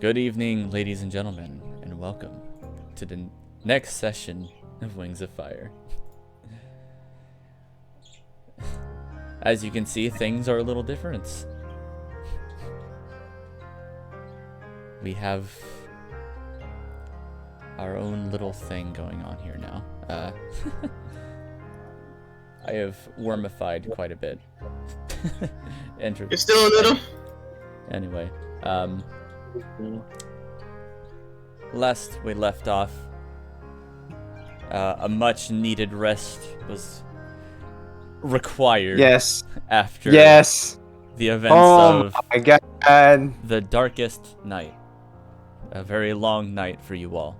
Good evening, ladies and gentlemen, and welcome to the next session of Wings of Fire. As you can see, things are a little different. We have our own little thing going on here now. I have wormified quite a bit. You're still a little? Anyway, last we left off, a much needed rest was required. Yes. After the events of my God. the darkest night. A very long night for you all.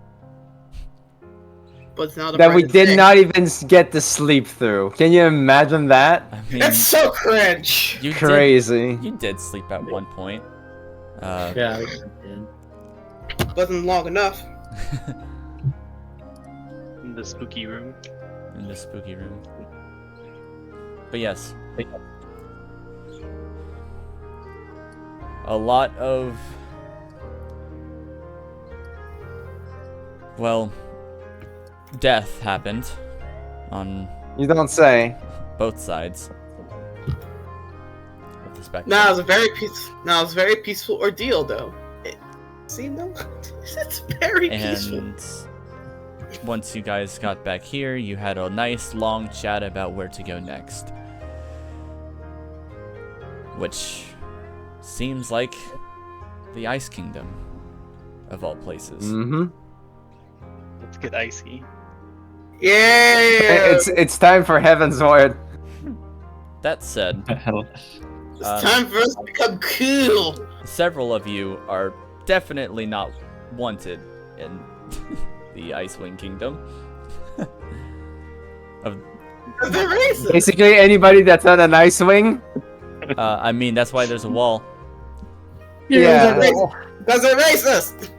But now the That we brightest did day. not even get to sleep through. Can you imagine that? I mean, That's so cringe. you Crazy. you did sleep at one point. Yeah. Wasn't long enough. In the spooky room. In the spooky room. But yes. A lot of... well, death happened on You don't say. both sides of the spectrum. Now it was a very peaceful ordeal, though. It's very peaceful. And once you guys got back here, you had a nice long chat about where to go next. Which seems like the Ice Kingdom, of all places. Mm-hmm. Let's get icy. Yeah. It's time for Heaven's Word. That said, It's time for us to become cool. several of you are definitely not wanted in the Icewind Kingdom. They're racist. Basically, anybody that's on an ice wing. I mean, that's why there's a wall. Yeah. Because they're racist.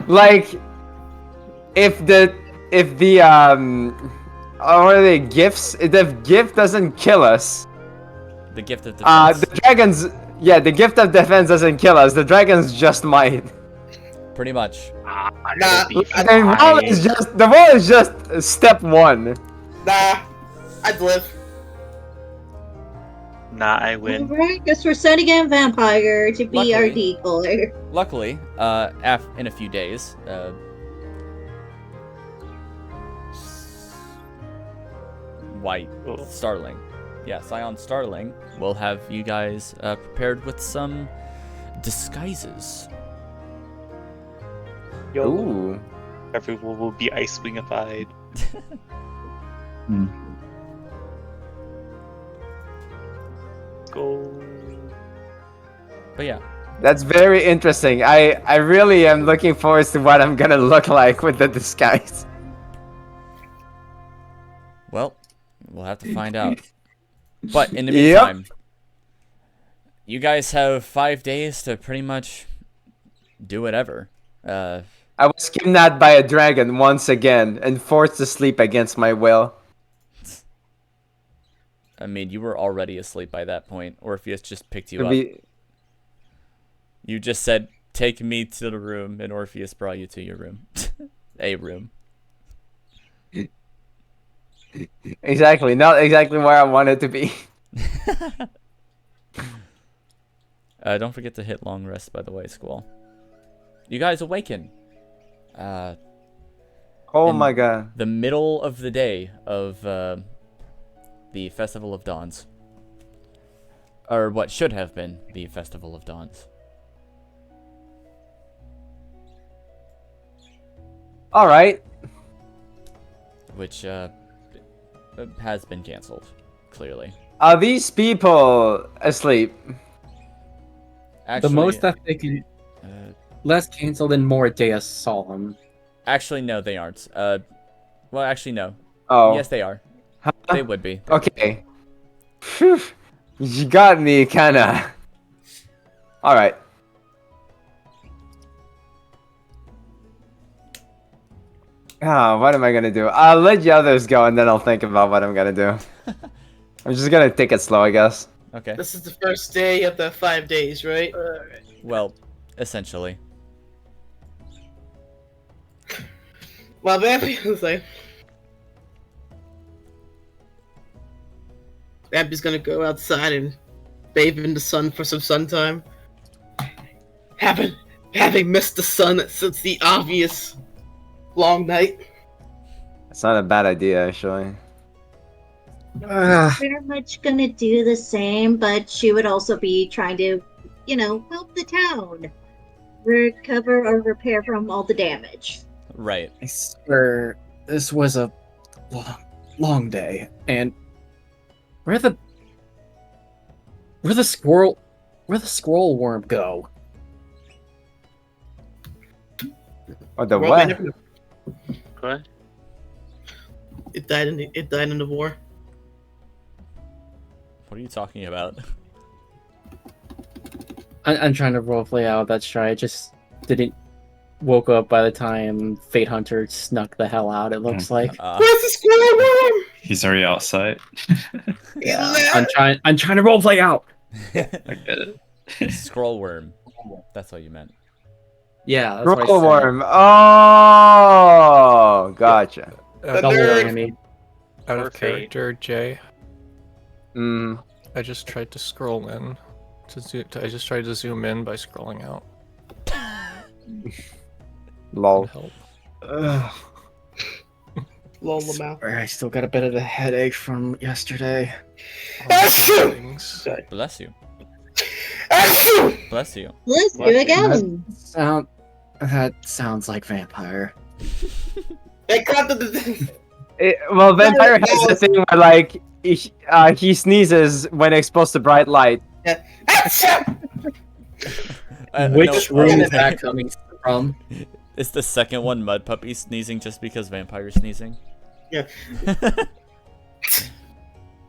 Like, if the what are they, gifts? If the gift doesn't kill us, The gift of defense. the dragons. Yeah, the gift of defense doesn't kill us. The dragons just might. Pretty much. Nah, The wall is just step one. Nah, I'd live. Nah, I win. Alright, guess we're sending in Vampire to be our Luckily. decoy. Luckily, in a few days, White Starling. Yeah, Scion Starling will have you guys prepared with some disguises. Ooh. Everyone will be ice wingified. Go. But yeah, That's very interesting. I really am looking forward to what I'm gonna look like with the disguise. well, we'll have to find out. But in the Yep. meantime, you guys have 5 days to pretty much do whatever. I was kidnapped by a dragon once again and forced to sleep against my will. I mean, you were already asleep by that point. Orpheus just picked you To up. be- You just said, "Take me to the room," and Orpheus brought you to your room. A room. Exactly, not exactly where I wanted to be. Don't forget to hit long rest, by the way, Squall. You guys awaken. Oh And- my god. The middle of the day of the Festival of Dawns. Or what should have been the Festival of Dawns. Alright. Which has been canceled, clearly. Are these people asleep? Actually, The most that they can, less canceled and more Deus Solemn. actually, no, they aren't. Well, actually, no. Oh. Yes, they are. Huh? They would be. Okay. Phew. You got me, kinda. Alright. Ah, what am I gonna do? I'll let the others go and then I'll think about what I'm gonna do. I'm just gonna take it slow, I guess. Okay. This is the first day of the 5 days, right? Well, essentially. Well, Vampy's like, Vampy's gonna go outside and bathe in the sun for some sun time. Having missed the sun since the obvious long night. It's not a bad idea, actually. Very much gonna do the same, but she would also be trying to, help the town recover or repair from all the damage. Right. I swear this was a long day, and where the squirrel worm go? Oh, the Well, what? What? It died in the war. What are you talking about? I'm trying to roleplay out that try. I just didn't woke up by the time Fate Hunter snuck the hell out. It looks like. Where's the squirrel worm? He's already outside. Yeah, I'm trying to roleplay out. I get it. Scroll worm. That's what you meant. Yeah, that's what I Scroll said. worm. Oh, gotcha. Double nerd. whammy. Out Or of fade. character, Jay. Mm. I just tried to scroll in. I just tried to zoom in by scrolling out. Lol. Help. Lol Lamau. I still got a bit of a headache from yesterday. Achoo! Things. Bless you. Achoo! Bless you. Let's do it again. That sounds like vampire. They got the Well, vampire has the thing where like he sneezes when exposed to bright light. Achoo! Which no, room is that coming from? Is the second one Mud Puppy sneezing just because Vampire's sneezing? Yeah.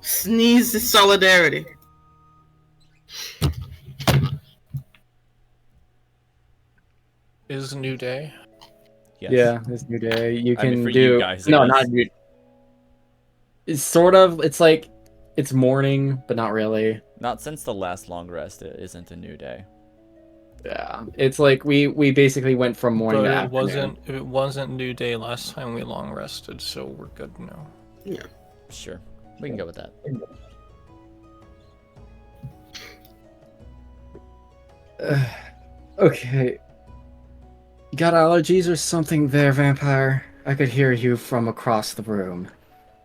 Sneeze is solidarity. Is New Day. Yes. Yeah, this new day. You I mean, can for do you guys, I no, guess. not new. It's sort of. It's like it's morning, but not really. Not since the last long rest. It isn't a new day. Yeah, it's like we basically went from morning But to it afternoon. wasn't New Day last time we long rested, so we're good now. Sure, we can go with that. Okay. Got allergies or something there, vampire? I could hear you from across the room.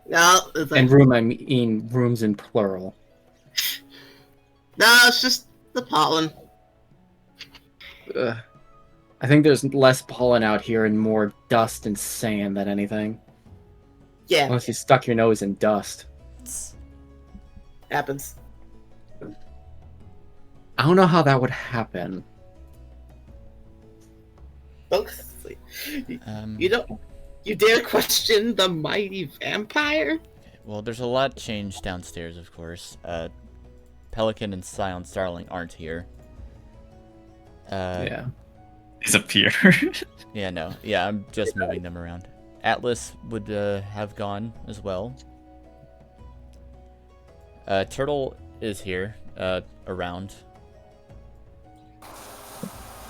No, it's like, And room, I mean rooms in plural. no, it's just the pollen. I think there's less pollen out here and more dust and sand than anything. Yeah, Unless you stuck your nose in dust. happens. I don't know how that would happen. You dare question the mighty vampire? Well, there's a lot changed downstairs, of course. Pelican and Silent Starling aren't here. Yeah. Disappear. Yeah, no. Yeah, I'm just moving them around. Atlas would have gone as well. Turtle is here, around.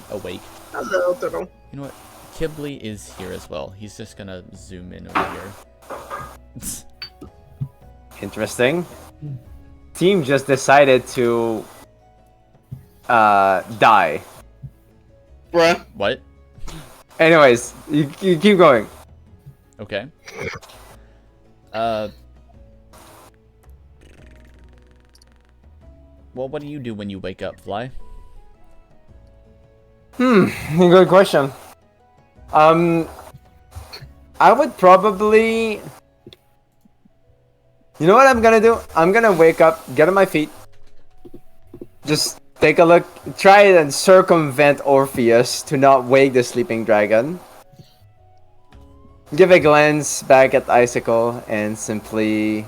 Awake. Hello, Turtle. You know what? Kibley is here as well. He's just gonna zoom in over here. Interesting. Team just decided to die. Bruh. What? Anyways, you keep going. Okay. Well, what do you do when you wake up, Fly? Good question. I would probably. You know what I'm gonna do? I'm gonna wake up, get on my feet, just take a look, try and circumvent Orpheus to not wake the sleeping dragon. Give a glance back at Icicle and simply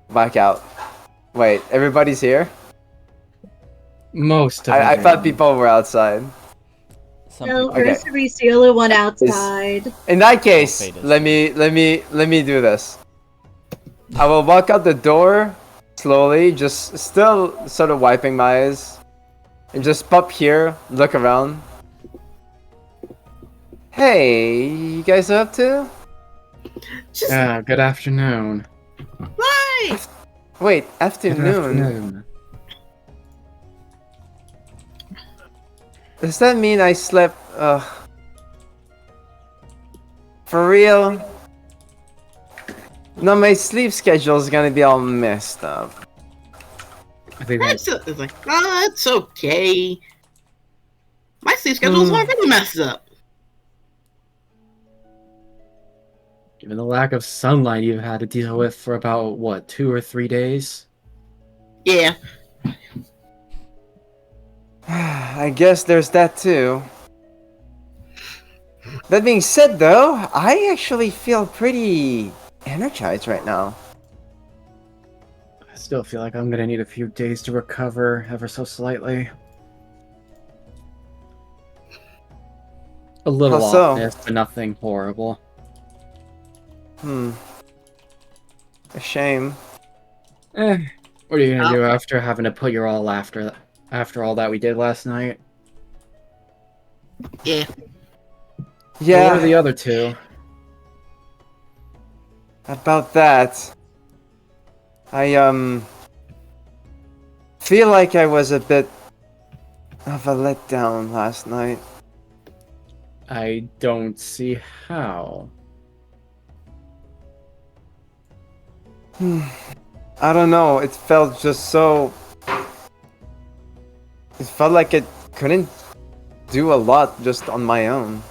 back out. Wait, everybody's here? Most of I them. thought people were outside. Some No, people- Okay. Ursa's the only one outside. In that case, Faded. let me do this. I will walk out the door slowly, just still sort of wiping my eyes, and just pop here, look around. Hey, you guys up to? Just Good afternoon. why? Wait, Good afternoon. afternoon. Does that mean I slept? For real? No, my sleep schedule is gonna be all messed up. I think that It's like, oh, it's okay. My sleep schedule's already messed up. given the lack of sunlight you've had to deal with for about, what, 2 or 3 days? Yeah. I guess there's that too. That being said, though, I actually feel pretty energized right now. I still feel like I'm gonna need a few days to recover ever so slightly. A little How so? offness, but nothing horrible. A shame. What are you gonna do after having to put your all after all that we did last night? Yeah. Yeah. So what are the other two? About that, I feel like I was a bit of a letdown last night. I don't see how. I don't know, it felt just so... It felt like it couldn't do a lot just on my own.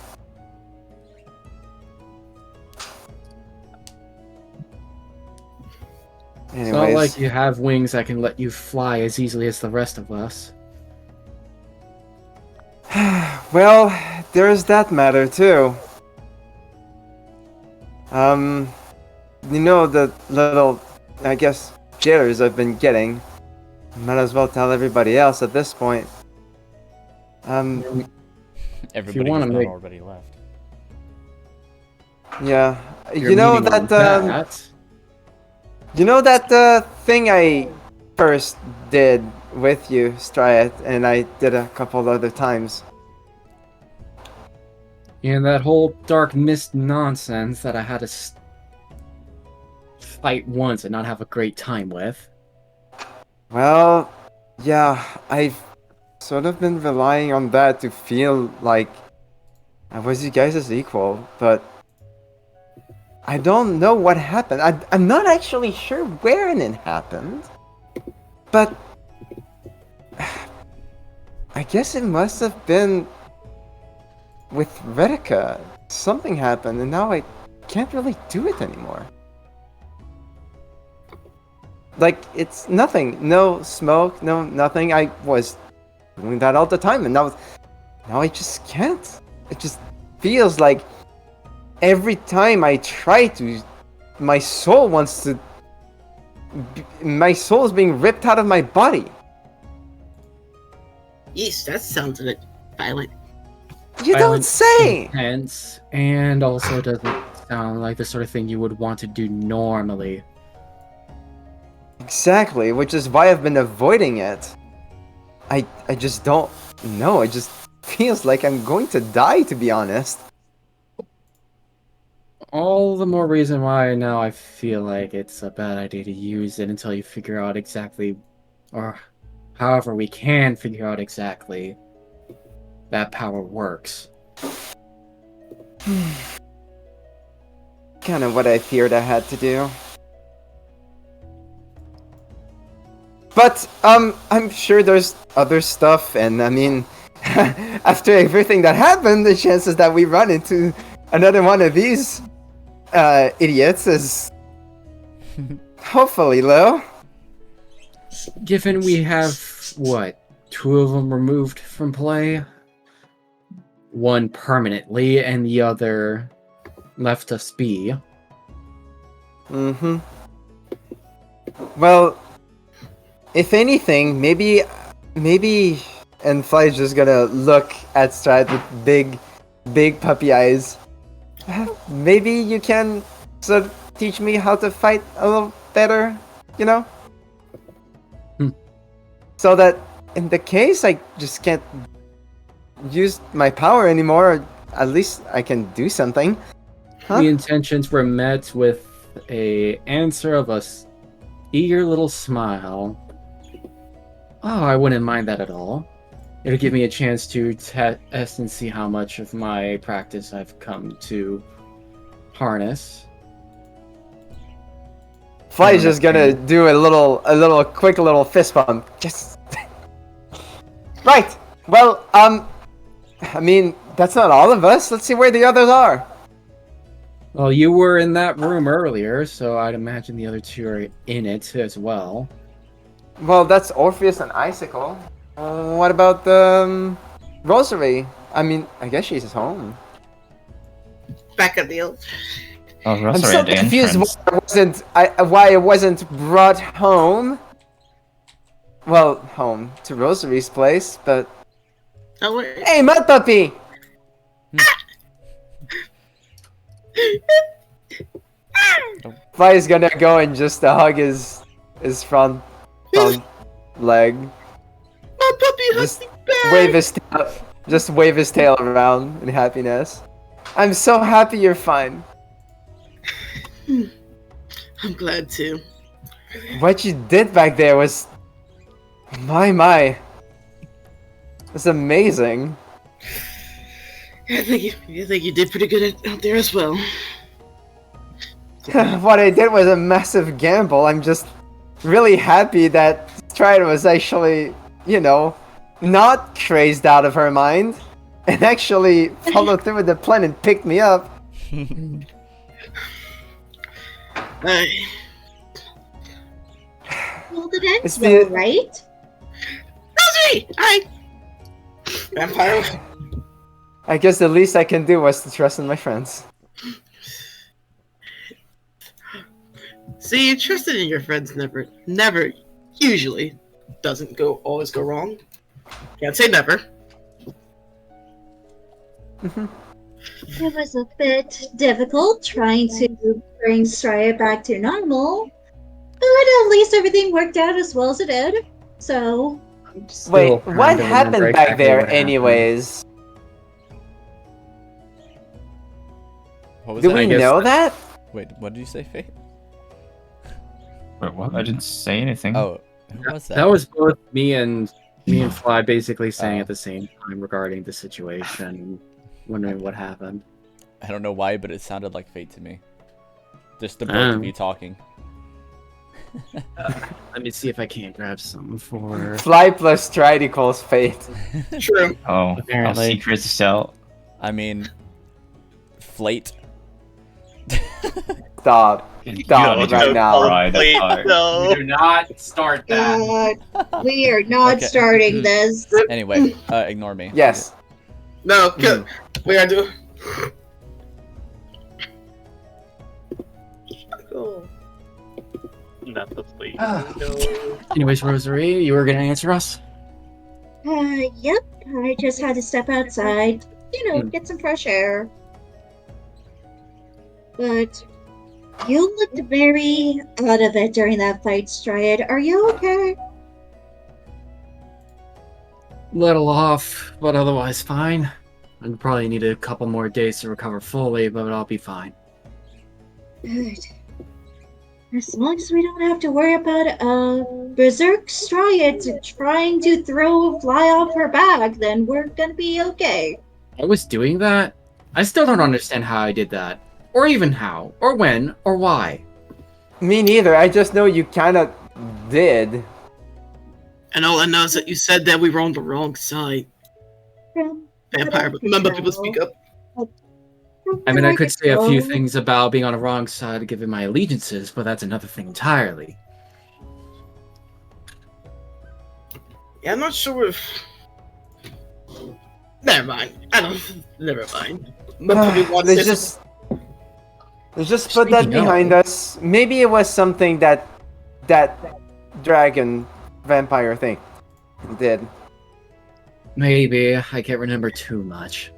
It's not Anyways, like you have wings that can let you fly as easily as the rest of us. well, there's that matter too. You know the little, I guess, jitters I've been getting. Might as well tell everybody else at this point. Everybody wanna who's not make- already left. Yeah. You're You know meaning that, you know that thing I first did with you, Striat, and I did a couple other times. And that whole dark mist nonsense that I had to fight once and not have a great time with. Well, yeah, I've sort of been relying on that to feel like I was you guys' equal, but I don't know what happened. I'm not actually sure where it happened, but I guess it must have been with Retica. Something happened, and now I can't really do it anymore. Like, it's nothing. No smoke, no nothing. I was doing that all the time, and now I just can't. It just feels like every time I try to, my soul wants to... My soul is being ripped out of my body. Yeesh, that sounds a bit violent. You don't Violent, say! Intense, and also doesn't sound like the sort of thing you would want to do normally. Exactly, which is why I've been avoiding it. I just don't know. It just feels like I'm going to die, to be honest. All the more reason why now I feel like it's a bad idea to use it until you figure out exactly, or however we can figure out exactly that power works. Kind of what I feared I had to do. But, I'm sure there's other stuff, and I mean, after everything that happened, the chances that we run into another one of these, idiots is hopefully low. Given we have, what, 2 of them removed from play? One permanently, and the other left us be. Mm-hmm. Well, if anything, maybe, and Fly's just gonna look at Stride with big puppy eyes. Maybe you can sort of teach me how to fight a little better, you know? So that in the case I just can't use my power anymore, at least I can do something. Huh? The intentions were met with a answer of eager little smile. Oh, I wouldn't mind that at all. It'll give me a chance to test and see how much of my practice I've come to harness. Fly's just gonna do a quick little fist bump. Just right. Well, I mean, that's not all of us. Let's see where the others are. Well, you were in that room earlier, so I'd imagine the other two are in it as well. Well, that's Orpheus and Icicle. What about the Rosary? I mean, I guess she's home. Back at the old. Oh, I'm Rosary so at the confused entrance. why it wasn't brought home. Well, home to Rosary's place, but Oh, wait. hey, Mud Puppy! Fly is gonna go and just hug his front leg. My puppy Just hugs me back. wave his tail around in happiness. I'm so happy you're fine. I'm glad to. What you did back there was my. It's amazing. I think you did pretty good out there as well. What I did was a massive gamble. I'm just really happy that Strider was actually, not crazed out of her mind and actually followed through with the plan and picked me up. Well, the end It's though, the- right? Rosary! Hi! Vampire. I guess the least I can do was to trust in my friends. See, trusting in your friends never, usually doesn't always go wrong. Can't say never. It was a bit difficult trying to bring Straya back to normal, but at least everything worked out as well as it did. So, Wait, Still what trying to happened remember back exactly there what happened. anyways? What was Do that? we guess- know that? Wait, what did you say, Faye? Wait, what? I didn't say anything. Oh, who was that? That was both me and Fly basically saying Oh. at the same time regarding the situation and wondering what happened. I don't know why, but it sounded like Fate to me. Just the both of you talking. Let me see if I can't grab something for. Fly plus stride equals fate. True. Oh, Apparently. our secrets out. I mean, Flate. Stop. You Stop don't right need to now. cry that hard. No. Do not start we are not Okay. starting this. Anyway, ignore me. Yes. No, we are doing. Cool. Not the fleet. Anyways, Rosary, you were gonna answer us? Yep. I just had to step outside, get some fresh air. But you looked very out of it during that fight, Stride. Are you okay? Little off, but otherwise fine. I'd probably need a couple more days to recover fully, but I'll be fine. Good. As long as we don't have to worry about Berserk Stride trying to throw Fly off her back, then we're gonna be okay. I was doing that? I still don't understand how I did that. Or even how, or when, or why. Me neither. I just know you kind of did. And all I know is that you said that we were on the wrong side. Vampire, but remember, people speak up. I mean, I could say a few things about being on the wrong side given my allegiances, but that's another thing entirely. Yeah, I'm not sure if. Never mind. Never mind. But probably wants Let's this- just put that Speaking of- behind us. Maybe it was something that dragon vampire thing did. Maybe. I can't remember too much.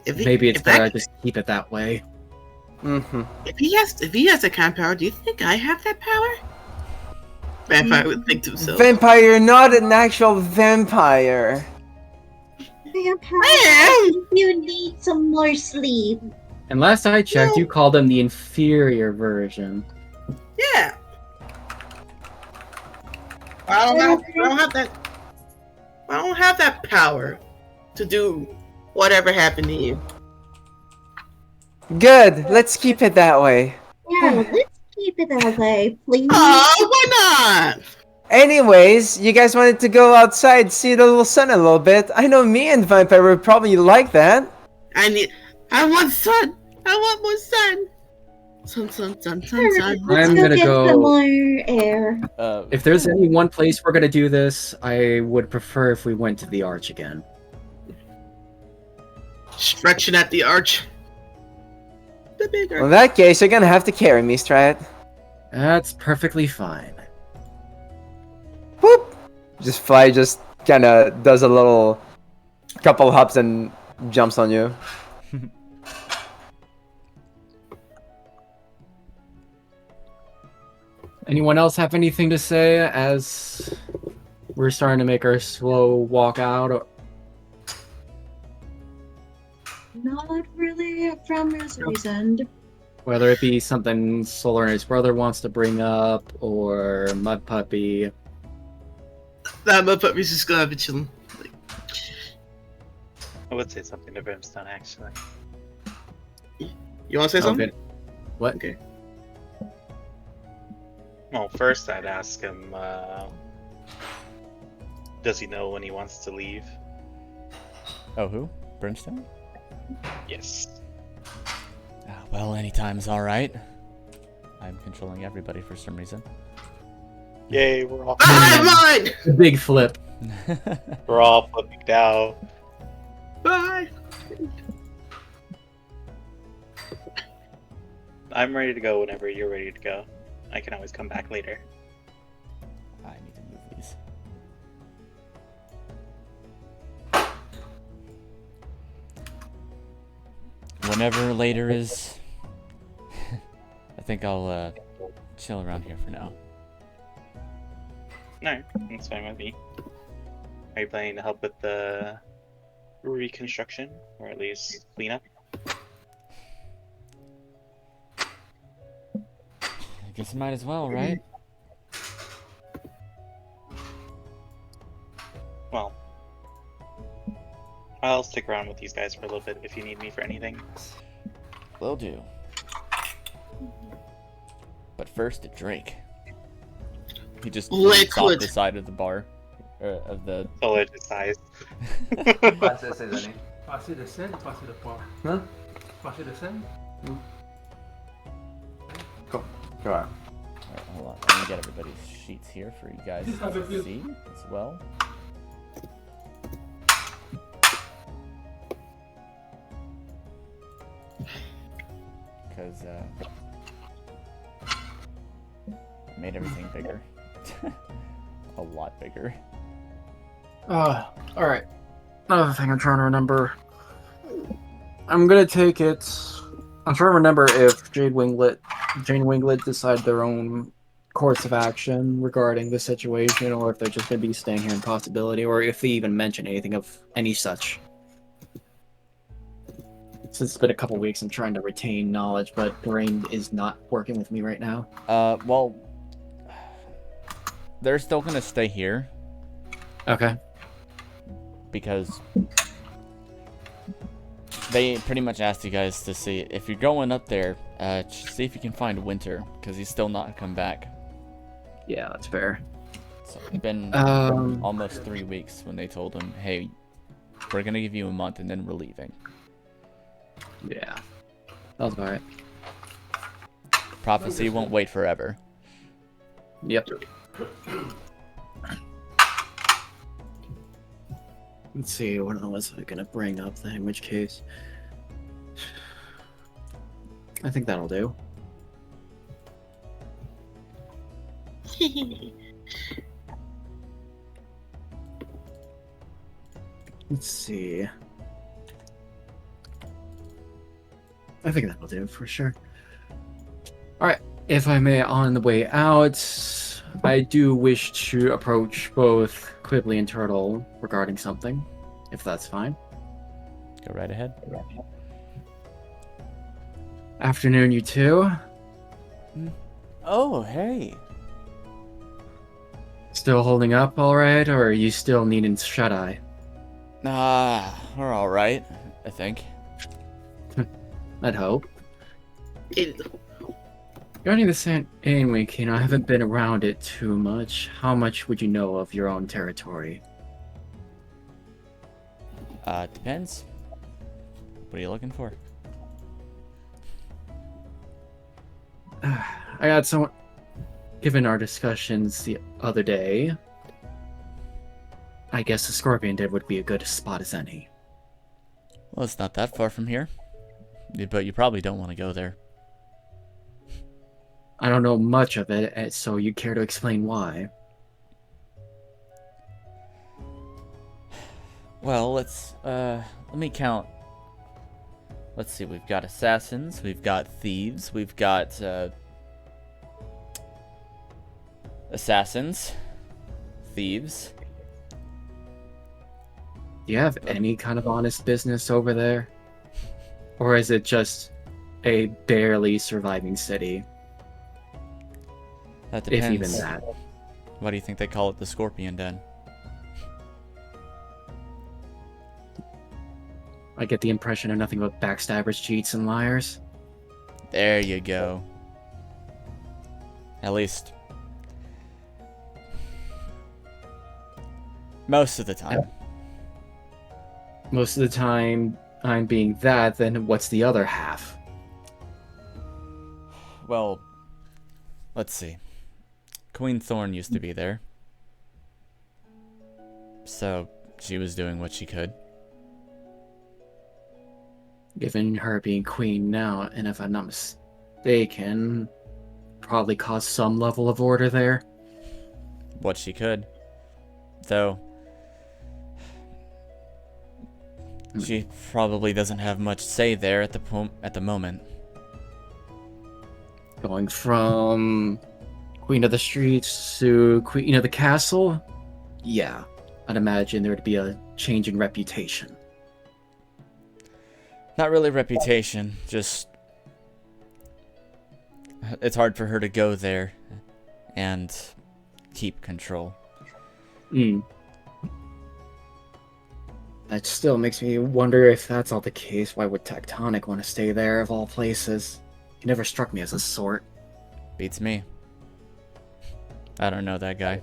Maybe it's better I just keep it that way. Mm-hmm. If he has that kind of power, do you think I have that power? Vampire would think to himself. Vampire, you're not an actual vampire. Vampire, you need some more sleep. And last I checked, you called them the inferior version. Yeah. I don't have that power to do whatever happened to you. Good. Let's keep it that way. Yeah, let's keep it that way, please. Oh, why not? Anyways, you guys wanted to go outside, see the little sun a little bit. I know me and Vampire would probably like that. I want sun. I want more sun. Sun. Let's I'm go gonna get go- some more air. If there's any one place we're gonna do this, I would prefer if we went to the arch again. Stretching at the arch. The big Well, in arch. that case, you're gonna have to carry me, Strat. That's perfectly fine. Whoop! Just Fly just kinda does a little couple hops and jumps on you. Anyone else have anything to say as we're starting to make our slow walk out? Not really from Misery's end. Whether it be something Solar and his brother wants to bring up, or Mud Puppy. That mud puppy's just gonna be chilling. I would say something to Brimstone, actually. You wanna say something? Okay. What? Okay. Well, first I'd ask him, does he know when he wants to leave? Oh, who? Brimstone? Yes. Well, anytime's alright. I'm controlling everybody for some reason. Yay, we're all Mine! The big flip. we're all flipping down. Bye! I'm ready to go whenever you're ready to go. I can always come back later. I need to move these. Whenever later is, I think I'll chill around here for now. No, that's fine with me. Are you planning to help with the reconstruction, or at least cleanup? I guess I might as well, right? Well, I'll stick around with these guys for a little bit if you need me for anything. Will do. But first, a drink. He just leaps off the side of the bar, of the. Solar decides. Passez le sel ou passez le poivre? Huh? Passez le sel? Go on. Alright, hold on. Let me get everybody's sheets here for you guys to see as well. Because, I made everything bigger. A lot bigger. Alright. Another thing I'm trying to remember. I'm gonna take it. I'm trying to remember if Jane Winglet decide their own course of action regarding the situation, or if they're just gonna be staying here in possibility, or if they even mention anything of any such. Since it's been a couple weeks, I'm trying to retain knowledge, but brain is not working with me right now. Well, they're still gonna stay here Okay. because they pretty much asked you guys to see if you're going up there, see if you can find Winter, because he's still not come back. Yeah, that's fair. So it's been almost 3 weeks when they told him, hey, we're gonna give you a month and then we're leaving. Yeah. That was alright. Prophecy won't wait forever. Yep. Let's see, what else was I gonna bring up then, in which case. I think that'll do. Let's see. I think that'll do for sure. Alright, if I may, on the way out, I do wish to approach both Quibbly and Turtle regarding something, if that's fine. Go right ahead. Afternoon, you two. Oh, hey. Still holding up all right, or are you still needing shut-eye? We're all right, I think. I'd hope. It, Regarding the San Anwick, I haven't been around it too much. How much would you know of your own territory? Depends. What are you looking for? I got someone. Given our discussions the other day, I guess the Scorpion Den would be a good spot as any. Well, it's not that far from here. But you probably don't want to go there. I don't know much of it, so you care to explain why? Well, let me count. Let's see, we've got assassins, we've got thieves, we've got, assassins, thieves. Do you have any kind of honest business over there? Or is it just a barely surviving city? That depends. If even that. Why do you think they call it the Scorpion Den? I get the impression of nothing but backstabbers, cheats, and liars. There you go. At least most of the time. Most of the time I'm being that, then what's the other half? Well, let's see. Queen Thorn used to be there. So she was doing what she could. Given her being queen now, and if I'm not mistaken, probably caused some level of order there. What she could. Though she probably doesn't have much say there at the moment. Going from Queen of the Streets to Queen of the Castle? Yeah, I'd imagine there would be a change in reputation. Not really reputation, just it's hard for her to go there and keep control. That still makes me wonder if that's all the case, why would Tectonic want to stay there of all places? He never struck me as a sort. Beats me. I don't know that guy.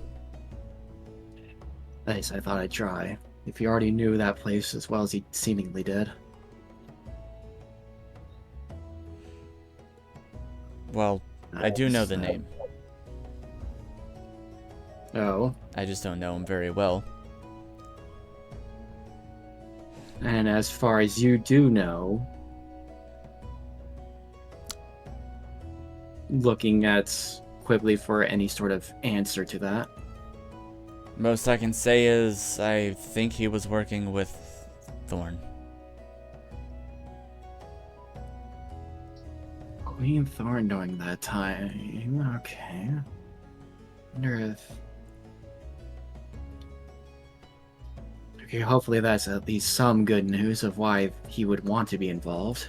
At least I thought I'd try, if you already knew that place as well as he seemingly did. Well, I do know the name. Oh, I just don't know him very well. and as far as you do know, looking at quickly for any sort of answer to that. Most I can say is I think he was working with Thorn. Queen Thorn during that time. Okay. Wonder if. Okay, hopefully that's at least some good news of why he would want to be involved.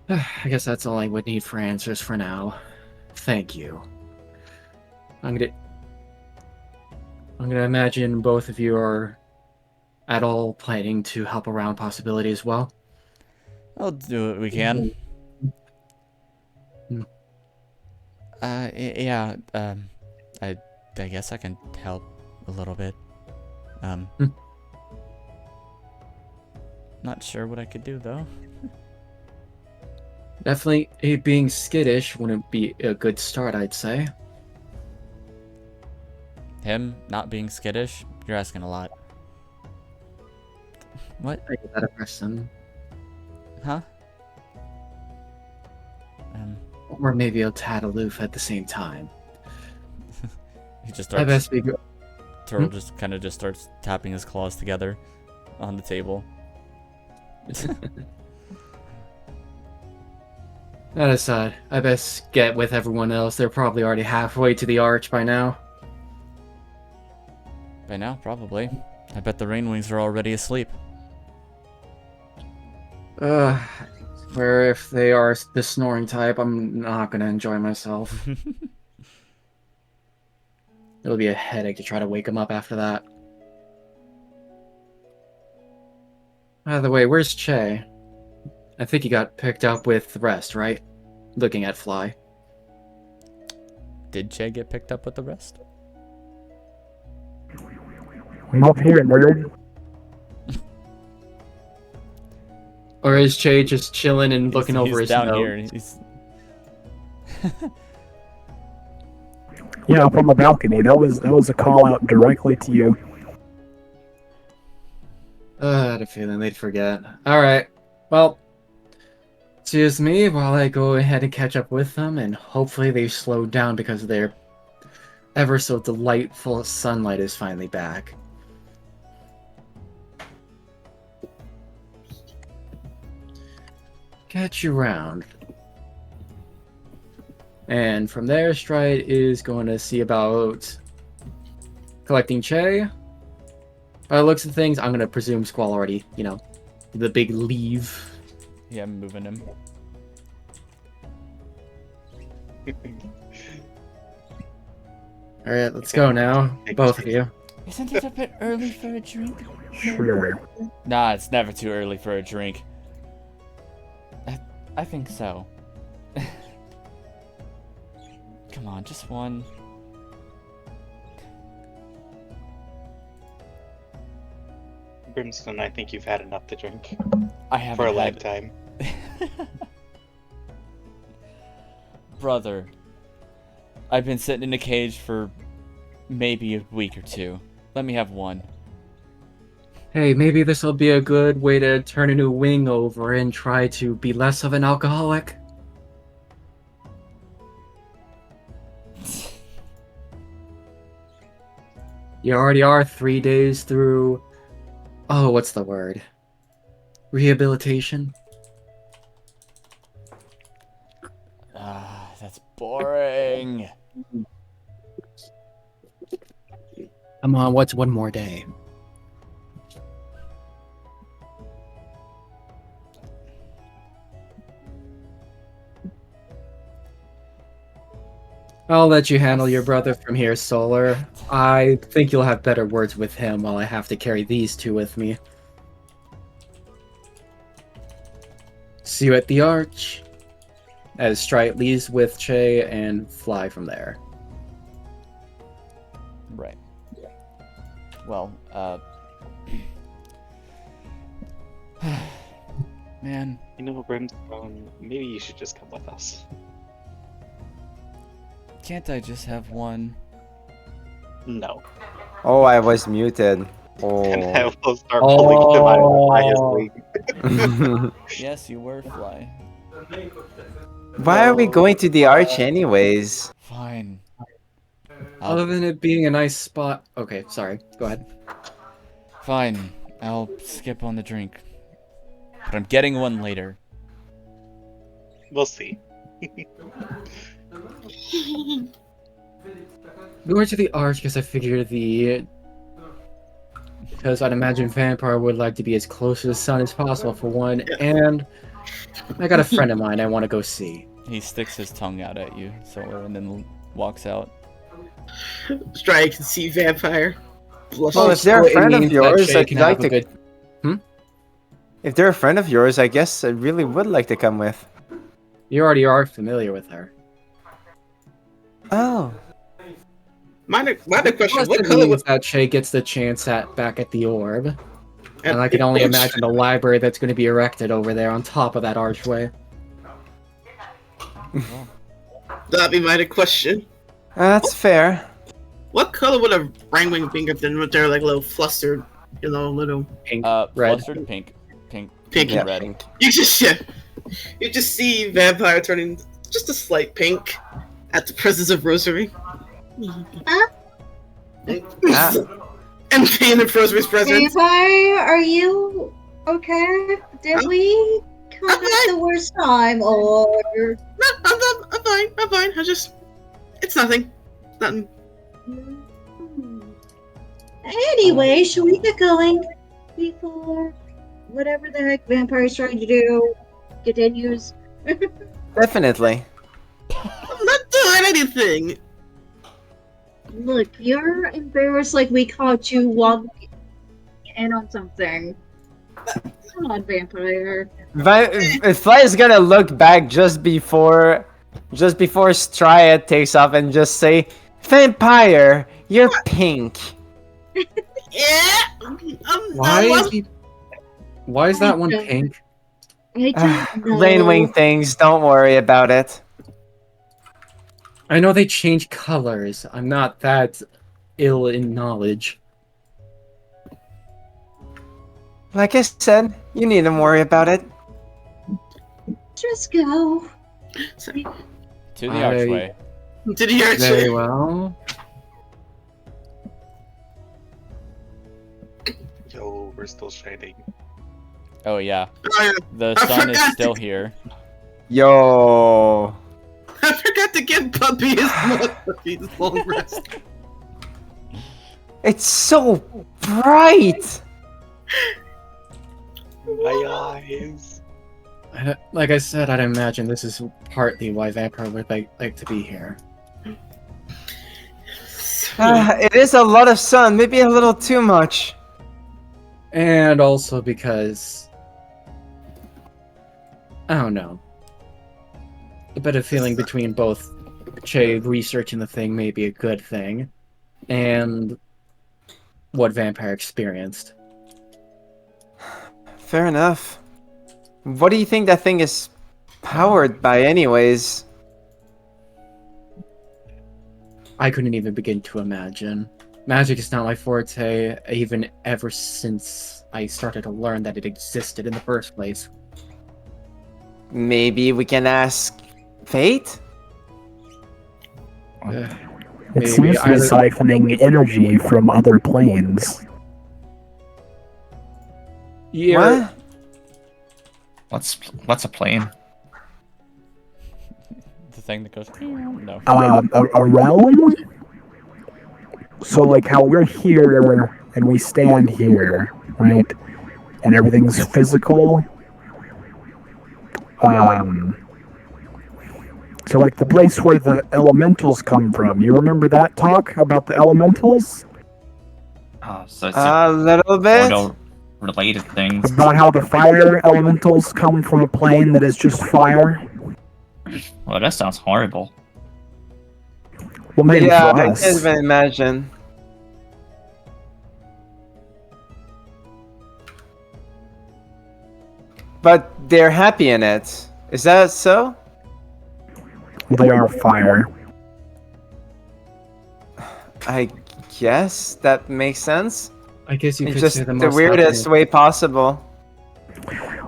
I guess that's all I would need for answers for now. Thank you. I'm gonna imagine both of you are at all planning to help around possibility as well. I'll do what we can. Hmm. Yeah, I guess I can help a little bit. Not sure what I could do though. Definitely, it being skittish wouldn't be a good start, I'd say. Him not being skittish? You're asking a lot. What? I get that impression. Huh? Or maybe a tad aloof at the same time. He just I starts. best be Turtle just kind of just starts tapping his claws together on the table. That aside, I best get with everyone else. They're probably already halfway to the arch by now. By now, probably. I bet the Rainwings are already asleep. Where if they are the snoring type, I'm not gonna enjoy myself. It'll be a headache to try to wake him up after that. By the way, where's Che? I think he got picked up with the rest, right? Looking at Fly. Did Che get picked up with the rest? Not here, man. Or is Che just chilling and looking over his down notes? here. He's Yeah, from the balcony. That was a call out directly to you. I had a feeling they'd forget. Alright, well, excuse me while I go ahead and catch up with them, and hopefully they slow down because their ever so delightful sunlight is finally back. Catch you round. And from there, Stride is going to see about collecting Che. By the looks of things, I'm going to presume Squall already, you know, the big leave. Yeah, I'm moving him. Alright, let's go now. Both of you. Isn't it a bit early for a drink? Sure. Nah, it's never too early for a drink. I think so. Come on, just one. Brimstone, I think you've had enough to drink I haven't for a had... lifetime. Brother, I've been sitting in a cage for maybe a week or two. Let me have one. Hey, maybe this will be a good way to turn a new wing over and try to be less of an alcoholic. You already are 3 days through... Oh, what's the word? Rehabilitation? Ah, that's boring. Come on, what's one more day? I'll let you handle your brother from here, Solar. I think you'll have better words with him while I have to carry these two with me. See you at the Arch. As Strite leaves with Che and Fly from there. Right. Well, man. You know, Brimstone, maybe you should just come with us. Can't I just have one? No. Oh, I was muted. And I Oh. will start pulling him out by his wing. Yes, you were Fly. Why are we going to the Arch anyways? Fine. Other than it being a nice spot... Okay, sorry. Go ahead. Fine. I'll skip on the drink. But I'm getting one later. We'll see. We went to the Arch because I figured because I'd imagine Vampire would like to be as close to the sun as possible for one, and I got a friend of mine I want to go see. He sticks his tongue out at you, Solar, and then walks out. Strike can see Vampire. Well, if they're a friend of yours, I'd like to... good... If they're a friend of yours, I guess I really would like to come with. You already are familiar with her. Oh. Minor question. Plus, What it color means was that Che gets the chance back at the orb. And I can only imagine the library that's going to be erected over there on top of that archway. That'd be my question. That's fair. What color would a Rangwing be if then with their like little flustered, little Pink, Red. red. Flustered pink. Pink. Pink. And red. You just see Vampire turning just a slight pink at the presence of Rosary. And being in Rosary's presence. Vampire, are you okay? Did we come at the worst time, or? No, I'm fine. It's nothing. Nothing. Anyway, should we get going before whatever the heck vampires trying to do continues. Definitely. I'm not doing anything. Look, you're embarrassed like we caught you walking in on something. Come on, vampire. Fly is gonna look back just before Strya takes off and just say, "Vampire, you're pink." Yeah. Why is that one pink? I don't know. Rainwing things. Don't worry about it. I know they change colors. I'm not that ill in knowledge. Like I said, you needn't worry about it. Just go. Sorry. To the archway. To the archway. Very well. Yo, we're still shining. Oh yeah. Oh, yeah. The I sun is forgot still to- here. Yo. I forgot to give Puppy his long rest. It's so bright. My eyes. Like I said, I'd imagine this is partly why Vampire would like to be here. It is a lot of sun. Maybe a little too much. And also because... I don't know. A bit of feeling between both Che researching the thing may be a good thing, and what Vampire experienced. Fair enough. What do you think that thing is powered by anyways? I couldn't even begin to imagine. Magic is not my forte, even ever since I started to learn that it existed in the first place. Maybe we can ask Fate? It Maybe seems to be either- siphoning energy from other planes. Yeah. What? What's a plane? The thing that goes. No. A realm? So like how we're here and we stand here, right? And everything's physical. So like the place where the elementals come from. You remember that talk about the elementals? So it's A little bit. related things. About how the fire elementals come from a plane that is just fire? Well, that sounds horrible. Well, maybe Yeah, for I us. can't even imagine. But they're happy in it. Is that so? They are fire. I guess that makes sense. I guess you It's could just say the most weirdest way possible.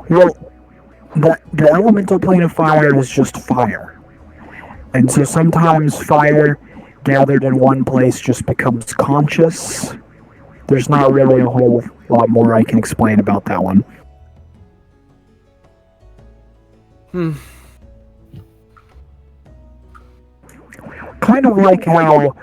Well, the elemental plane of fire is just fire. And so sometimes fire gathered in one place just becomes conscious. There's not really a whole lot more I can explain about that one. Kind of like how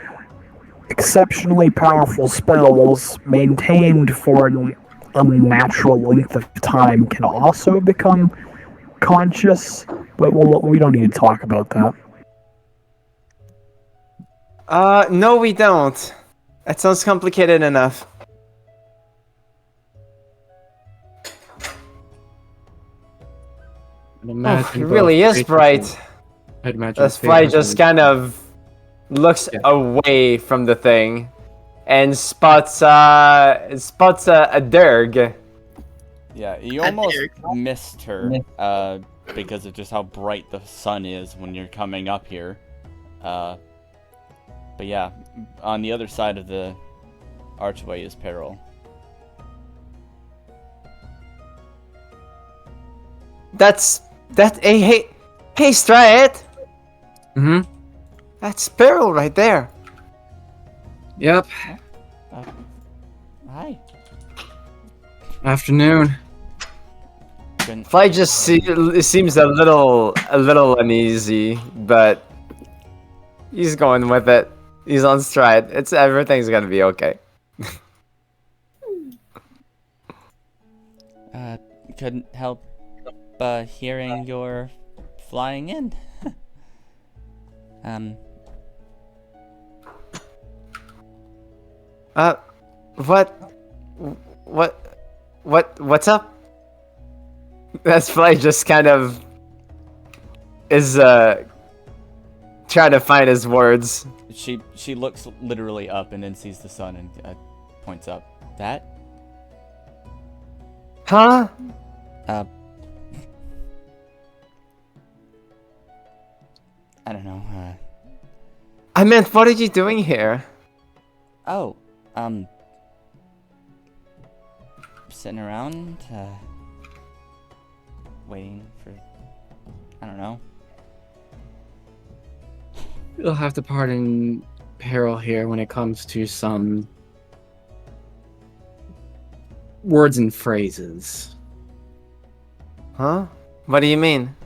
exceptionally powerful spells maintained for an unnatural length of time can also become conscious, but we don't need to talk about that. No, we don't. That sounds complicated enough. Oh, it really is bright. I'd imagine That's why just kind of looks away from the thing and spots a Derg. Yeah, you almost missed her because of just how bright the sun is when you're coming up here. But yeah, on the other side of the archway is Peril. Hey, Stride. Mm-hmm. That's Peril right there. Yep. Hi. Afternoon. Fly just seems a little uneasy, but he's going with it. He's on stride. Everything's gonna be okay. couldn't help hearing your flying in. What's up? That's Fly just kind of is trying to find his words. She looks literally up and then sees the sun and points up. That? Huh? I don't know. I meant, what are you doing here? Oh, sitting around, waiting for, I don't know. You'll have to pardon Peril here when it comes to some words and phrases. Huh? What do you mean?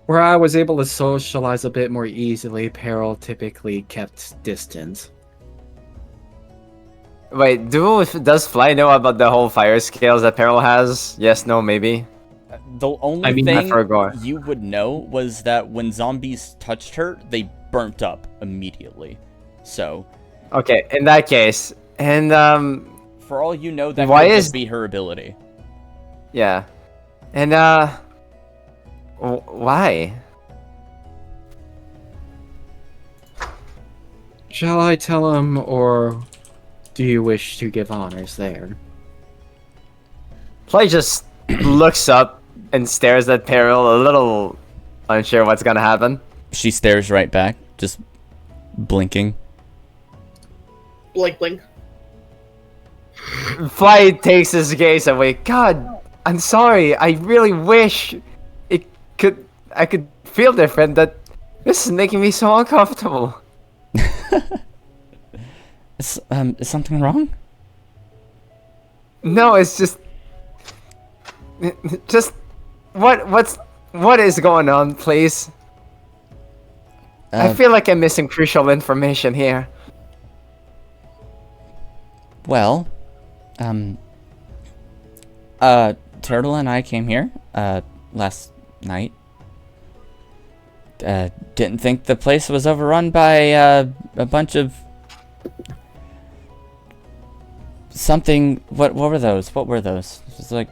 Where I was able to socialize a bit more easily, Peril typically kept distance. Wait, does Fly know about the whole fire scales that Peril has? Yes, no, maybe? The only thing I forgot. you would know was that when zombies touched her, they burnt up immediately. So, Okay, in that case, and for all you know, that why could is just be her ability. yeah, and why? Shall I tell him, or do you wish to give honors there? Fly just looks up and stares at Peril, a little unsure what's gonna happen. She stares right back, just blinking. Blink, blink. Fly takes his gaze away. God, I'm sorry. I really wish I could feel different. That this is making me so uncomfortable. Is something wrong? No, it's just what is going on, please? I feel like I'm missing crucial information here. Well, Turtle and I came here, last night. Didn't think the place was overrun by, a bunch of... something... What were those? What were those? It's like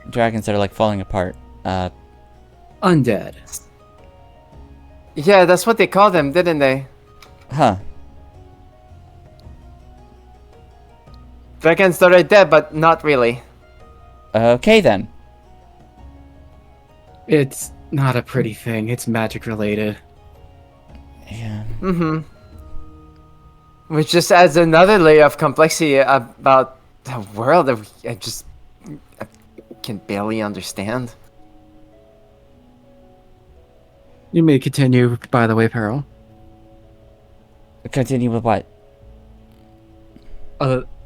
dragons that are, like, falling apart. Undead. Yeah, that's what they called them, didn't they? Huh. Dragons that are dead, but not really. Okay, then. It's not a pretty thing. It's magic related. Yeah. Mm-hmm. Which just adds another layer of complexity about the world that I can barely understand. You may continue, by the way, Peril. Continue with what?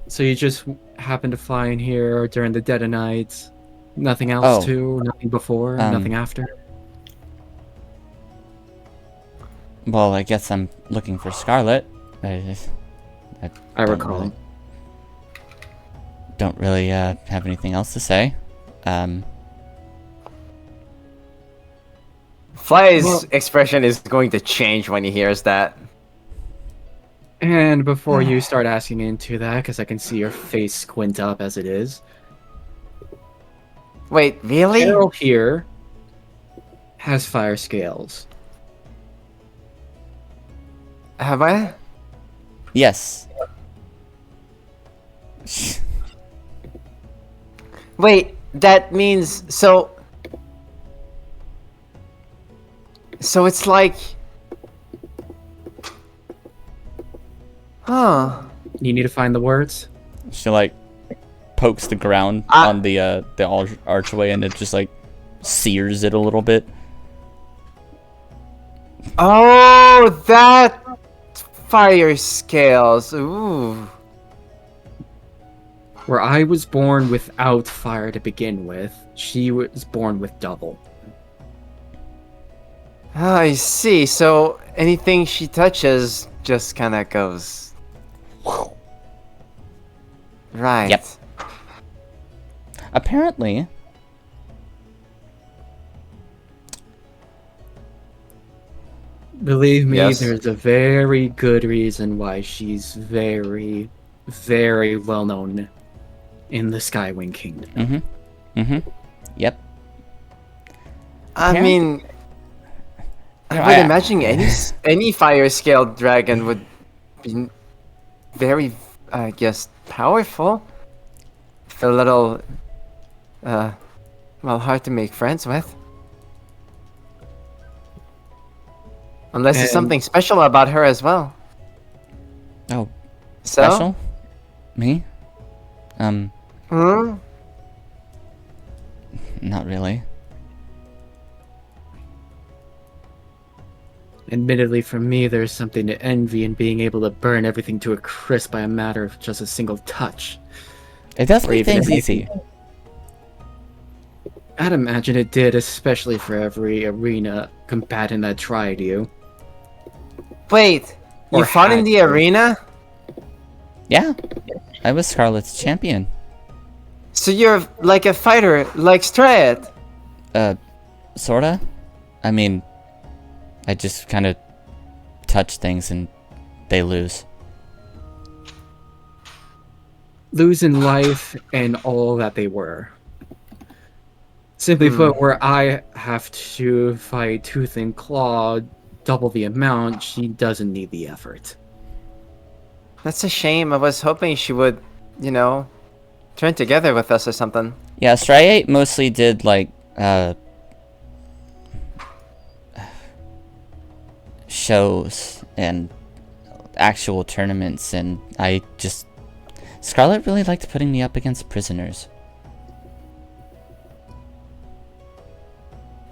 So you just happened to fly in here during the dead of night? Nothing else too? Nothing before? Nothing after? Well, I guess I'm looking for Scarlet. I recall. Don't really have anything else to say. Fly's expression is going to change when he hears that. And before you start asking into that, because I can see your face squint up as it is. Wait, really? Peril here has fire scales. Have I? Yes. Wait, that means so it's like, huh? You need to find the words. She like pokes the ground on the archway, and it just like sears it a little bit. Oh, that fire scales. Ooh. Where I was born without fire to begin with, she was born with double. I see. So anything she touches just kind of goes. Right. Yep. Apparently. Believe me, Yes. there's a very good reason why she's very, very well known in the Skywing Kingdom. Yep. I Apparently- mean, I would imagine any fire scale dragon would be very, I guess, powerful. A little, well, hard to make friends with. Unless there's And- something special about her as well. Oh, So? special? Me? Hmm? Not really. Admittedly, for me, there's something to envy in being able to burn everything to a crisp by a matter of just a single touch. It does Or make even things if- easy. I'd imagine it did, especially for every arena combatant that tried you. Wait, you Or fought in had the to. arena? Yeah. I was Scarlet's champion. So you're like a fighter, like Strayed? Sorta? I mean, I just kind of touch things and they lose. Losing life and all that they were. Simply put, where I have to fight tooth and claw double the amount, she doesn't need the effort. That's a shame. I was hoping she would, you know, turn together with us or something. Yeah, Striate mostly did, like, shows and actual tournaments, and I just... Scarlet really liked putting me up against prisoners.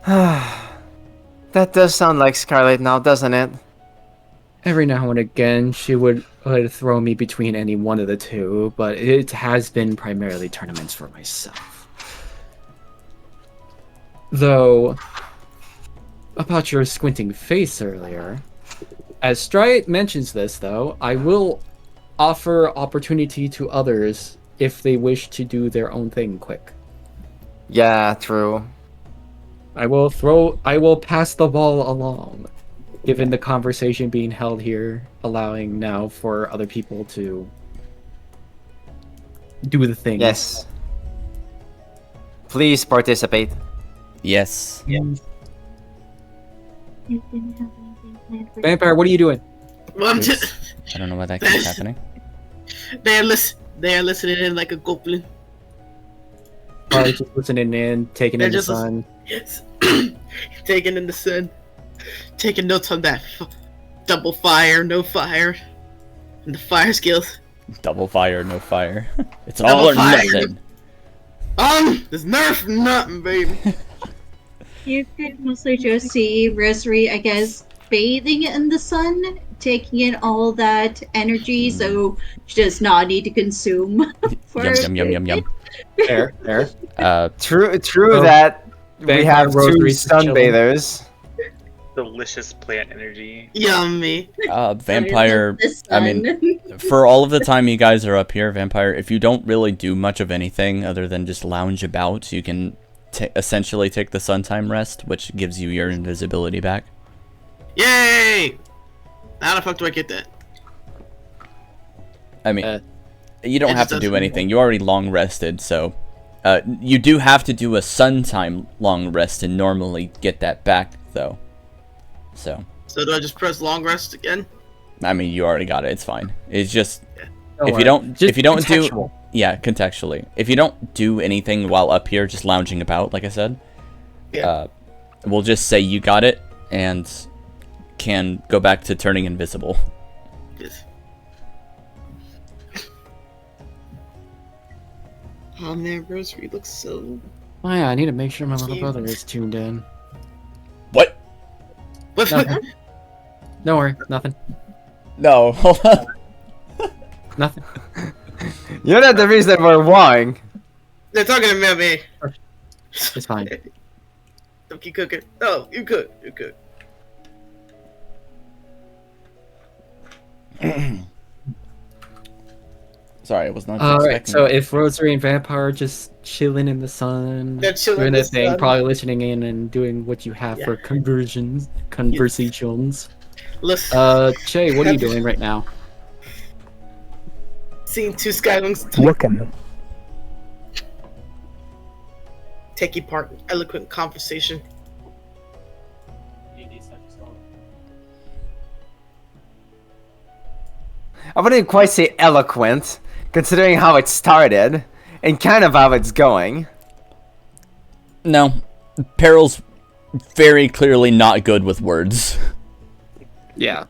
That does sound like Scarlet now, doesn't it? Every now and again, she would throw me between any one of the two, but it has been primarily tournaments for myself. Though, about your squinting face earlier, as Striate mentions this, though, I will offer opportunity to others if they wish to do their own thing quick. Yeah, true. I will pass the ball along, given the conversation being held here, allowing now for other people to do the thing. Yes. Please participate. Yes. Vampire, what are you doing? Well, I'm Oops. just, I don't know why that keeps happening. they are listening in like a goblin. Probably just listening in, taking They're in the just sun. Yes. Taking in the sun. Taking notes on that double fire, no fire. And the fire skills. Double fire, no fire. It's Double all or fire. nothing. There's nerf nothing, baby. You could mostly just see Rosary, I guess, bathing in the sun, taking in all that energy, so she does not need to consume. Yum, yum, yum, yum, yum. Fair. True Oh, that we Vampire have two Rosary's chilling. sunbathers. Delicious plant energy. Yummy. Vampire, The I mean, for all of the time you guys are up here, Vampire, if you don't really do much of anything other than just lounge about, you can essentially take the sun time rest, which gives you your invisibility back. Yay! How the fuck do I get that? I mean, you don't it have just to do doesn't- anything. You already long rested, so... you do have to do a sun time long rest to normally get that back, though. So, So do I just press long rest again? I mean, you already got it. It's fine. It's just... Don't if worry. you don't Just if you don't contextual. do yeah, contextually, if you don't do anything while up here just lounging about, like I said, Yeah. we'll just say you got it and can go back to turning invisible. Yes. Oh man, Rosary looks so... Oh yeah, I need to make sure my little Cute. brother is tuned in. What? What? Nothing. Don't worry, nothing. No, hold on. Nothing. You're not the reason we're wrong. They're talking about me. It's fine. Don't keep cooking. Oh, you cook. You cook. Sorry, I was not Alright, expecting so that. if Rosary and Vampire are just chilling in the sun, They're chilling doing in their the thing, sun. probably listening in and doing what you have Yeah. for conversations. Listen, Che, what are you doing right now? seeing two Skywings Looking. taking part in eloquent conversation. I wouldn't quite say eloquent, considering how it started, and kind of how it's going. No, Peril's very clearly not good with words. Yeah.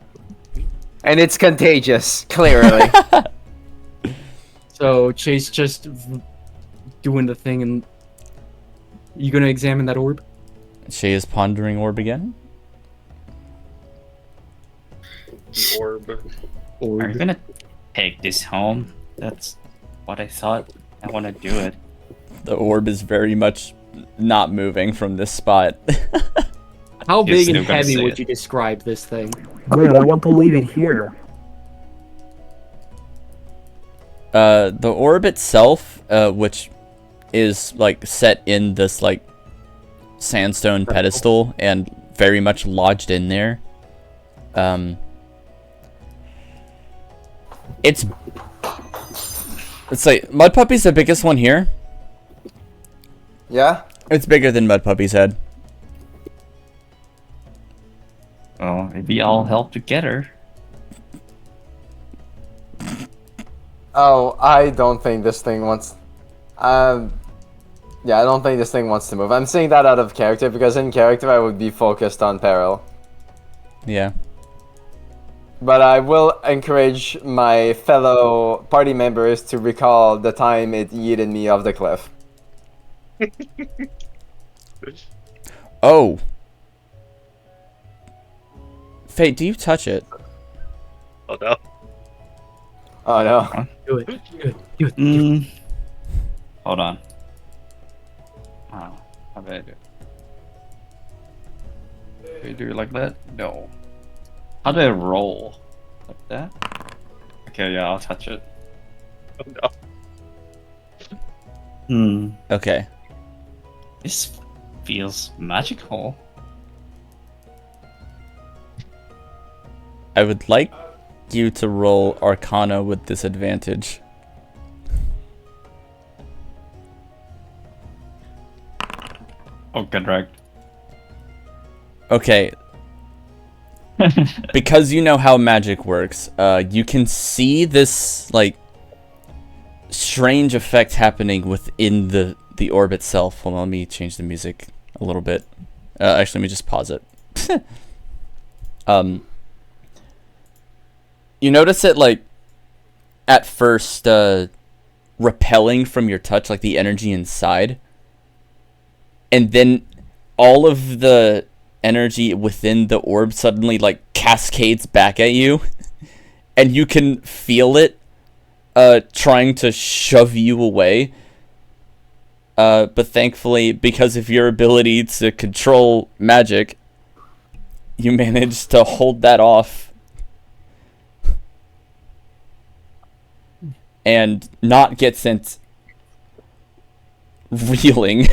And it's contagious, clearly. So Chase just doing the thing, and you gonna examine that orb? She is pondering orb again. The orb. Are you gonna take this home? That's what I thought. I want to do it. The orb is very much not moving from this spot. How You're big still and gonna heavy say would it. you describe this thing? Good, I want to leave it here. The orb itself, which is like set in this like sandstone pedestal and very much lodged in there. It's like Mud Puppy's the biggest one here. Yeah? It's bigger than Mud Puppy's head. Well, maybe I'll help together. Oh, I don't think this thing wants... yeah, I don't think this thing wants to move. I'm saying that out of character, because in character I would be focused on Peril. Yeah. But I will encourage my fellow party members to recall the time it yeeted me off the cliff. Oh. Fate, do you touch it? Oh no. Oh no. Do it. Do it. Hold on. Oh, how did I do it? Do you do it like that? No. How do I roll? Like that? Okay, yeah, I'll touch it. Oh no. Okay. This feels magical. I would like you to roll Arcana with disadvantage. Oh, good, right. Okay. Because you know how magic works, you can see this, like, strange effect happening within the orb itself. Hold on, let me change the music a little bit. Actually, let me just pause it. You notice it, like, at first, repelling from your touch, like, the energy inside. And then all of the energy within the orb suddenly, like, cascades back at you. And you can feel it trying to shove you away. But thankfully, because of your ability to control magic, you managed to hold that off. And not get sent reeling.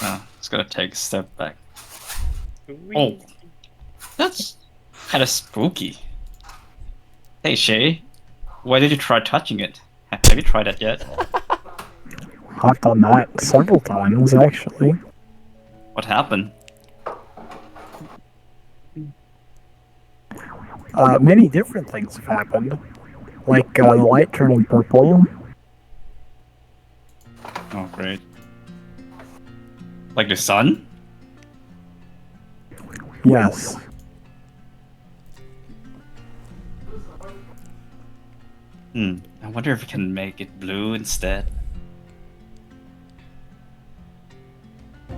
Oh, it's gonna take a step back. Oh, that's kind of spooky. Hey Shay, why did you try touching it? Have you tried that yet? I've done that several times, actually. What happened? Many different things have happened. Like, the light turning purple. Oh, great. Like the sun? Yes. I wonder if we can make it blue instead.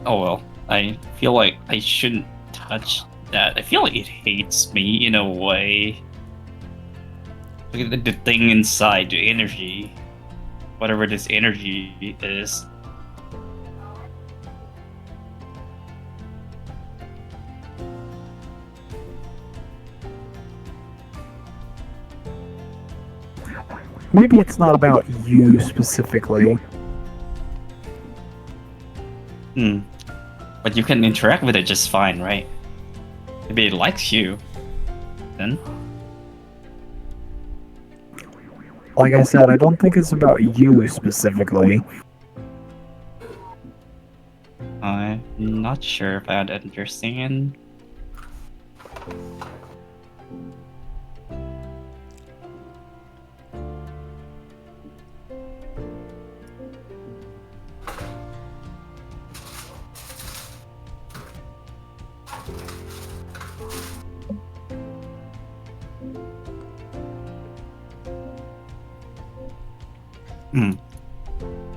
Oh well, I feel like I shouldn't touch that. I feel like it hates me in a way. Look at the thing inside, the energy. Whatever this energy is. maybe it's not about you specifically. But you can interact with it just fine, right? Maybe it likes you. Then? Like I said, I don't think it's about you specifically. I'm not sure if I understand.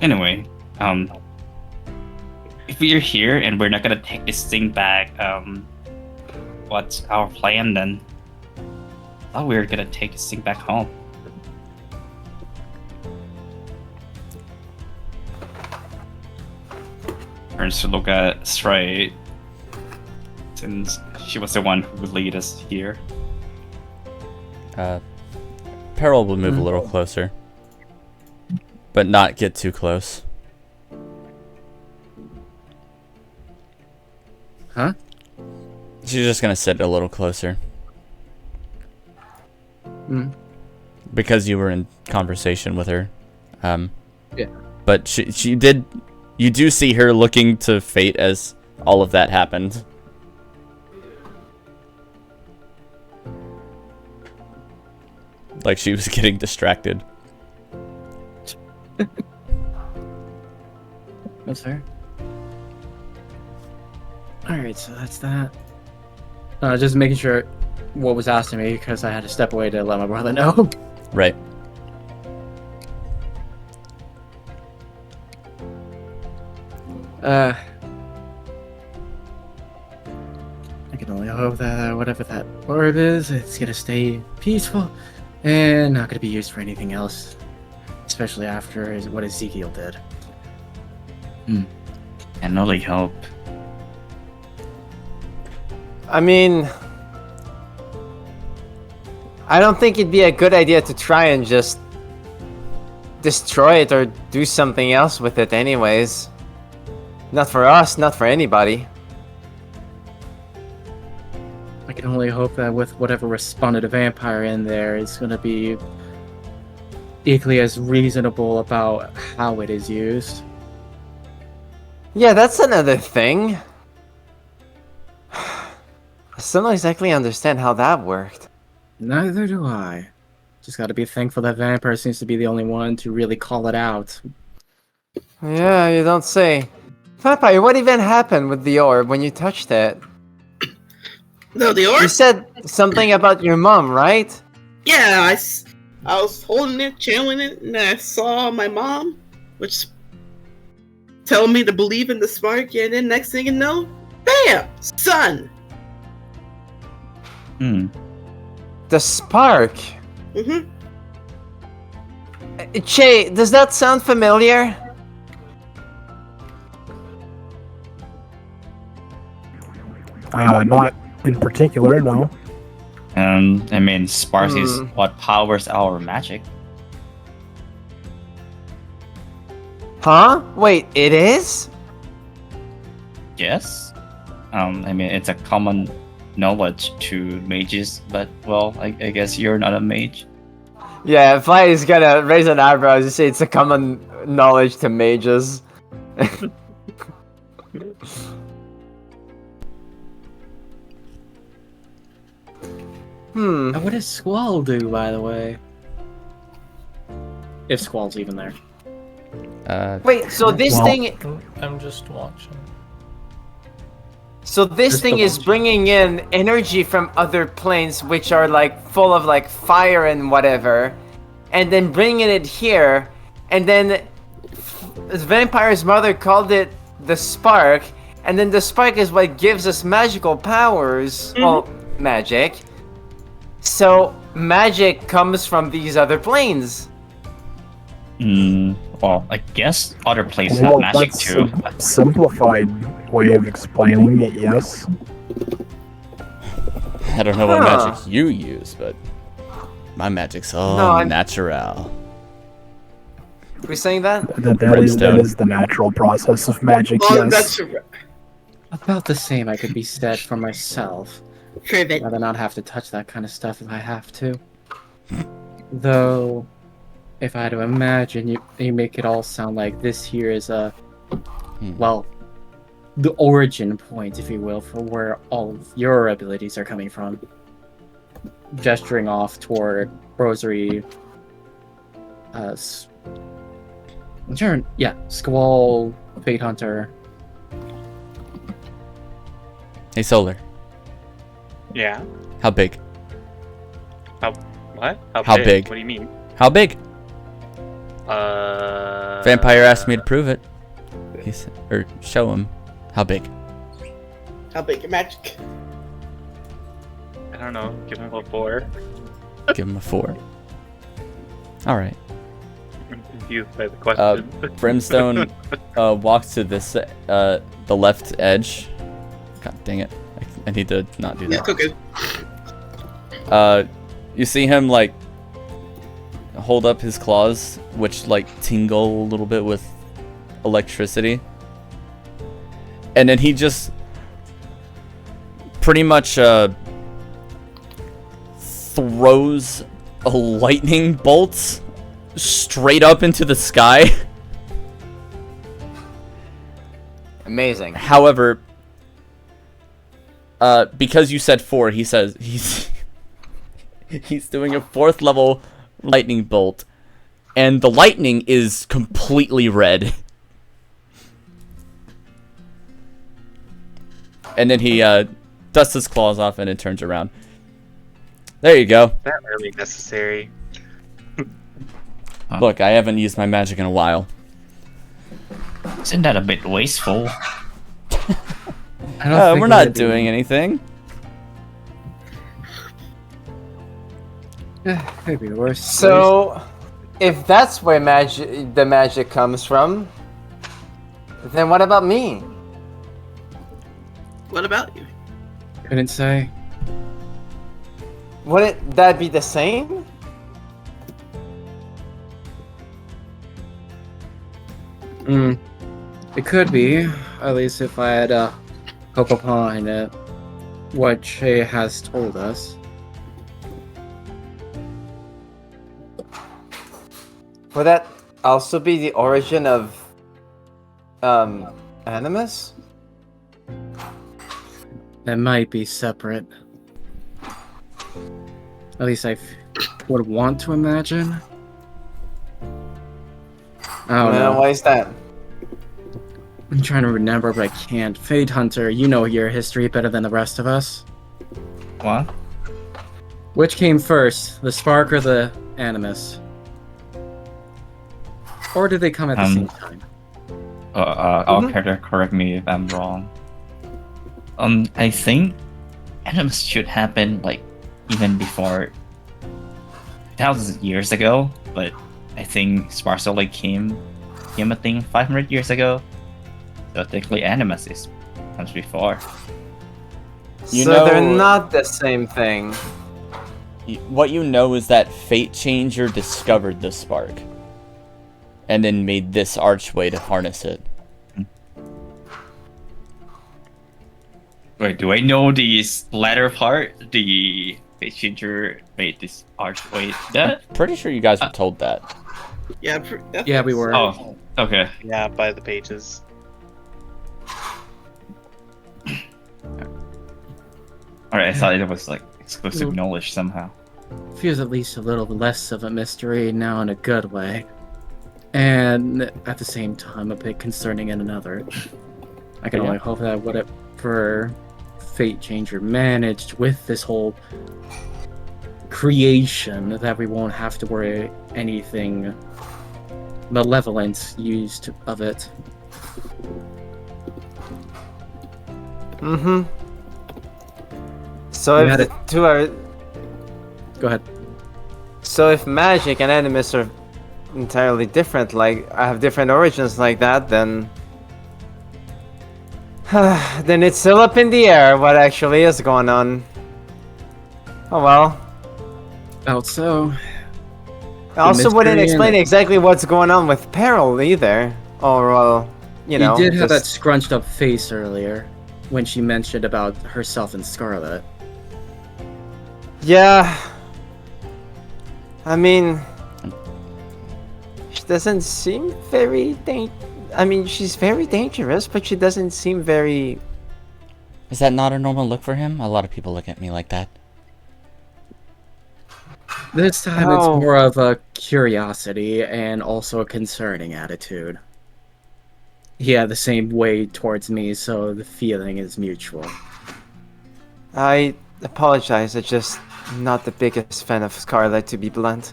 Anyway, if we're here and we're not gonna take this thing back, what's our plan then? I thought we were gonna take this thing back home. Turns to look at Stray, since she was the one who would lead us here. Peril will move a little closer, but not get too close. Huh? She's just gonna sit a little closer. Because you were in conversation with her. Yeah. But she did. You do see her looking to Fate as all of that happened. Like she was getting distracted. That's fair. Alright, so that's that. Just making sure what was asked of me because I had to step away to let my brother know. Right. I can only hope that whatever that orb is, it's gonna stay peaceful and not gonna be used for anything else. Especially after what Ezekiel did. And only hope. I mean, I don't think it'd be a good idea to try and just destroy it or do something else with it anyways. Not for us, not for anybody. I can only hope that with whatever responded to vampire in there, it's gonna be equally as reasonable about how it is used. Yeah, that's another thing. I still don't exactly understand how that worked. Neither do I. Just gotta be thankful that vampire seems to be the only one to really call it out. Yeah, you don't say. Vampire, what even happened with the orb when you touched it? No, the orb? You said something about your mom, right? Yeah, I was holding it, channeling it, and I saw my mom, which telling me to believe in the spark, and then next thing you know, bam! Sun! The spark? Mm-hmm. Che, does that sound familiar? Not in particular, no. I mean, sparks is what powers our magic. Huh? Wait, it is? Yes. I mean, it's a common knowledge to mages, but, well, I guess you're not a mage. Yeah, if I is gonna raise an eyebrow, you say it's a common knowledge to mages. And what does Squall do, by the way? If Squall's even there. Wait, so this thing... I'm just watching. So this thing is bringing in energy from other planes, which are like full of like fire and whatever, and then bringing it here, and then Vampire's mother called it the spark, and then the spark is what gives us magical powers. Well, magic. So magic comes from these other planes. Well, I guess other places have magic that's too. a simplified way of explaining it, yes. I don't know what magic you use, but my magic's all natural. We're saying that? That is the natural process of magic, Oh, yes. that's About the same I could be said for myself. Privet. Rather not have to touch that kind of stuff if I have to. Though, if I had to imagine, you make it all sound like this here is a, well, the origin point, if you will, for where all of your abilities are coming from. Gesturing off toward Rosary, Squall, Fate Hunter. Hey, Solar. Yeah. How big? What? How big? What do you mean? How big? Vampire asked me to prove it. He said, or show him. How big? How big your magic? I don't know. Give him a 4. Give him a 4. Alright. I'm confused by the question. Brimstone walks to this, the left edge. God dang it. I need to not do that. It's okay. You see him, like, hold up his claws, which, like, tingle a little bit with electricity. And then he just pretty much, throws a lightning bolt straight up into the sky. Amazing. However, because you said 4, he says he's doing a 4th level lightning bolt, and the lightning is completely red. And then he dusts his claws off and it turns around. There you go. Is that really necessary? Look, I haven't used my magic in a while. Isn't that a bit wasteful? We're not doing anything. Maybe the worst. So, if that's where the magic comes from, then what about me? What about you? Couldn't say. Wouldn't that be the same? It could be, at least if I had hope upon it, what Shay has told us. Would that also be the origin of Animus? That might be separate. At least I would want to imagine. I don't know. Why is that? I'm trying to remember, but I can't. Fate Hunter, you know your history better than the rest of us. What? Which came first, the spark or the animus? Or did they come at the same time? I'll correct me if I'm wrong. I think animus should happen like even before thousands of years ago, but I think sparks only came a thing 500 years ago. So technically animus comes before. So they're not the same thing. What you know is that Fate Changer discovered the spark. And then made this archway to harness it. Wait, do I know the latter part? The Fate Changer made this archway. That? Pretty sure you guys were told that. Yeah, yeah, we were. Oh, okay. Yeah, by the pages. Alright, I thought it was like exclusive knowledge somehow. Feels at least a little less of a mystery now in a good way. And at the same time a bit concerning in another. I can only hope that whatever Fate Changer managed with this whole creation, that we won't have to worry anything malevolent used of it. So if the two are... Go ahead. So if magic and animus are entirely different, like I have different origins like that, then then it's still up in the air what actually is going on. Oh well. Felt so. I also wouldn't mystery explain and- exactly what's going on with Peril either. Or, you know. You did have that just- scrunched up face earlier when she mentioned about herself and Scarlet. Yeah. I mean, she doesn't seem very I mean, she's very dangerous, but she doesn't seem very... Is that not a normal look for him? A lot of people look at me like that. This time Oh. it's more of a curiosity and also a concerning attitude. He had the same way towards me, so the feeling is mutual. I apologize, I'm just not the biggest fan of Scarlet, to be blunt.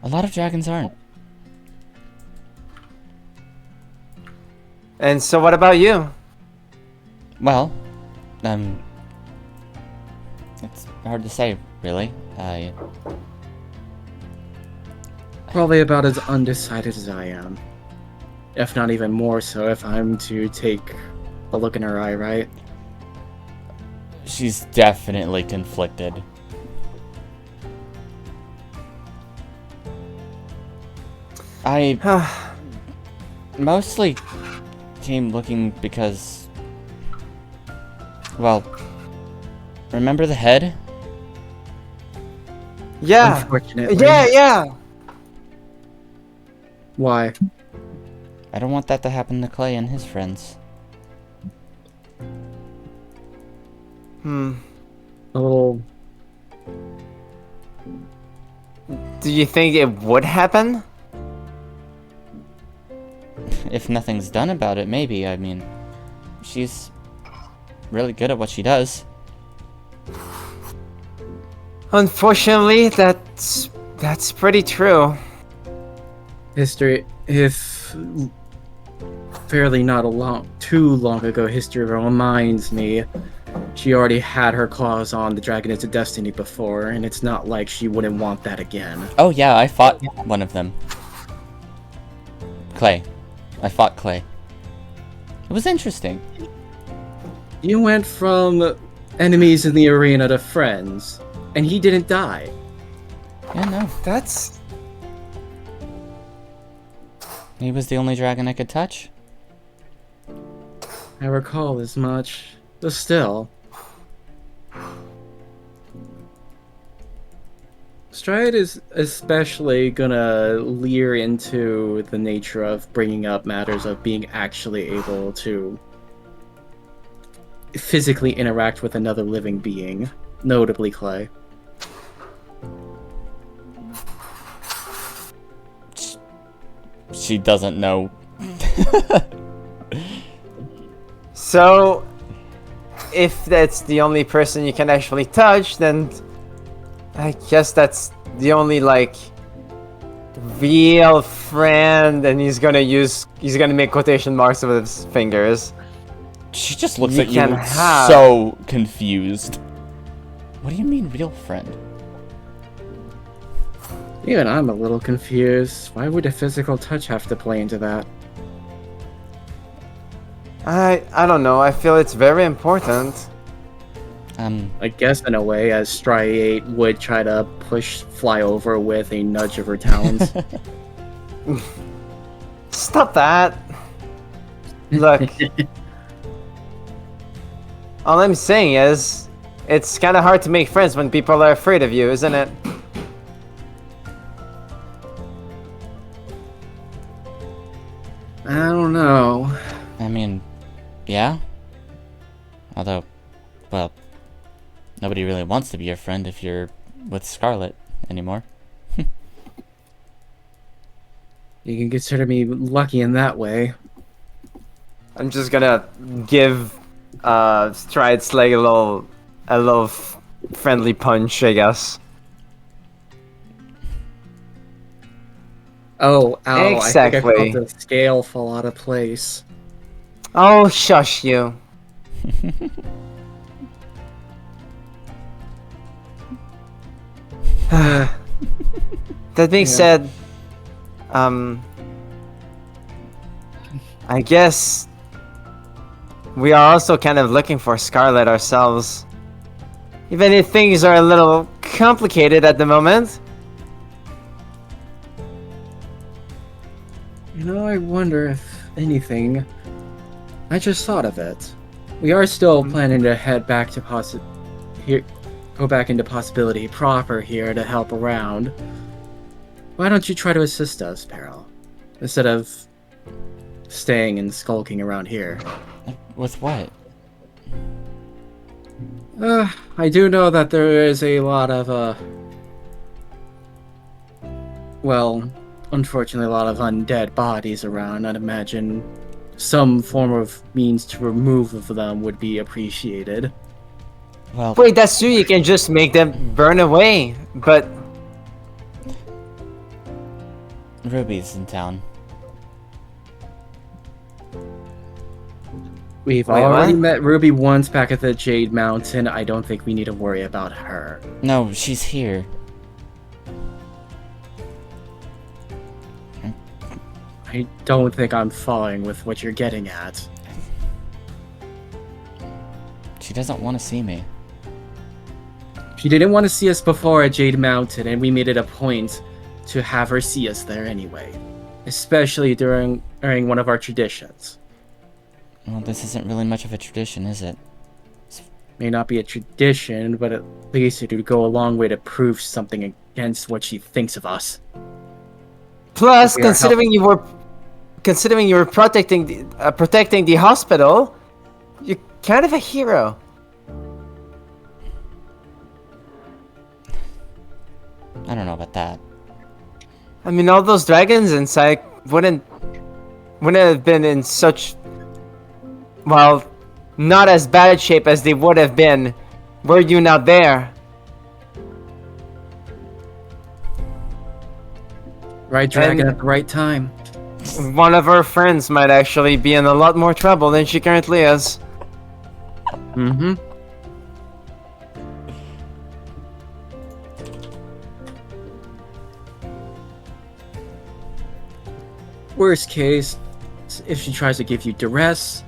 A lot of dragons aren't. And so what about you? Well, it's hard to say, really. Probably about as undecided as I am. If not even more so if I'm to take a look in her eye, right? She's definitely conflicted. I mostly came looking because, well, remember the head? Yeah. Unfortunately. Yeah. Why? I don't want that to happen to Clay and his friends. A little... Do you think it would happen? If nothing's done about it, maybe. I mean, she's really good at what she does. Unfortunately, that's pretty true. History, if fairly not too long ago, history reminds me she already had her claws on the Dragon of Destiny before, and it's not like she wouldn't want that again. Oh yeah, I fought one of them. Clay. I fought Clay. It was interesting. You went from enemies in the arena to friends, and he didn't die. Yeah, no. That's... He was the only dragon I could touch. I recall as much, but still. Stride is especially gonna leer into the nature of bringing up matters of being actually able to physically interact with another living being, notably Clay. She doesn't know. So, if that's the only person you can actually touch, then I guess that's the only, like, real friend, and he's gonna make quotation marks with his fingers. She just looks You at you can have- so confused. What do you mean, real friend? Even I'm a little confused. Why would a physical touch have to play into that? I don't know, I feel it's very important. I guess in a way, as Striate would try to push Fly over with a nudge of her talons. Stop that! Look. All I'm saying is, it's kinda hard to make friends when people are afraid of you, isn't it? I don't know. I mean, yeah. Although, well, nobody really wants to be your friend if you're with Scarlet anymore. You can consider me lucky in that way. I'm just gonna give Stride's leg a little friendly punch, I guess. Oh, ow, Exactly. I think I felt the scale fall out of place. Oh, shush you. That being said, I guess we are also kind of looking for Scarlet ourselves. Even if things are a little complicated at the moment. You know, I wonder if anything. I just thought of it. We are still planning to head back to go back into possibility proper here to help around. Why don't you try to assist us, Peril, instead of staying and skulking around here? With what? I do know that there is a lot of well, unfortunately, a lot of undead bodies around. I'd imagine some form of means to remove of them would be appreciated. Well, Wait, that's true. You can just make them burn away. But Ruby's in town. We've Wait, already what? met Ruby once back at the Jade Mountain. I don't think we need to worry about her. No, she's here. I don't think I'm following with what you're getting at. She doesn't want to see me. She didn't want to see us before at Jade Mountain, and we made it a point to have her see us there anyway. Especially during one of our traditions. Well, this isn't really much of a tradition, is it? May not be a tradition, but at least it would go a long way to prove something against what she thinks of us. plus, considering you were protecting the hospital, you're kind of a hero. I don't know about that. I mean, all those dragons inside wouldn't have been in such, well, not as bad shape as they would have been were you not there. Right dragon And- at the right time. One of our friends might actually be in a lot more trouble than she currently is. Mm-hmm. Worst case, if she tries to give you duress,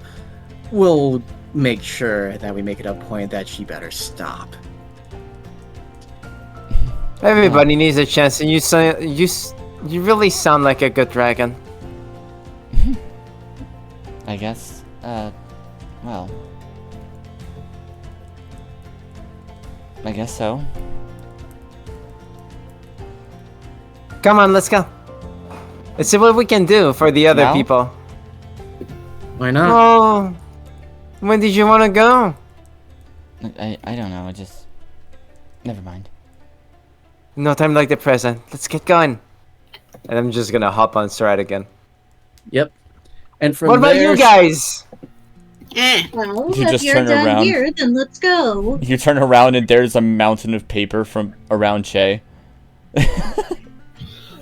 we'll make sure that we make it a point that she better stop. Everybody needs a chance, and you really sound like a good dragon. I guess, well. I guess so. Come on, let's go. Let's see what we can do for the other Now? people. Why not? Oh, when did you want to go? I don't know, I just... Never mind. No time like the present. Let's get going. And I'm just gonna hop on Stride again. Yep. And from What about there, you guys? Well, You if just you're turn done around. here, then let's go. You turn around and there's a mountain of paper from around Che.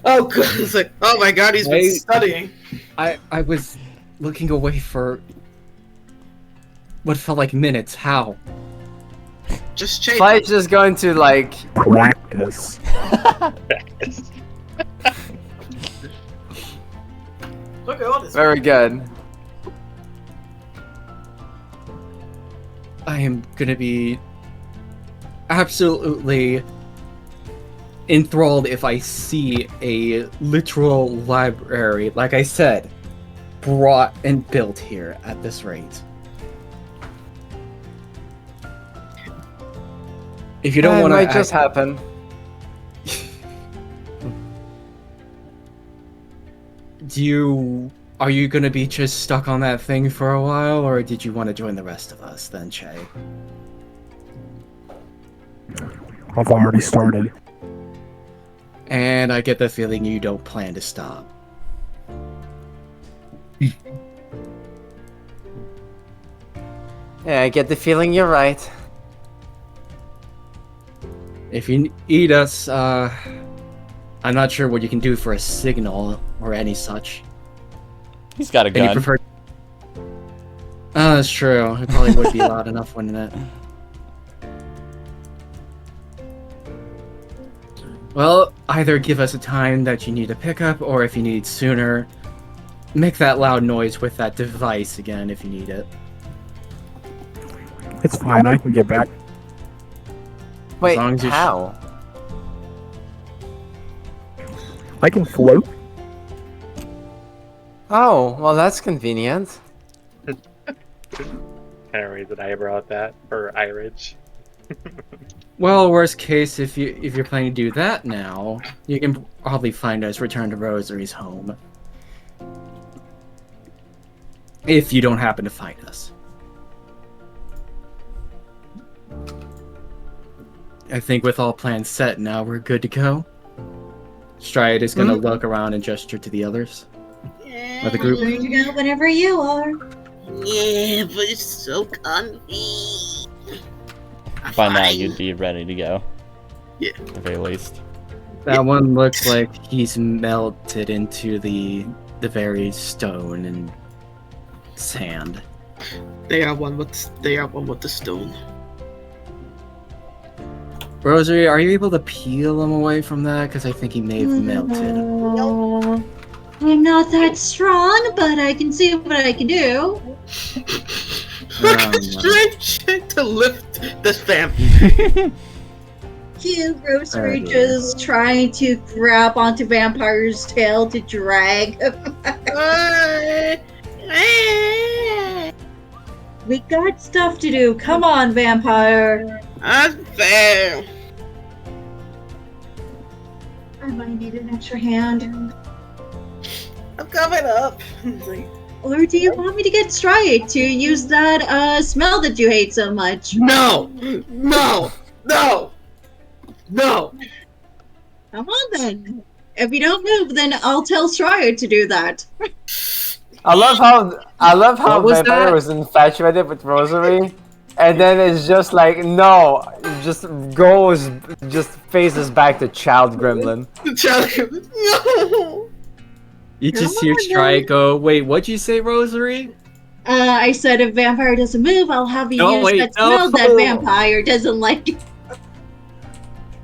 Oh, God. It's like, oh my God, he's been Hey. studying. I was looking away for what felt like minutes. How? Just change. Fly's just going to, like... Practice. Look at all this. Very good. I am gonna be absolutely enthralled if I see a literal library, like I said, brought and built here at this rate. If you don't It want might to just happen. Are you gonna be just stuck on that thing for a while, or did you want to join the rest of us then, Che? I've already started. And I get the feeling you don't plan to stop. Yeah, I get the feeling you're right. If you need us, I'm not sure what you can do for a signal or any such. He's got a And you gun. prefer... that's true. It probably would be loud enough, wouldn't it? Well, either give us a time that you need to pick up, or if you need sooner, make that loud noise with that device again if you need it. It's fine, I can get back. Wait, long as you how? I can float. Oh, well, that's convenient. Kind of raise an eyebrow at that, or Irish. Well, worst case, if you're planning to do that now, you can probably find us return to Rosary's home. If you don't happen to find us. I think with all plans set now, we're good to go. Stride is gonna look around and gesture to the others. Or the group. Ready to go whenever you are. Yeah, but it's so comfy. By now, you'd be ready to go. Yeah. At the very least. That one looks like he's melted into the very stone and sand. They are one with the stone. Rosary, are you able to peel him away from that? Because I think he may have melted. No. I'm not that strong, but I can see what I can do. Look at strength to lift this fam. Cute Rosary just trying to grab onto Vampire's tail to drag him. We got stuff to do. Come on, Vampire. Unfair. I might need an extra hand. I'm coming up. Or do you want me to get Stride to use that smell that you hate so much? No! No! No! No! Come on then. If you don't move, then I'll tell Stride to do that. I love how was Vampire that? was infatuated with Rosary, and then it's just like no, just faces back to Child Gremlin. No! You just Come hear on, Stride go, wait, what'd you say, Rosary? I said if Vampire doesn't move, I'll have you No, use wait, that smell no. that Vampire doesn't like.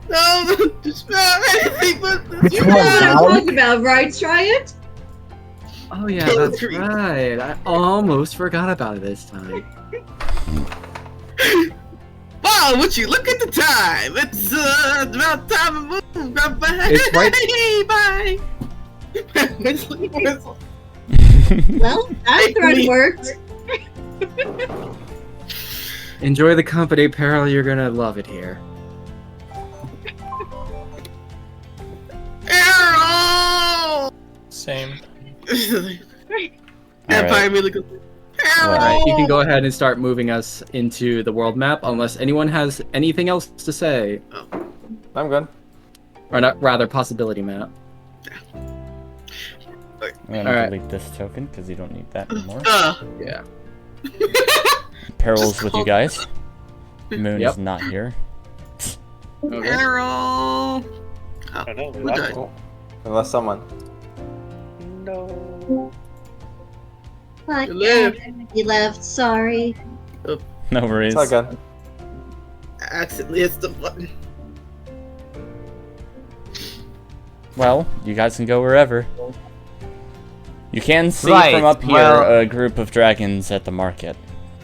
No, don't smell anything but the Which You know one, what I'm Val? talking about, right, Stride? Oh yeah, that's right. I almost forgot about it this time. Wow, would you look at the time? It's about time to move. Bye. It's right- Bye. Well, that threat worked. Enjoy the company, Peril. You're gonna love it here. Arrow! Same. Vampire really good. Arrow! Alright, you can go ahead and start moving us into the world map, unless anyone has anything else to say. I'm good. Or not, rather, possibility map. I'm gonna Alright. delete this token because you don't need that anymore. Yeah. Peril's with you guys. Moon Yep. is not here. Okay. Arrow! I don't know. Who died? Unless someone. No. But You lived. he left. Sorry. No worries. It's all good. I accidentally hit the button. Well, you guys can go wherever. You can see Right, from up here well- a group of dragons at the market,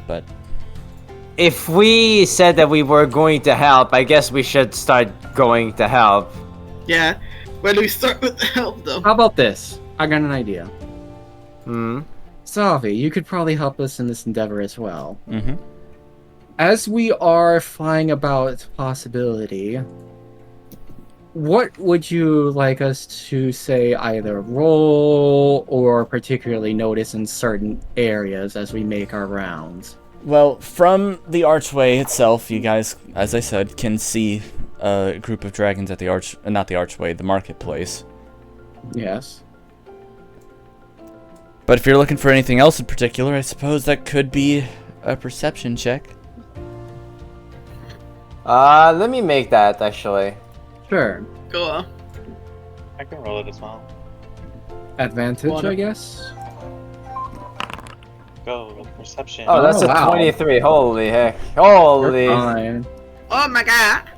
but If we said that we were going to help, I guess we should start going to help. Yeah. Where do we start with the help, though? How about this? I got an idea. Hmm. Savi, you could probably help us in this endeavor as well. mm-hmm. As we are flying about possibility, what would you like us to say either roll or particularly notice in certain areas as we make our rounds? Well, from the archway itself, you guys, as I said, can see a group of dragons at the not the archway, the marketplace. Yes. But if you're looking for anything else in particular, I suppose that could be a perception check. Let me make that actually. Sure. Go on. I can roll it as well. Advantage, Water. I guess? Go with perception. Oh, that's Oh, a wow. 23. Holy heck. Holy. You're fine. Oh my god.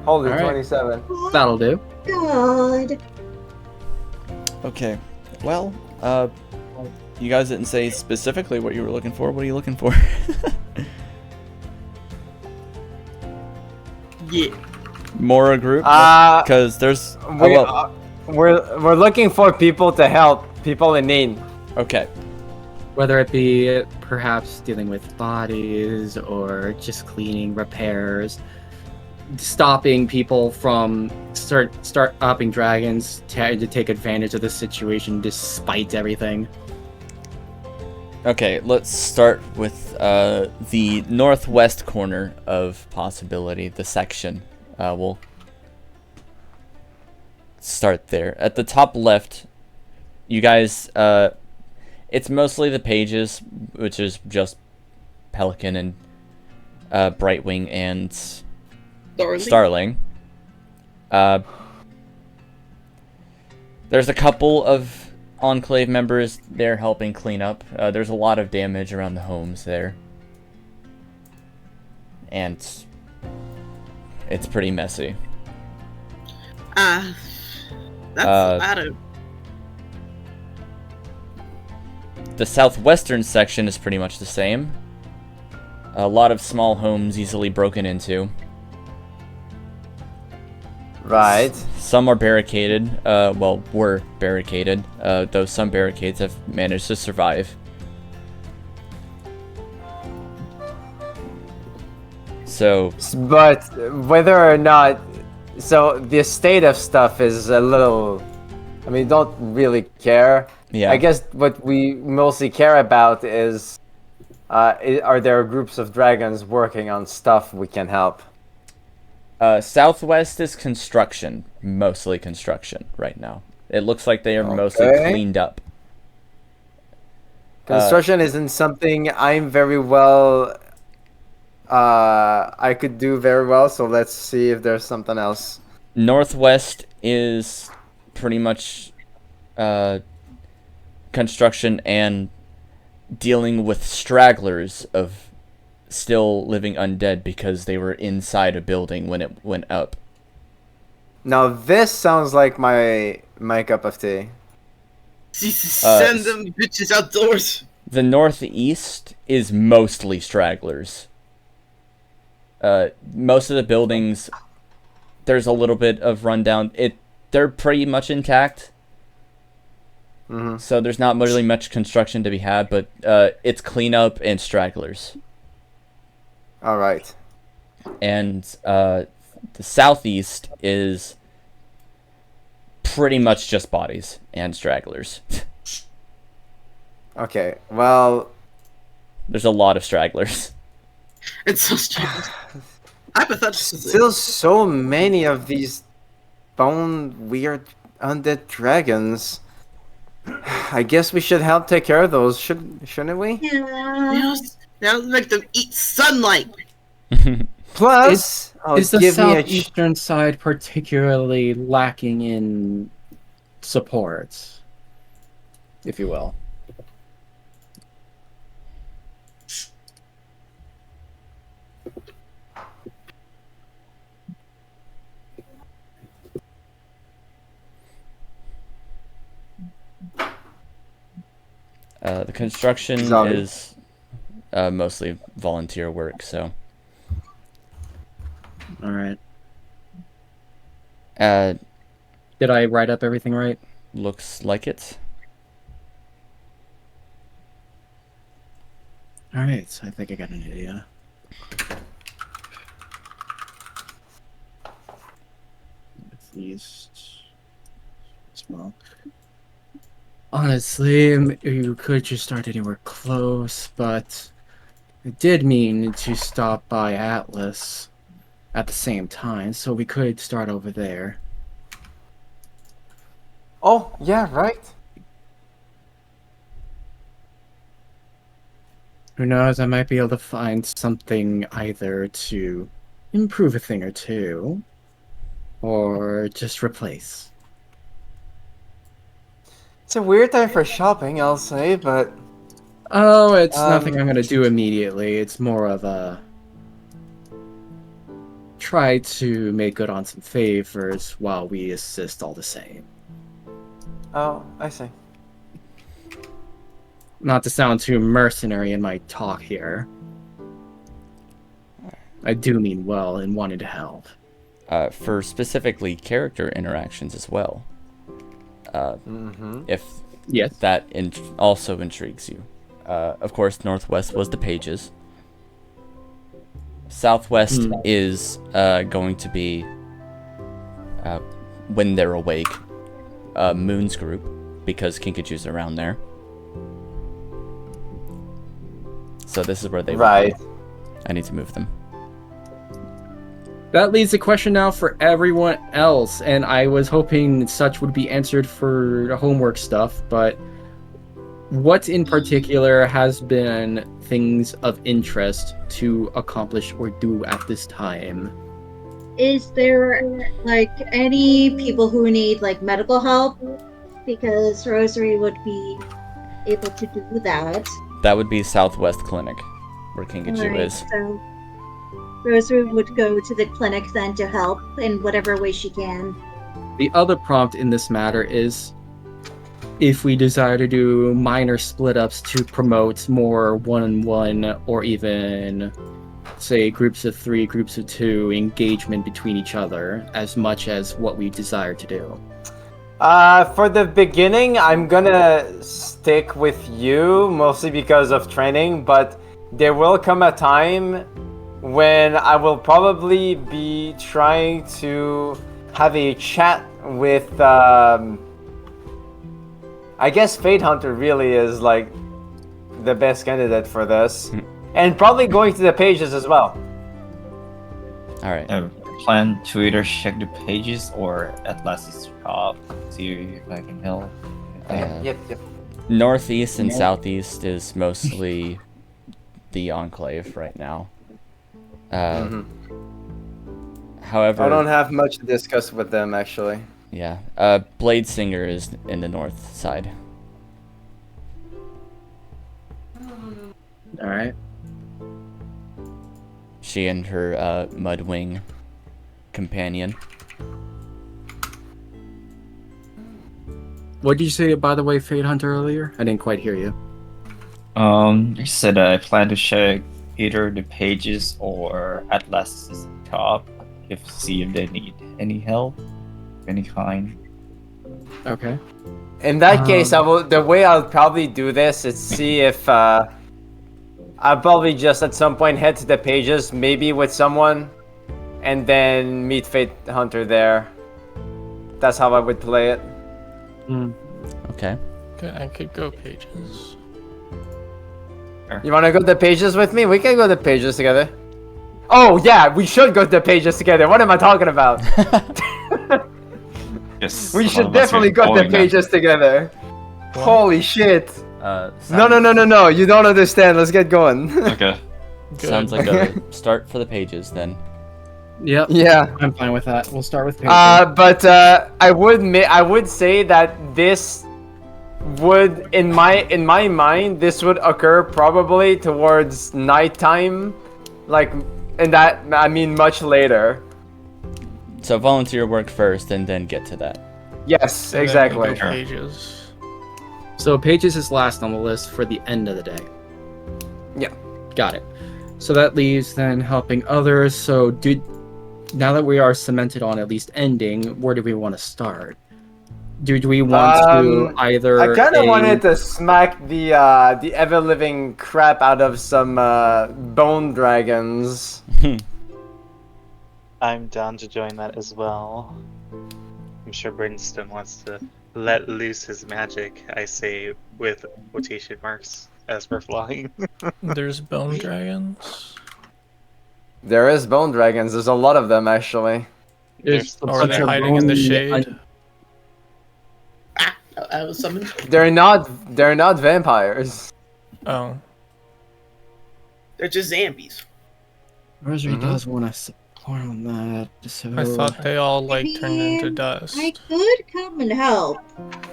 Holy Alright. 27. That'll do. God. Okay. Well, you guys didn't say specifically what you were looking for. What are you looking for? Yeah. More a group? Because there's... We're looking for people to help people in need. Okay. Whether it be perhaps dealing with bodies or just cleaning, repairs, stopping people from start upping dragons to take advantage of the situation despite everything. Okay, let's start with the northwest corner of possibility, the section. We'll start there. At the top left, you guys, it's mostly the pages, which is just Pelican and Brightwing and Starling. There's a couple of Enclave members there helping clean up. There's a lot of damage around the homes there. And it's pretty messy. That's out of... The southwestern section is pretty much the same. A lot of small homes easily broken into. Right. Some are barricaded, well, were barricaded, though some barricades have managed to survive. So... But whether or not... So, the state of stuff is a little... I mean, don't really care. Yeah. I guess what we mostly care about is... are there groups of dragons working on stuff we can help? Southwest is construction. Mostly construction right now. It looks like they are mostly cleaned up. Construction isn't something I'm very well... I could do very well, so let's see if there's something else. Northwest is pretty much construction and dealing with stragglers of still living undead because they were inside a building when it went up. Now this sounds like my cup of tea. Send them bitches outdoors. The northeast is mostly stragglers. Most of the buildings, there's a little bit of rundown. They're pretty much intact. Mm-hmm. So there's not really much construction to be had, but it's cleanup and stragglers. All right. And the southeast is pretty much just bodies and stragglers. Okay, well... There's a lot of stragglers. It's so strange. Still so many of these bone weird undead dragons. I guess we should help take care of those, shouldn't we? Yeah. Now make them eat sunlight. Plus, is the southeastern side particularly lacking in support, if you will? The construction is mostly volunteer work, so. All right. Did I write up everything right? Looks like it. All right, I think I got an idea. East. Well, honestly, you could just start anywhere close, but I did mean to stop by Atlas at the same time, so we could start over there. Oh, yeah, right. Who knows, I might be able to find something either to improve a thing or two, or just replace. It's a weird time for shopping, I'll say, but... Oh, it's nothing I'm gonna do immediately. It's more of a... try to make good on some favors while we assist all the same. Oh, I see. Not to sound too mercenary in my talk here. I do mean well in wanting to help. For specifically character interactions as well. If Yes. that also intrigues you. Of course, northwest was the pages. Southwest is going to be, when they're awake, Moon's group, because Kinkaju's around there. So this is where they Right. would be. I need to move them. That leaves the question now for everyone else, and I was hoping such would be answered for the homework stuff, but what in particular has been things of interest to accomplish or do at this time? Is there like any people who need like medical help? Because Rosary would be able to do that. That would be Southwest Clinic, where Kinkaju Alright, is. so Rosary would go to the clinic then to help in whatever way she can. The other prompt in this matter is if we desire to do minor split-ups to promote more one-on-one or even, say, groups of 3, groups of 2 engagement between each other as much as what we desire to do. For the beginning, I'm gonna stick with you, mostly because of training, but there will come a time when I will probably be trying to have a chat with, I guess Fate Hunter really is, like, the best candidate for this. And probably going to the pages as well. Alright. Plan to either check the pages or Atlas's shop, see if I can help. Yep. Northeast and southeast is mostly the Enclave right now. However, I don't have much to discuss with them, actually. Yeah, Blade Singer is in the north side. Alright. She and her Mudwing companion. What did you say, by the way, Fate Hunter, earlier? I didn't quite hear you. I said I plan to check either the pages or Atlas's shop see if they need any help of any kind. Okay. In that case, the way I'll probably do this is see if I'll probably just at some point head to the pages, maybe with someone, and then meet Fate Hunter there. That's how I would play it. Okay. I could go pages. You want to go to the pages with me? We can go to the pages together. Oh yeah, we should go to the pages together. What am I talking about? Yes. We should definitely go to the pages together. What? Holy shit. Sounds, No. You don't understand. Let's get going. Okay. Good. Sounds like a start for the pages then. Yep. Yeah. I'm fine with that. We'll start with pages. But I would say that this would, in my mind, this would occur probably towards nighttime, like, and that I mean much later. So volunteer work first and then get to that. Yes, And then exactly. we go pages. So pages is last on the list for the end of the day. Yeah. Got it. So that leaves then helping others. So now that we are cemented on at least ending, where do we want to start? Do we want to either? I kind of wanted to smack the ever-living crap out of some bone dragons. I'm down to join that as well. I'm sure Brimstone wants to let loose his magic, I say with quotation marks as we're flying. There's bone dragons. There is bone dragons. There's a lot of them actually. There's a Or are bunch they of hiding in the bone- shade? I was summoned. They're not vampires. Oh. They're just zombies. Rosary does want to support on that. So I thought they all like turned into Maybe dust. I could come and help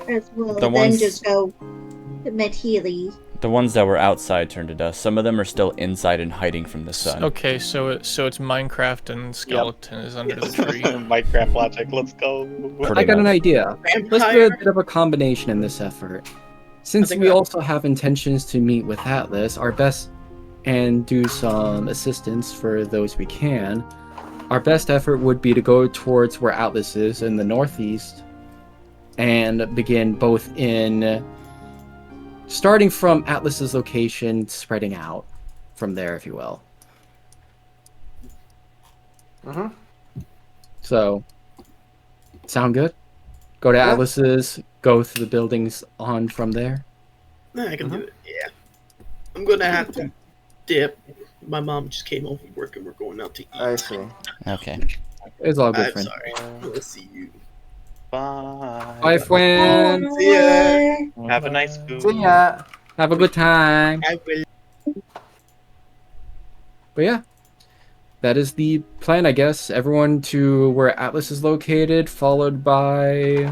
as well, The then ones- just go to Healy. The ones that were outside turned to dust. Some of them are still inside and hiding from the sun. Okay, so it's Minecraft and skeleton is under the tree. Minecraft logic, let's go. Pretty I got an much. idea. Let's do a bit of a combination in this effort. Since think we that- also have intentions to meet with Atlas, our best, and do some assistance for those we can, our best effort would be to go towards where Atlas is in the northeast and begin both in starting from Atlas's location, spreading out from there, if you will. Mm-hmm. So, sound good? Go to Yeah. Atlas's, go through the buildings on from there. Nah, I can do it. Yeah. I'm gonna have to dip. My mom just came home from work and we're going out to eat. I see. Okay. It's all good, I'm friend. sorry. We'll see you. Bye. Bye, friend. See ya. Have a nice food. See ya. Have a good time. I will. But yeah, that is the plan, I guess. Everyone to where Atlas is located, followed by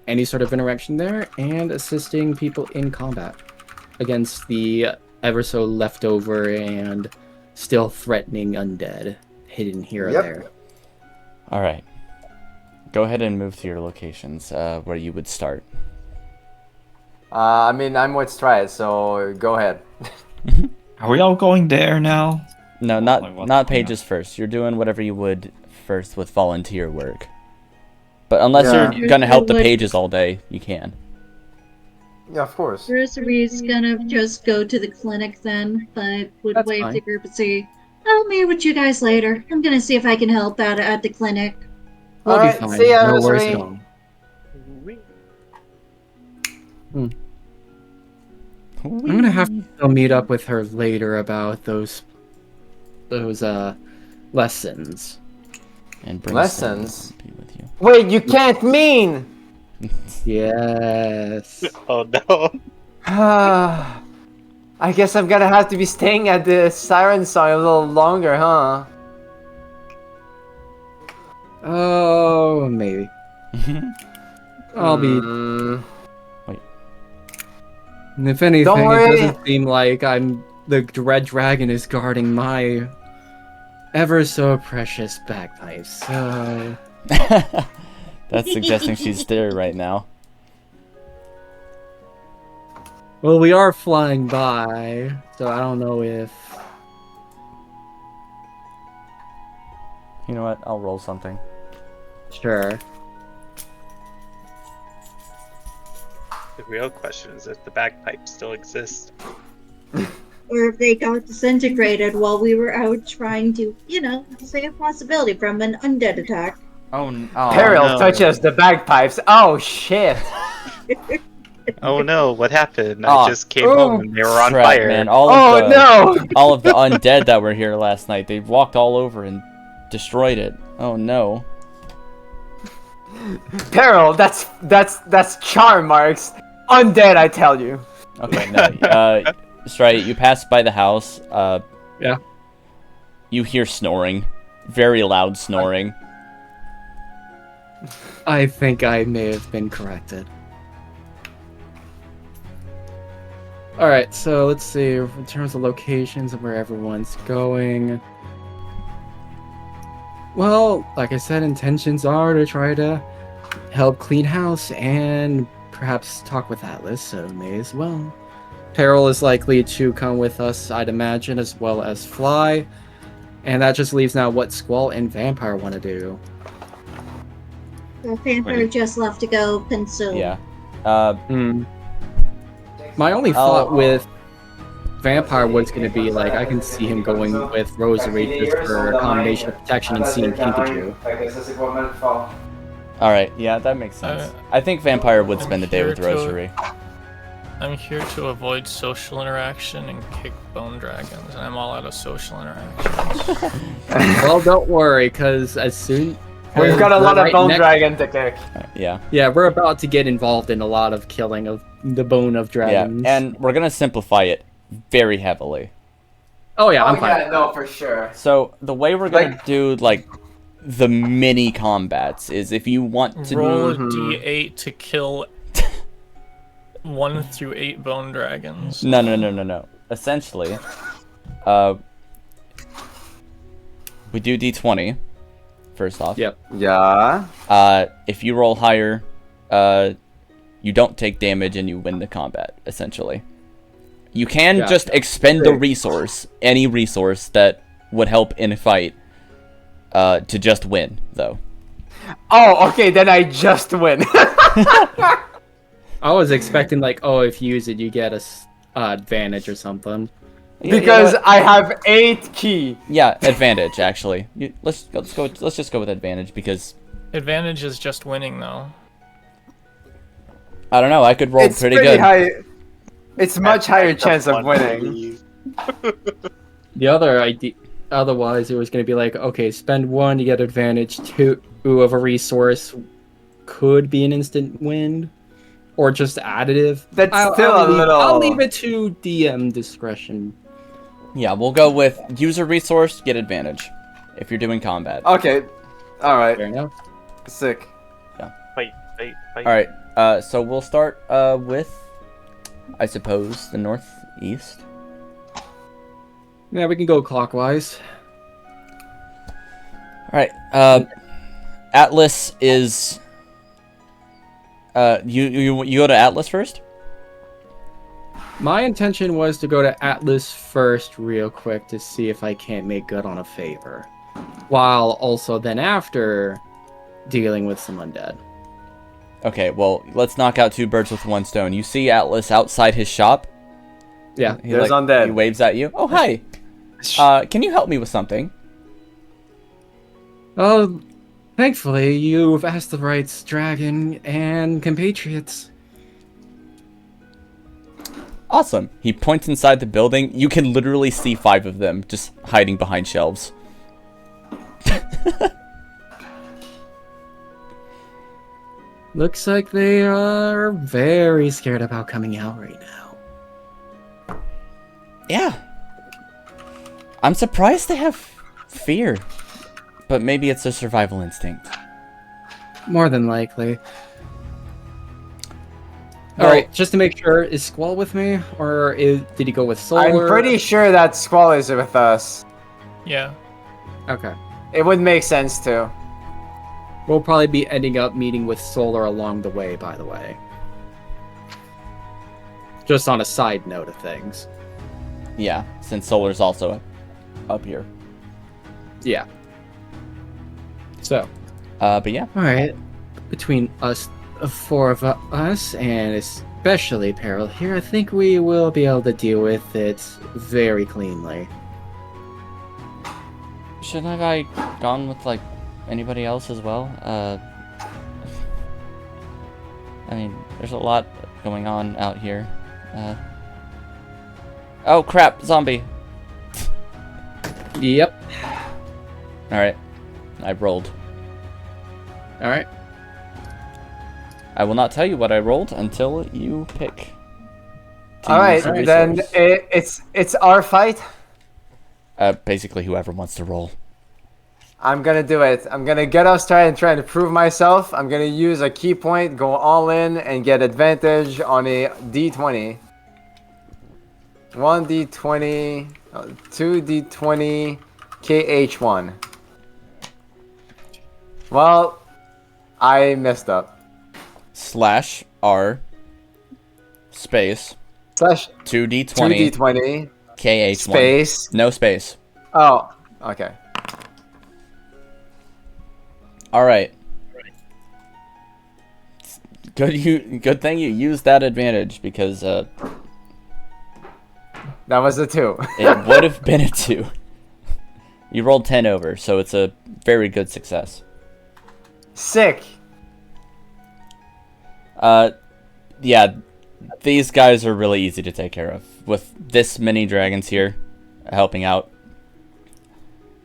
any sort of interaction there, and assisting people in combat against the ever so leftover and still threatening undead hidden here or Yep. there. All right. Go ahead and move to your locations where you would start. I mean, I'm with Stride, so go ahead. Are we all going there now? No, Like, not what's not going on? Pages first. You're doing whatever you would first with volunteer work. But unless Yeah. you're gonna help the Would- Pages all day, you can. Yeah, of course. Rosarie's gonna just go to the clinic then, but would That's wave fine. to the group and say, I'll meet with you guys later. I'm gonna see if I can help out at the clinic. We'll Alright, be fine. see ya, No worries Rosalie. at all. I'm gonna have to still meet up with her later about those lessons. And bring Lessons? someone to be with you. Wait, you can't mean! Yes. Oh no. I guess I'm gonna have to be staying at the Siren Song a little longer, huh? Oh, maybe. I'll be. Mm, And if anything, Don't it worry. doesn't seem like the Red Dragon is guarding my ever so precious bagpipes. So That's suggesting she's there right now. well, we are flying by, so I don't know if. You know what? I'll roll something. Sure. The real question is if the bagpipes still exist. Or if they got disintegrated while we were out trying to, save a possibility from an undead attack. Peril no. touches the bagpipes. Oh shit! Oh no, what happened? Oh, I just came home and they were on Crap, fire. man. Oh no! All of the undead that were here last night, they walked all over and destroyed it. Oh no. Peril, that's charm marks. Undead, I tell you. Okay, no. Straight, you pass by the house. Yeah. You hear snoring. Very loud snoring. I think I may have been corrected. Alright, so let's see, in terms of locations and where everyone's going. Well, like I said, intentions are to try to help clean house and perhaps talk with Atlas, so may as well. Peril is likely to come with us, I'd imagine, as well as Fly. And that just leaves now what Squall and Vampire want to do. The vampire just left to go consume. Yeah. My only thought with Vampire was going to be, like, I can see him going with Rosary just for a combination of protection and seeing Kinkajou. Alright, yeah, that makes sense. I think Vampire would spend the day with Rosary. I'm here to avoid social interaction and kick bone dragons, and I'm all out of social interactions. Well, don't worry, because as soon... We've got a lot of right bone next- dragon to kick. Yeah. Yeah, we're about to get involved in a lot of killing of the bone of dragons. Yeah, and we're gonna simplify it very heavily. Oh yeah, I'm fine. Yeah, no, for sure. So the way we're gonna do like the mini combats is if you want to Roll a Mhm. d8 to kill 1 through 8 bone dragons. No. Essentially, we do d20 first off. Yep. Yeah. If you roll higher, you don't take damage and you win the combat. Essentially, you can Gotcha. just expend the resource, any resource that would help in a fight, to just win, though. Oh, okay, then I just win. I was expecting like, oh, if you use it, you get a advantage or something. Because I have 8 key. Yeah, advantage actually. Let's just go with advantage because Advantage is just winning, though. I don't know. I could roll It's pretty pretty good. high. It's much higher chance of winning. The other idea, otherwise, it was going to be like, okay, spend 1 to get advantage. 2 of a resource could be an instant win, or just additive. That's still a little. I'll leave it to DM discretion. Yeah, we'll go with use a resource, get advantage if you're doing combat. Okay. All right. Fair enough. Sick. Fight. All right. So we'll start with, I suppose, the northeast. Yeah, we can go clockwise. All right. Atlas is. You go to Atlas first. My intention was to go to Atlas first real quick to see if I can't make good on a favor. While also then after dealing with some undead. Okay, well, let's knock out 2 birds with 1 stone. You see Atlas outside his shop. Yeah, there's undead. He waves at you. Oh, hi. Can you help me with something? Oh, thankfully you've asked the right dragon and compatriots. Awesome. He points inside the building. You can literally see 5 of them just hiding behind shelves. Looks like they are very scared about coming out right now. Yeah. I'm surprised they have fear. But maybe it's a survival instinct. More than likely. Well, Alright, just to make sure, is Squall with me? Or did he go with Solar? I'm pretty sure that Squall is with us. Yeah. Okay. It would make sense too. We'll probably be ending up meeting with Solar along the way, by the way. Just on a side note of things. Yeah, since Solar's also up here. Yeah. So. But yeah. Alright. Between us, 4 of us, and especially Peril here, I think we will be able to deal with it very cleanly. Shouldn't I have gone with, like, anybody else as well? I mean, there's a lot going on out here. Oh crap, zombie! Yep. Alright. I rolled. Alright. I will not tell you what I rolled until you pick. Alright, then it's our fight. Basically whoever wants to roll. I'm gonna do it. I'm gonna get us trying to prove myself. I'm gonna use a key point, go all in, and get advantage on a D20. 1d20, 2d20, KH1. Well, I messed up. /R space Slash 2d20 2d20 KH1 space. no space. Oh, okay. All right. Good thing you used that advantage because that was a 2. it would have been a 2. You rolled 10 over, so it's a very good success. Sick. Yeah, these guys are really easy to take care of. With this many dragons here helping out,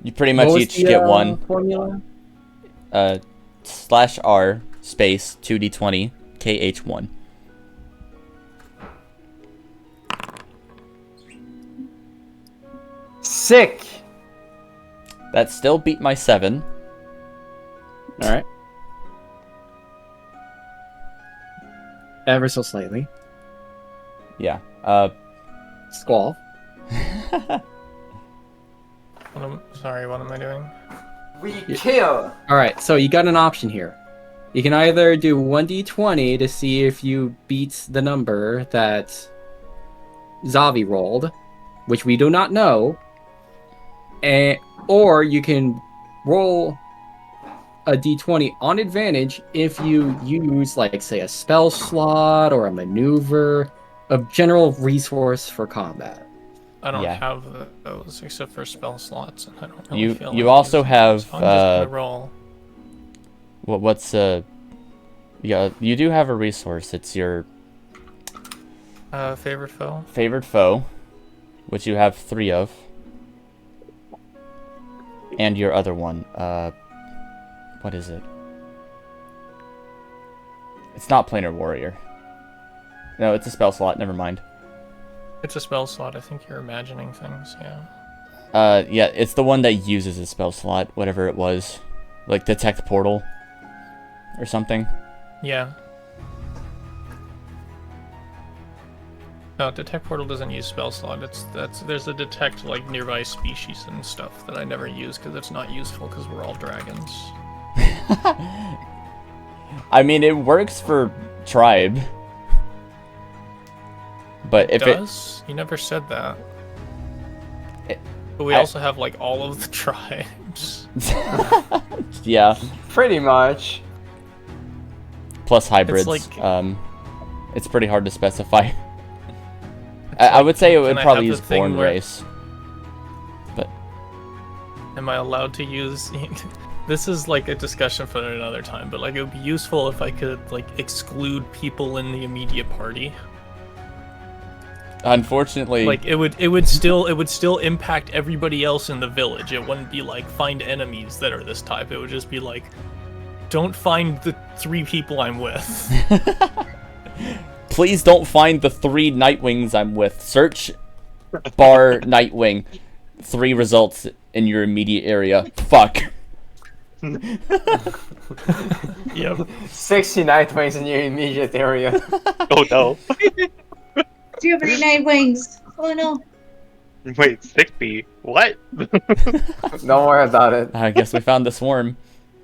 you pretty much each get one. Formula? /R space 2d20 KH1. Sick. That still beat my 7. Alright. Ever so slightly. Yeah. Squall. Sorry, what am I doing? We kill. Alright, so you got an option here. You can either do 1d20 to see if you beat the number that Zavi rolled, which we do not know, or you can roll a d20 on advantage if you use, like, say, a spell slot or a maneuver, a general resource for combat. I don't Yeah. have those except for spell slots, and I don't really You feel you like also using them, have so I'm just gonna roll. what's yeah, you do have a resource. It's your Favorite foe. favorite foe, which you have 3 of, and your other one. What is it? It's not Planar Warrior. No, it's a spell slot. Never mind. It's a spell slot. I think you're imagining things. Yeah. Yeah, it's the one that uses a spell slot, whatever it was, like Detect Portal or something. Yeah. No, Detect Portal doesn't use spell slot. There's a detect like nearby species and stuff that I never use because it's not useful because we're all dragons. I mean, it works for tribe, but if does? You never said that. But we also have like all of the tribes. Yeah, Pretty much. plus hybrids. It's like- it's pretty hard to specify. I would say it would Can I probably have the use thing born where- race. But Am I allowed to use? This is like a discussion for another time. But like, it would be useful if I could like exclude people in the immediate party. unfortunately, Like it would still impact everybody else in the village. It wouldn't be like find enemies that are this type. It would just be like, don't find the 3 people I'm with. please don't find the 3 Nightwings I'm with. Search bar Nightwing. 3 results in your immediate area. Fuck. Yep. 60 Nightwings in your immediate area. Oh no. Do you have any night wings? Oh no. Wait, 60? What? Don't worry about it. I guess we found the swarm.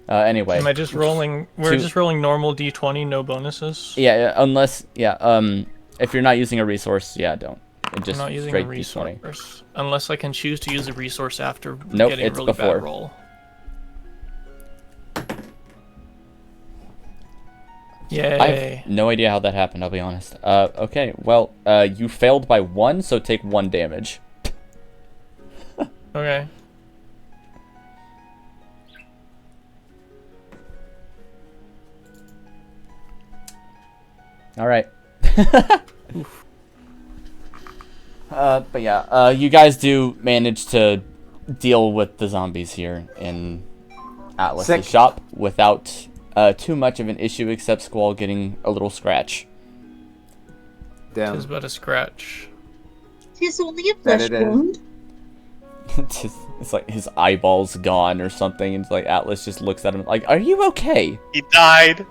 Anyway. Am I just rolling? We're just rolling normal d20, no bonuses. Yeah, unless if you're not using a resource, don't. Just I'm not using a straight resource D20. unless I can choose to use a resource after Nope, getting it's a really before. bad roll. Yay! I have no idea how that happened. I'll be honest. Okay. Well, you failed by 1, so take 1 damage. Okay. All right. But yeah, you guys do manage to deal with the zombies here in Atlas's Sick. shop without too much of an issue, except Squall getting a little scratch. Damn. Tis but a scratch. Tis only a That flesh it is. wound. It's like his eyeball's gone or something, and it's like Atlas just looks at him like, "Are you okay?" He died.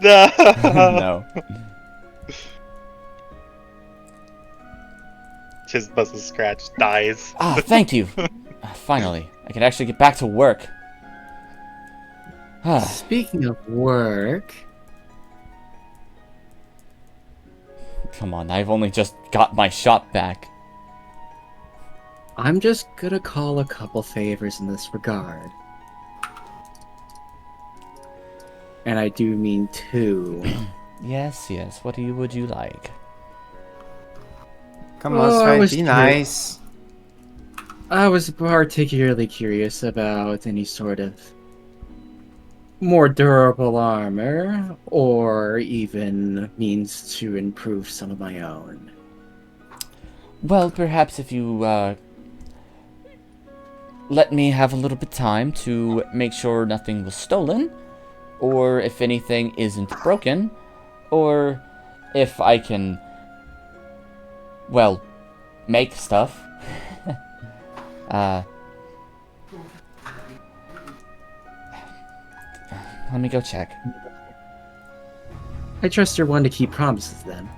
No. No. Just bust a scratch, dies. Ah, thank you. Finally, I can actually get back to work. Ah, Speaking of work, come on, I've only just got my shop back. I'm just gonna call a couple favors in this regard. And I do mean 2. Yes, what would you like? Come on, Oh, I Sven, was be curious. nice. I was particularly curious about any sort of more durable armor, or even means to improve some of my own. Well, perhaps if you let me have a little bit of time to make sure nothing was stolen, or if anything isn't broken, or if I can, well, make stuff. Let me go check. I trust you're one to keep promises then.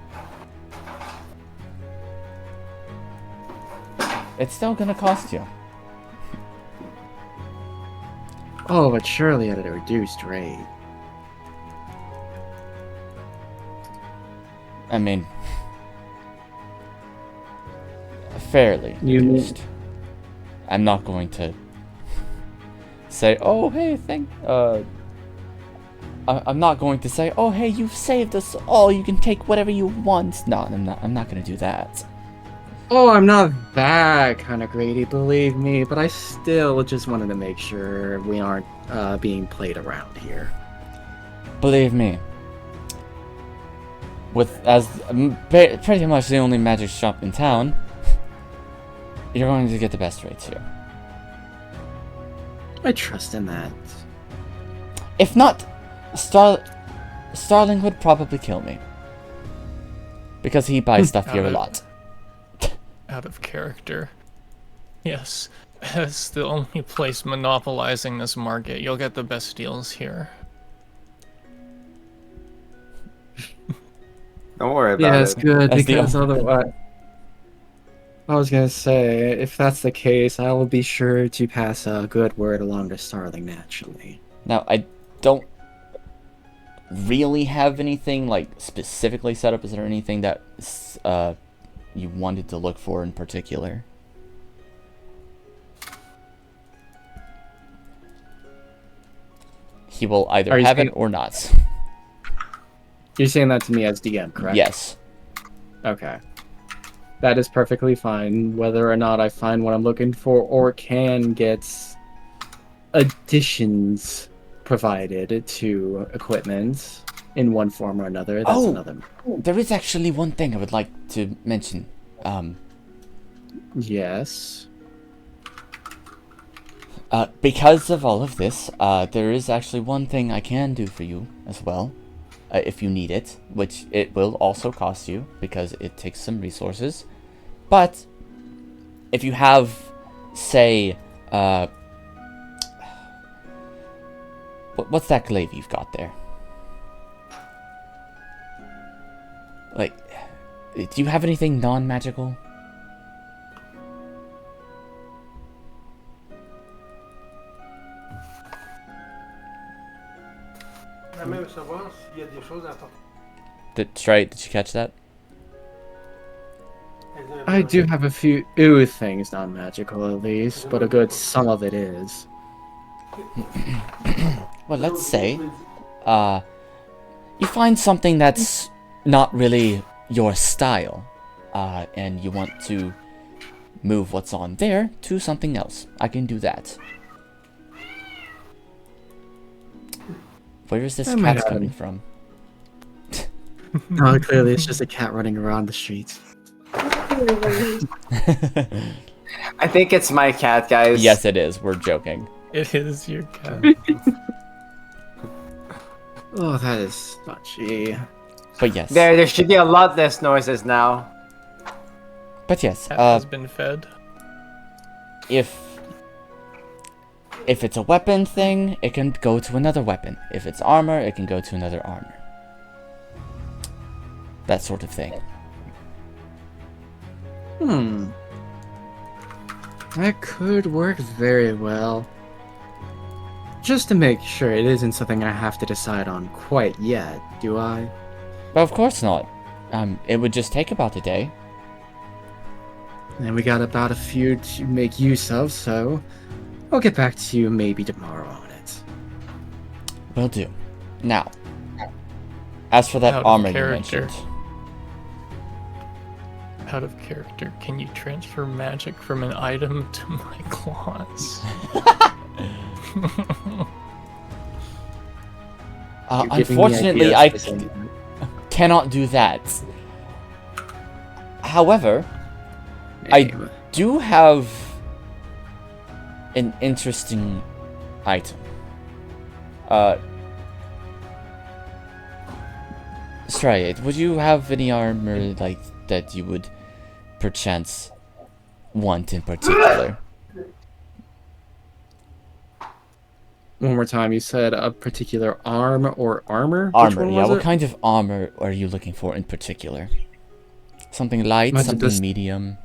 It's still gonna cost you. Oh, but surely at a reduced rate. I mean, fairly You mean- reduced. I'm not going to say, oh, hey, I'm not going to say, oh, hey, you've saved us all, you can take whatever you want. No, I'm not going to do that. Oh, I'm not that kind of greedy, believe me, but I still just wanted to make sure we aren't being played around here. Believe me, as pretty much the only magic shop in town, you're going to get the best rates here. I trust in that. If not, Starling would probably kill me. Because he buys stuff here a lot. Out of character. Yes, as the only place monopolizing this market, you'll get the best deals here. Don't worry about it. Yeah, it's good, That's because otherwise... I was gonna say, if that's the case, I will be sure to pass a good word along to Starling naturally. Now, I don't really have anything, like, specifically set up. Is there anything that you wanted to look for in particular? He will either have it or not. You're saying that to me as DM, correct? Yes. Okay. That is perfectly fine, whether or not I find what I'm looking for or can get additions provided to equipment in one form or another. That's another. There is actually one thing I would like to mention. Yes. Because of all of this, there is actually one thing I can do for you as well. If you need it, which it will also cost you because it takes some resources. But if you have, say, what's that glaive you've got there? Like, do you have anything non-magical? Did you catch that? I do have a few things non-magical at least, but a good sum of it is. Well, let's say, you find something that's not really your style, and you want to move what's on there to something else. I can do that. Where is this cat coming from? Oh, clearly it's just a cat running around the streets. I think it's my cat, guys. Yes, it is. We're joking. It is your cat. Oh, that is smudgy. But yes. There should be a lot less noises now. But yes, Cat has been fed. If it's a weapon thing, it can go to another weapon. If it's armor, it can go to another armor. That sort of thing. That could work very well. Just to make sure it isn't something I have to decide on quite yet, do I? Well, of course not. It would just take about a day. And we got about a few to make use of, so I'll get back to you maybe tomorrow on it. Will do. Now, as for that armor you mentioned. Out of character, can you transfer magic from an item to my claws? Unfortunately, I cannot do that. However, I do have an interesting item. Striate, would you have any armor like that you would perchance want in particular? One more time, you said a particular arm or armor? Armor, yeah. What kind of armor are you looking for in particular? Something light, something medium?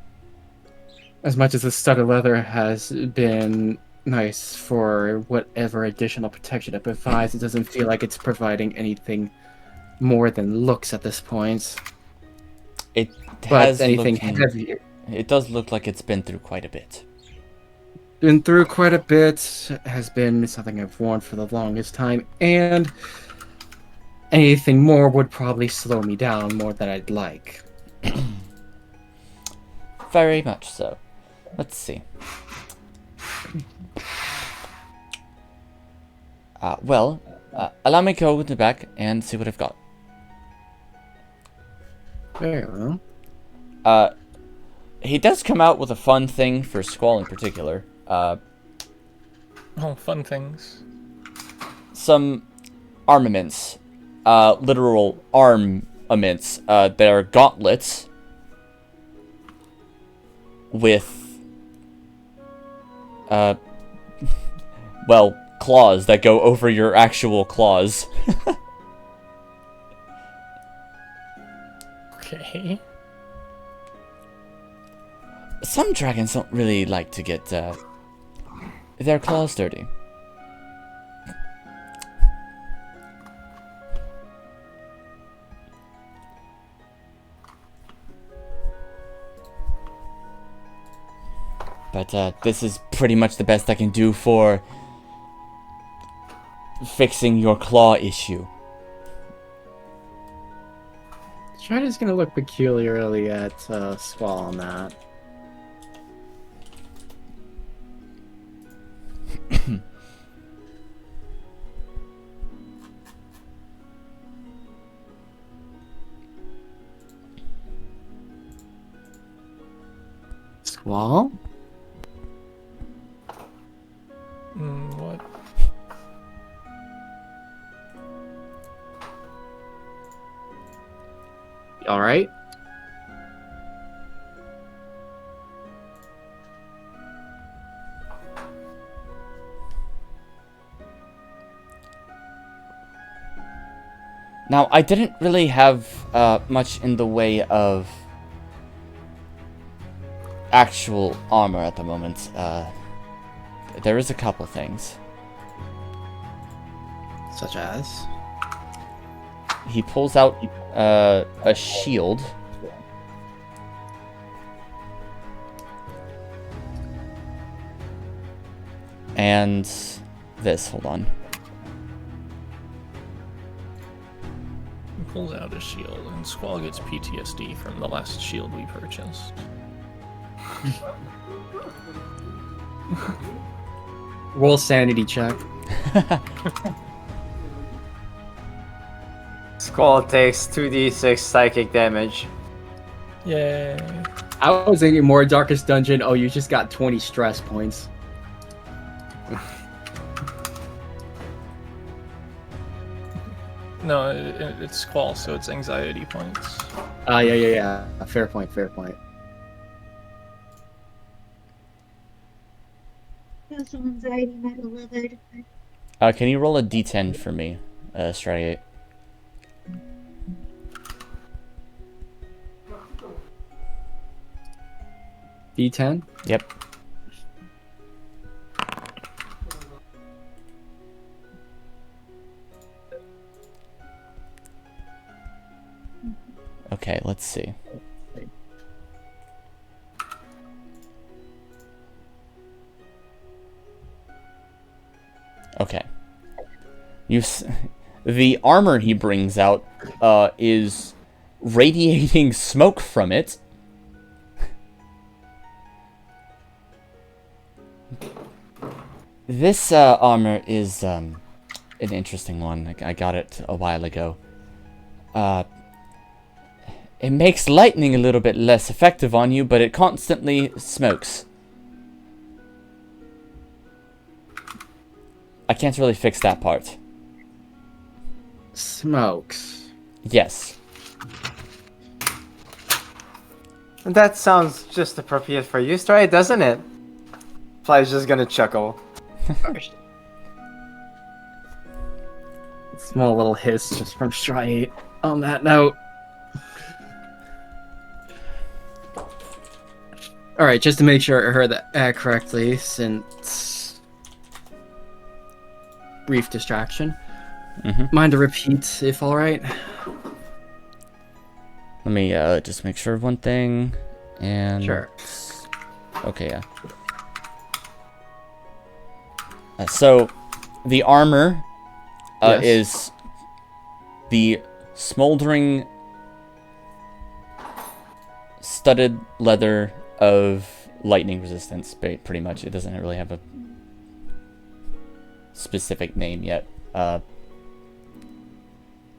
As much as the studded leather has been nice for whatever additional protection it provides, it doesn't feel like it's providing anything more than looks at this point. It But has anything looking, heavier. It does look like it's been through quite a bit. been through quite a bit, has been something I've worn for the longest time, and anything more would probably slow me down more than I'd like. Very much so. Let's see. Allow me to go in the back and see what I've got. Very well. He does come out with a fun thing for Squall in particular. Oh, fun things. Some armaments. Literal armaments. That are gauntlets. With... well, claws that go over your actual claws. Okay. Some dragons don't really like to get, their claws dirty. But, this is pretty much the best I can do for fixing your claw issue. Strider's gonna look peculiarly at Squall on that. Squall? What? All right. Now, I didn't really have much in the way of actual armor at the moment. There is a couple things. Such as? He pulls out a shield. And this, hold on. He pulls out a shield, and Squall gets PTSD from the last shield we purchased. Roll sanity check. Squall takes 2d6 psychic damage. Yay. I was thinking more Darkest Dungeon. Oh, you just got 20 stress points. No, it's Squall, so it's anxiety points. Yeah. Fair point, fair point. That's anxiety metal leathered. Can you roll a d10 for me, Stradiate? D10? Yep. Okay, let's see. Okay. The armor he brings out is radiating smoke from it. This armor is an interesting one. I got it a while ago. It makes lightning a little bit less effective on you, but it constantly smokes. I can't really fix that part. Smokes. Yes. That sounds just appropriate for you, Stray, doesn't it? Fly's just gonna chuckle. Small little hiss just from Striate on that note. Alright, just to make sure I heard that correctly, since brief distraction. Mind to repeat, if alright? Let me just make sure of one thing. And Sure. Okay, yeah. So, the armor Yes. is the smoldering studded leather of lightning resistance, pretty much. It doesn't really have a specific name yet.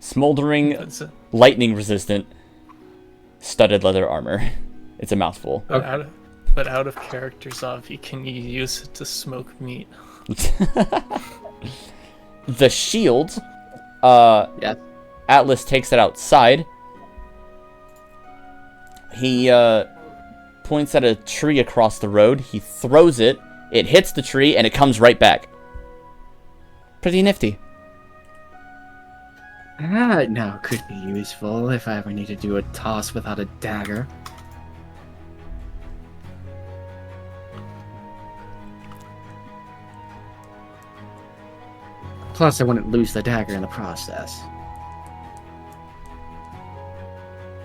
Smoldering That's it. lightning resistant studded leather armor. It's a mouthful. But out of character, Zavi, can you use it to smoke meat? The shield, Yes. Atlas takes it outside. He points at a tree across the road. He throws it. It hits the tree, and it comes right back. Pretty nifty. That now could be useful if I ever need to do a toss without a dagger. Plus, I wouldn't lose the dagger in the process.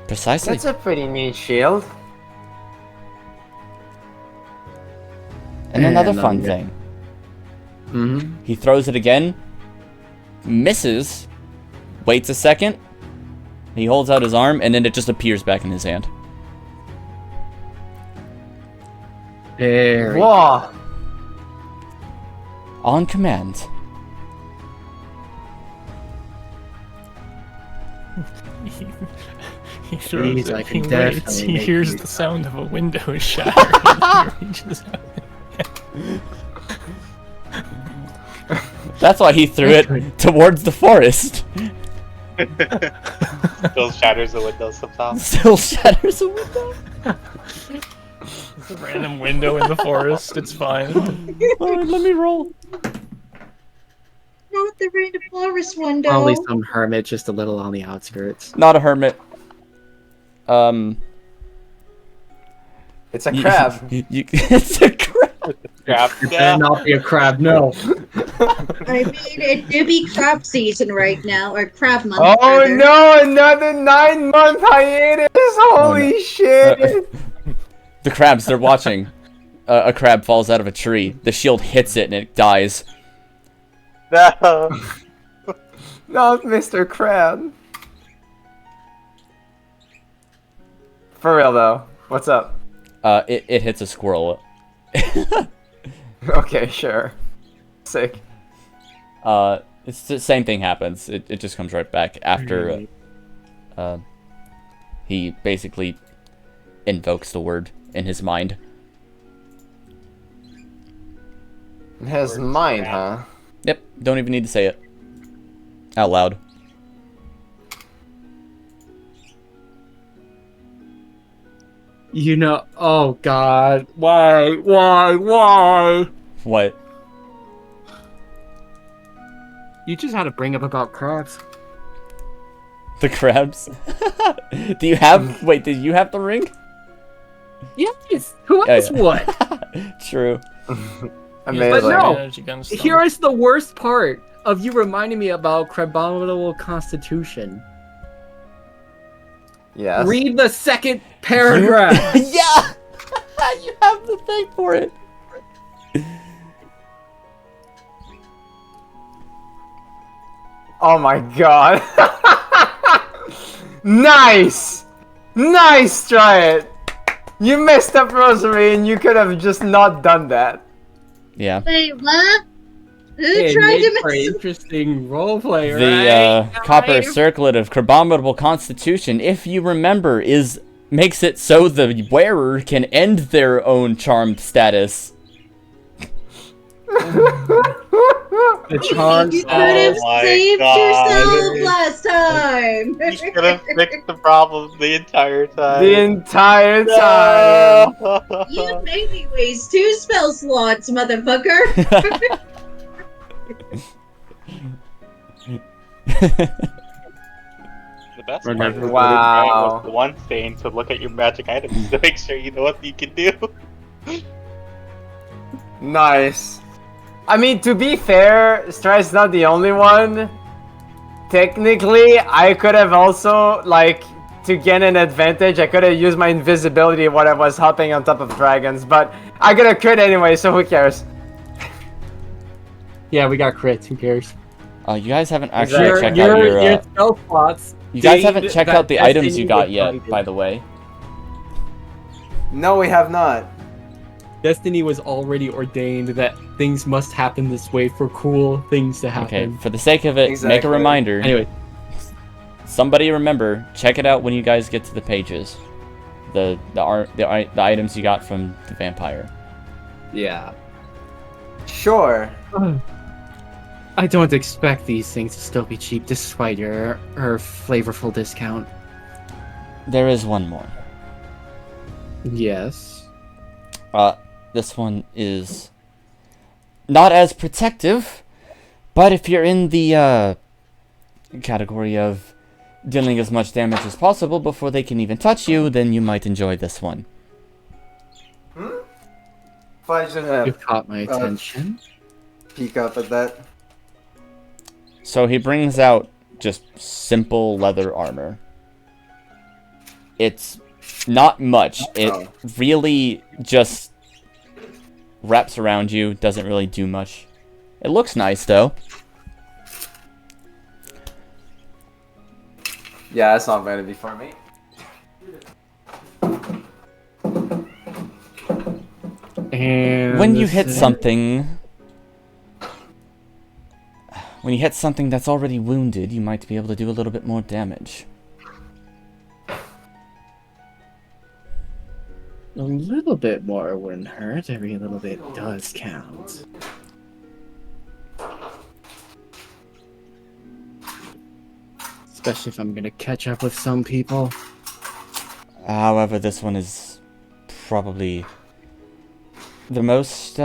Precisely. That's a pretty neat shield. And another And, fun yeah. thing. Mm-hmm. He throws it again, misses, waits a second, he holds out his arm, and then it just appears back in his hand. Very. Whoa! On command. He throws Jeez, it, I he can waits, definitely he make hears use the sound of a window shattering. He reaches out. That's why he threw it towards the forest. Still shatters the window sometimes. Still shatters a window. It's a random window in the forest. It's fine. Alright, let me roll. Not the random forest window. Probably some hermit just a little on the outskirts. Not a hermit. It's a crab. It's a crab. Crab. It better not be a crab, no. I mean, it do be crab season right now, or crab month. Oh rather. no, another 9-month hiatus! Holy shit! The crabs, they're watching. A crab falls out of a tree. The shield hits it and it dies. No. Not Mr. Crab. For real though, what's up? It hits a squirrel. Okay, sure. Sick. It's the same thing happens. It just comes right back after he basically invokes the word in his mind. His mind, huh? Yep, don't even need to say it out loud. You know, oh god, why? What? You just had to bring up about crabs. The crabs? Do you have... Wait, did you have the ring? Yes, who Yeah, else yeah. would? True. Amazing. But no, Energy gun stun. here is the worst part of you reminding me about Crabominable Constitution. Yes. Read the second paragraph. Yeah! You have the thing for it. Oh my god. Nice! Nice, try it! You messed up, Rosary, and you could have just not done that. Yeah. Wait, what? Who It tried to makes for mess interesting roleplay, The right? copper circlet of Crabominable Constitution, if you remember, makes it so the wearer can end their own charmed status. The charm You could have Oh my saved God. yourself last time. You should have fixed the problem the entire time. The entire time. You made me waste 2 spell slots, motherfucker. The best part Remember- was Wow. the one thing to look at your magic items to make sure you know what you can do. Nice. I mean, to be fair, Stride's not the only one. Technically, I could have also, like, to gain an advantage, I could have used my invisibility when I was hopping on top of dragons, but I got a crit anyway, so who cares? Yeah, we got crits. Who cares? You guys haven't actually checked out your stealth plots. You guys haven't checked out the items you got yet, excited. by the way. No, we have not. Destiny was already ordained that things must happen this way for cool things to happen. Okay, for the sake of it, make a reminder. Anyway. Somebody remember, check it out when you guys get to the pages. The items you got from the vampire. Yeah. Sure. I don't expect these things to still be cheap despite your flavorful discount. There is one more. Yes. This one is not as protective, but if you're in the category of dealing as much damage as possible before they can even touch you, then you might enjoy this one. If I should have You caught my attention. peek up at that. So he brings out just simple leather armor. It's not much. It really just wraps around you, doesn't really do much. It looks nice though. Yeah, that's not going to be for me. And When you hit something that's already wounded, you might be able to do a little bit more damage. A little bit more wouldn't hurt. Every little bit does count. Especially if I'm gonna catch up with some people. However, this one is probably the most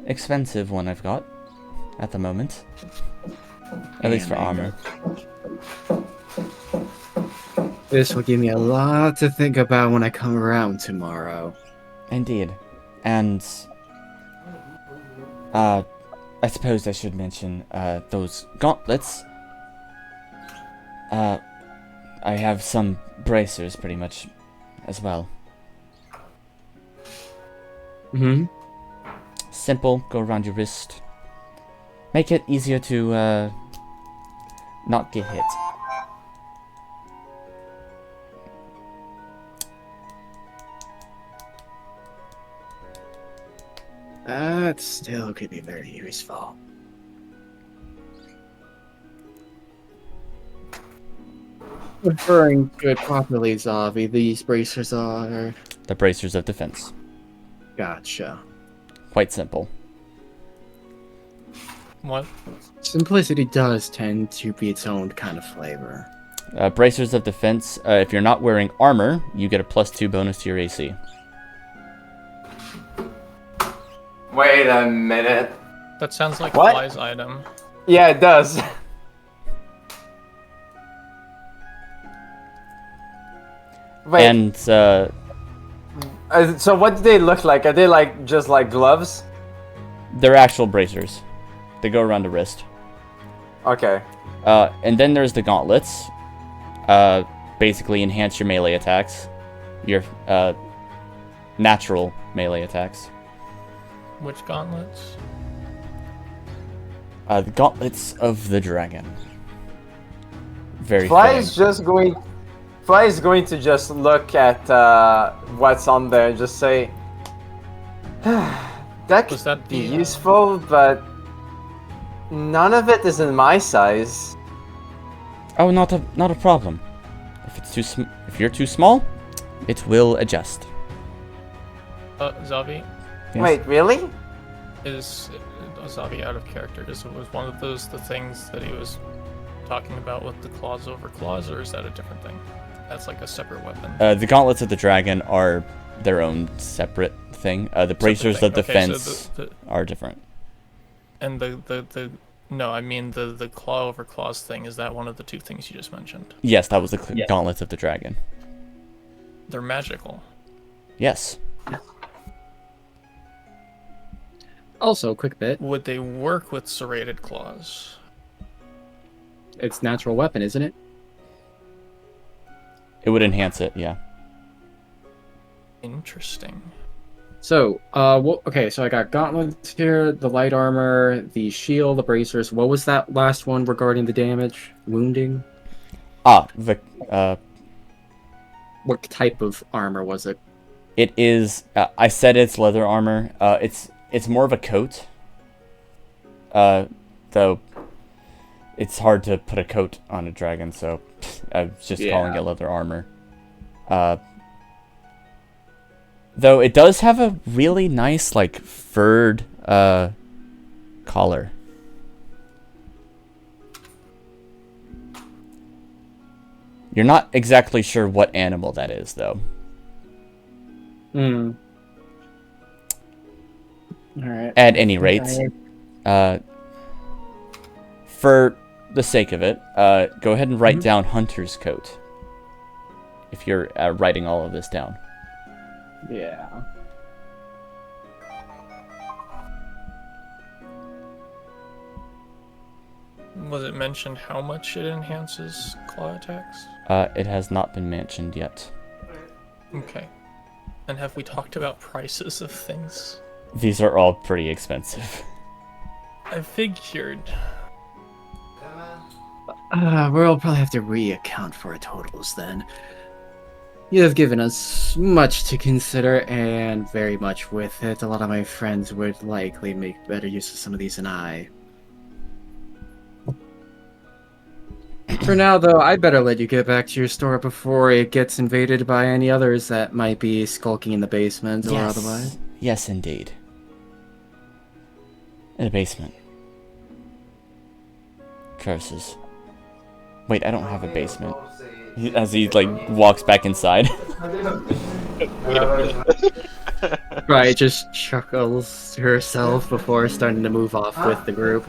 expensive one I've got at the moment. At least for armor. This will give me a lot to think about when I come around tomorrow. Indeed. And I suppose I should mention those gauntlets. I have some bracers pretty much as well. Mm-hmm. Simple, go around your wrist. Make it easier to not get hit. That still could be very useful. Referring to it properly, Zavi, these bracers are... The bracers of defense. Gotcha. Quite simple. What? Simplicity does tend to be its own kind of flavor. Bracers of defense, if you're not wearing armor, you get a +2 bonus to your AC. Wait a minute. That sounds like What? Fly's item. Yeah, it does. Wait, And so what do they look like? Are they like just like gloves? they're actual bracers. They go around the wrist. Okay. And then there's the gauntlets. Basically enhance your melee attacks. Your natural melee attacks. Which gauntlets? The gauntlets of the dragon. Very Fly fitting. is going to just look at what's on there and just say, that could Was that be the, useful, but none of it is in my size. Oh, not a problem. If you're too small, it will adjust. Zavi? Yes. Wait, really? Is Zavi out of character? Was one of those the things that he was talking about with the claws over claws, or is that a different thing? That's like a separate weapon. The gauntlets of the dragon are their own separate thing. The bracers thing. of defense So are different. and no, I mean the claw over claws thing. Is that one of the two things you just mentioned? Yes, that was the gauntlets of the dragon. They're magical. Yes. Also, quick bit. Would they work with serrated claws? It's natural weapon, isn't it? It would enhance it, yeah. Interesting. So, okay, so I got gauntlets here, the light armor, the shield, the bracers. What was that last one regarding the damage? Wounding? What What type of armor was it? It is, I said it's leather armor. It's more of a coat. Though it's hard to put a coat on a dragon, so I was just calling it leather armor. Though it does have a really nice, like, furred, collar. You're not exactly sure what animal that is, though. Alright. At any rate, for the sake of it, go ahead and write down Hunter's Coat. If you're writing all of this down. Yeah. Was it mentioned how much it enhances claw attacks? It has not been mentioned yet. Okay. And have we talked about prices of things? These are all pretty expensive. I figured. We'll probably have to reaccount for our totals then. You have given us much to consider, and very much with it. A lot of my friends would likely make better use of some of these than I. For now, though, I'd better let you get back to your store before it gets invaded by any others that might be skulking in the basement or otherwise. Yes, indeed. In the basement. Curses. Wait, I don't have a basement. As he, like, walks back inside. Right, just chuckles to herself before starting to move off with the group.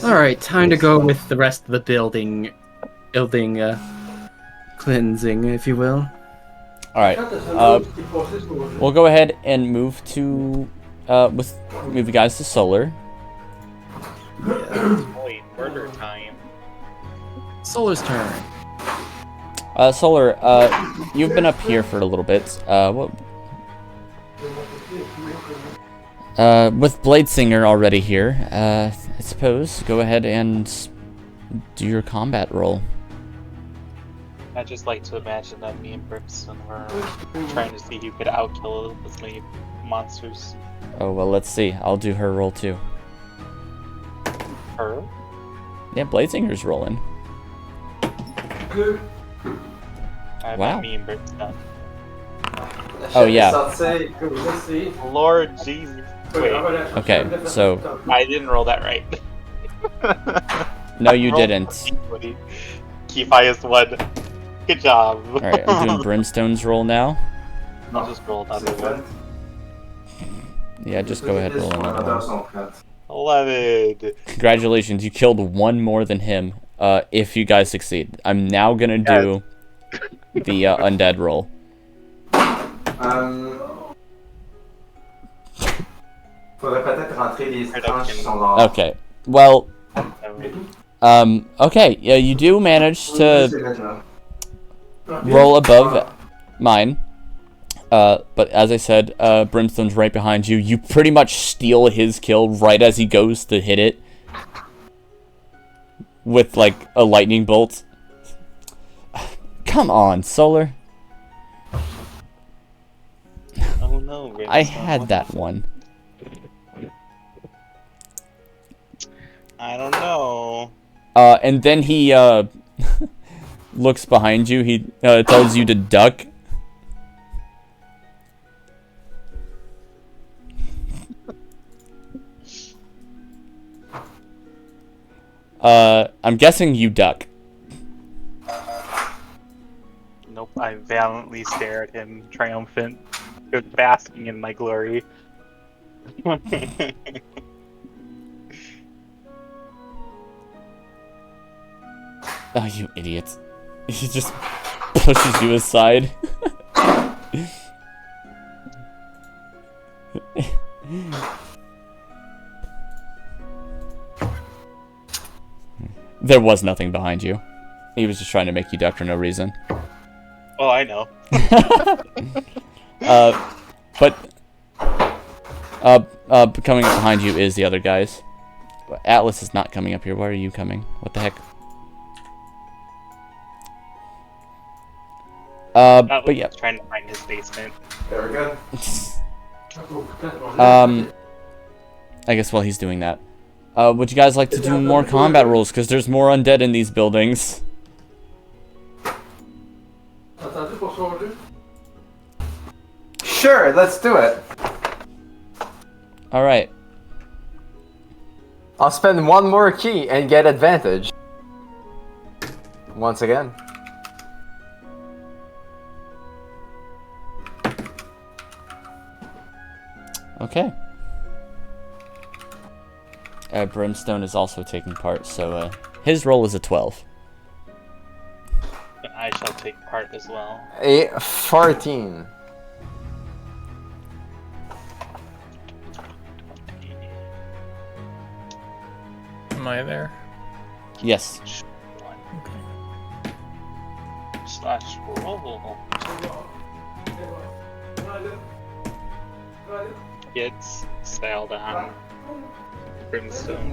Alright, time to go with the rest of the building cleansing, if you will. Alright, we'll go ahead and move to, move you guys to Solar. Wait, murder time. Solar's turn. Solar, you've been up here for a little bit. With Bladesinger already here, I suppose, go ahead and do your combat roll. I just like to imagine that me and Brimstone were trying to see who could outkill as many monsters. Oh, well, let's see. I'll do her roll, too. Her? Yeah, Bladesinger's rolling. Wow. Me and Brimstone. Oh, yeah. Lord Jesus. Wait. Okay, so... I didn't roll that right. No, you didn't. Keep highest one. Good job. Alright, I'm doing Brimstone's roll now. I'll just roll another one. Yeah, just go ahead and roll another one. 11. Congratulations, you killed one more than him. If you guys succeed. I'm now gonna do the undead roll. Okay. Well, okay. Yeah, you do manage to roll above mine. But as I said, Brimstone's right behind you. You pretty much steal his kill right as he goes to hit it with, like, a lightning bolt. Come on, Solar. Oh no, Brimstone. I had that one. I don't know. And then he, looks behind you. He, tells you to duck. I'm guessing you duck. Nope, I valiantly stare at him, triumphant, basking in my glory. Oh, you idiot. He just pushes you aside. There was nothing behind you. He was just trying to make you duck for no reason. Oh, I know. But Coming up behind you is the other guys. Atlas is not coming up here. Why are you coming? What the heck? But yeah. Trying to find his basement. There we go. I guess while he's doing that, would you guys like to do more combat rolls? Because there's more undead in these buildings. Sure, let's do it. All right. I'll spend one more key and get advantage. Once again. Okay. Brimstone is also taking part, so his roll is a 12. I shall take part as well. A 14. Am I there? Yes. Slash roll. Gets sailed on Brimstone.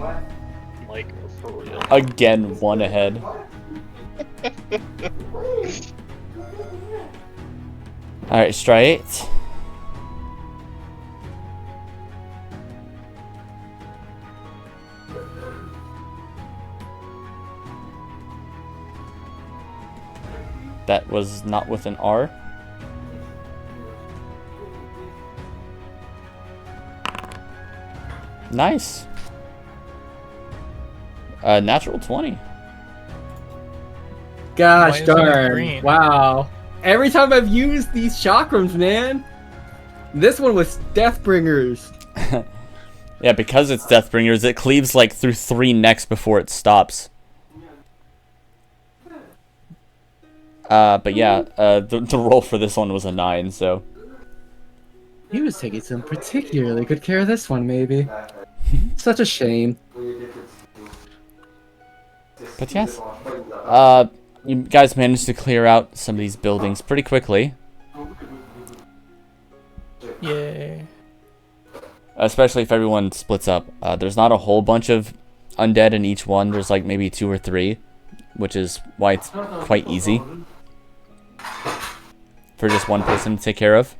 Like, for real. Again, one ahead. Alright, straight. That was not with an R. Nice. Natural 20. Gosh Why is it darn. green? Wow. Every time I've used these chakrams, man. This one was Deathbringers. Yeah, because it's Deathbringers, it cleaves like through 3 necks before it stops. But yeah, the roll for this one was a 9, so. He was taking some particularly good care of this one, maybe. Such a shame. But yes, you guys managed to clear out some of these buildings pretty quickly. Yay. Especially if everyone splits up. There's not a whole bunch of undead in each one. There's like maybe 2 or 3, which is why it's quite easy for just one person to take care of.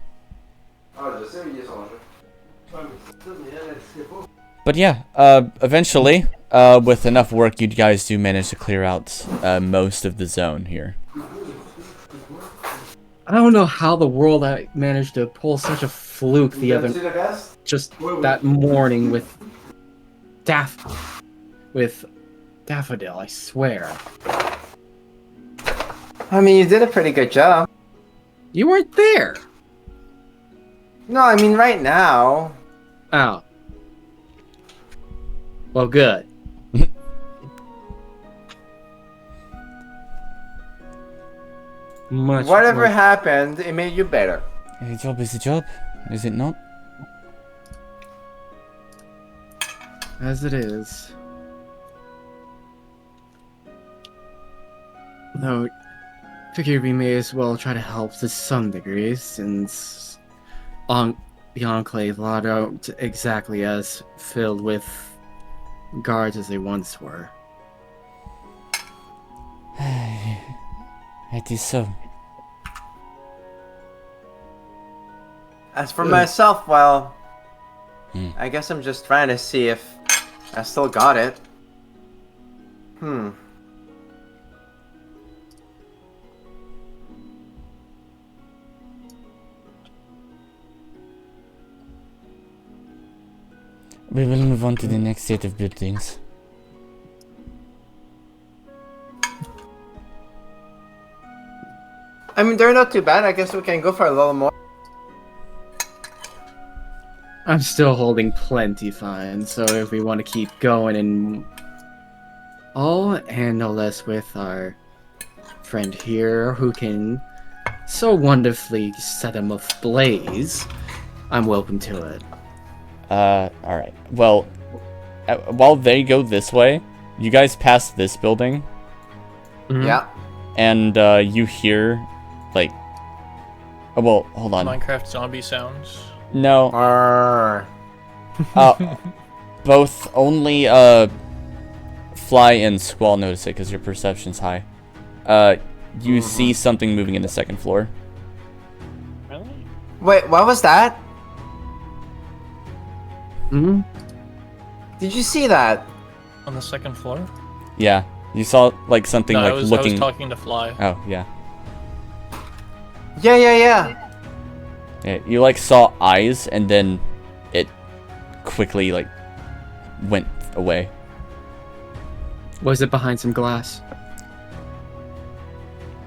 But yeah, eventually, with enough work, you guys do manage to clear out most of the zone here. I don't know how the world I managed to pull such a fluke just that morning with Daffodil, I swear. I mean, you did a pretty good job. You weren't there. No, I mean right now. Oh. Well, good. Whatever happened, it made you better. A job is a job, is it not? As it is. Though, figure we may as well try to help to some degree, since the Enclave lot aren't exactly as filled with guards as they once were. It is so. As for myself, well, I guess I'm just trying to see if I still got it. We will move on to the next set of buildings. I mean, they're not too bad. I guess we can go for a little more. I'm still holding plenty fine, so if we want to keep going and I'll handle this with our friend here who can so wonderfully set him ablaze. I'm welcome to it. Alright. Well, while they go this way, you guys pass this building. Mhm. Yeah. And, you hear, like... Oh, well, hold on. Minecraft zombie sounds. No. Both only Fly and Squall notice it because your perception's high. You see something moving in the second floor. Really? Wait, what was that? Hmm? Did you see that? On the second floor? Yeah, you saw like something No, like I was looking. talking to Fly. Oh yeah. Yeah. Yeah, you like saw eyes and then it quickly like went away. Was it behind some glass?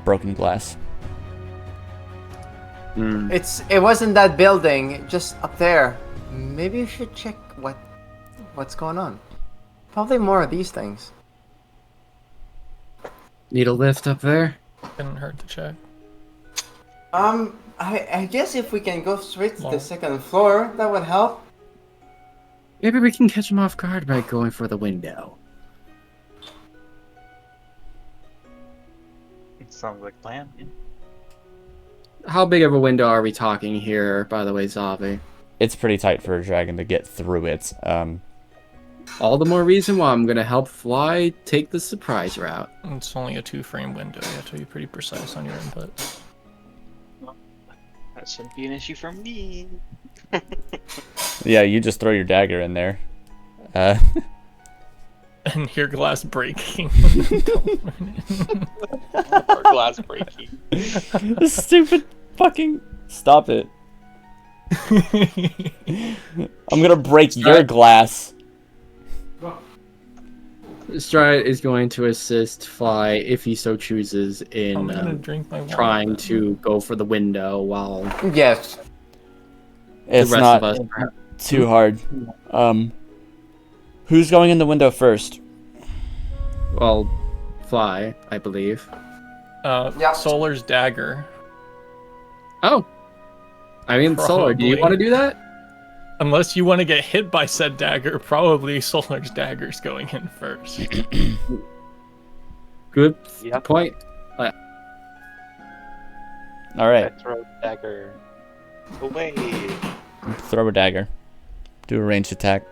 Broken glass. It wasn't that building, just up there. Maybe you should check what's going on. Probably more of these things. Need a lift up there? Didn't hurt to check. I guess if we can go straight to the Well. second floor, that would help. Maybe we can catch him off guard by going for the window. It sounds like a plan. How big of a window are we talking here, by the way, Zavi? It's pretty tight for a dragon to get through it. All the more reason why I'm gonna help Fly take the surprise route. It's only a 2-frame window. You have to be pretty precise on your input. That shouldn't be an issue for me. Yeah, you just throw your dagger in there. And hear glass breaking. Or glass breaking. Stupid fucking. Stop it. I'm gonna break your glass. Stride is going to assist Fly, if he so chooses, I'm gonna in drink my water trying then. to go for the window while Yes. It's the rest not of us perhaps. too hard. Who's going in the window first? Well, Fly, I believe. Yeah. Solar's dagger. Oh! I mean, Solar, do you Probably. want to do that? Unless you want to get hit by said dagger, probably Solar's dagger's going in first. Good Yep. point. All I right, throw the dagger away. throw a dagger. Do a ranged attack.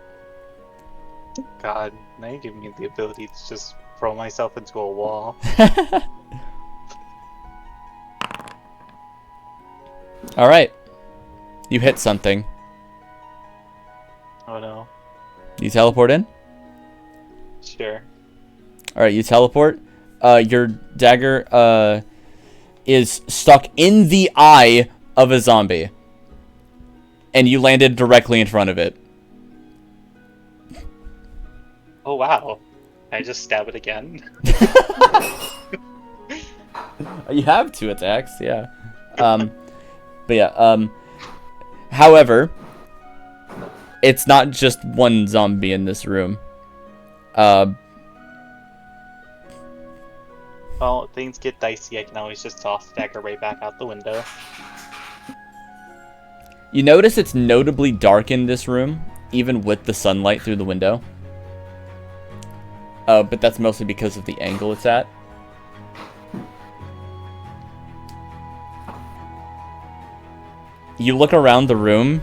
God, now you give me the ability to just throw myself into a wall. All right, you hit something. Oh no. You teleport in. Sure. All right, you teleport. Your dagger is stuck in the eye of a zombie, and you landed directly in front of it. Oh wow. I just stab it again. You have 2 attacks, yeah. But yeah. However, it's not just one zombie in this room. Well, things get dicey. I can always just toss the dagger right back out the window. You notice it's notably dark in this room, even with the sunlight through the window. But that's mostly because of the angle it's at. You look around the room.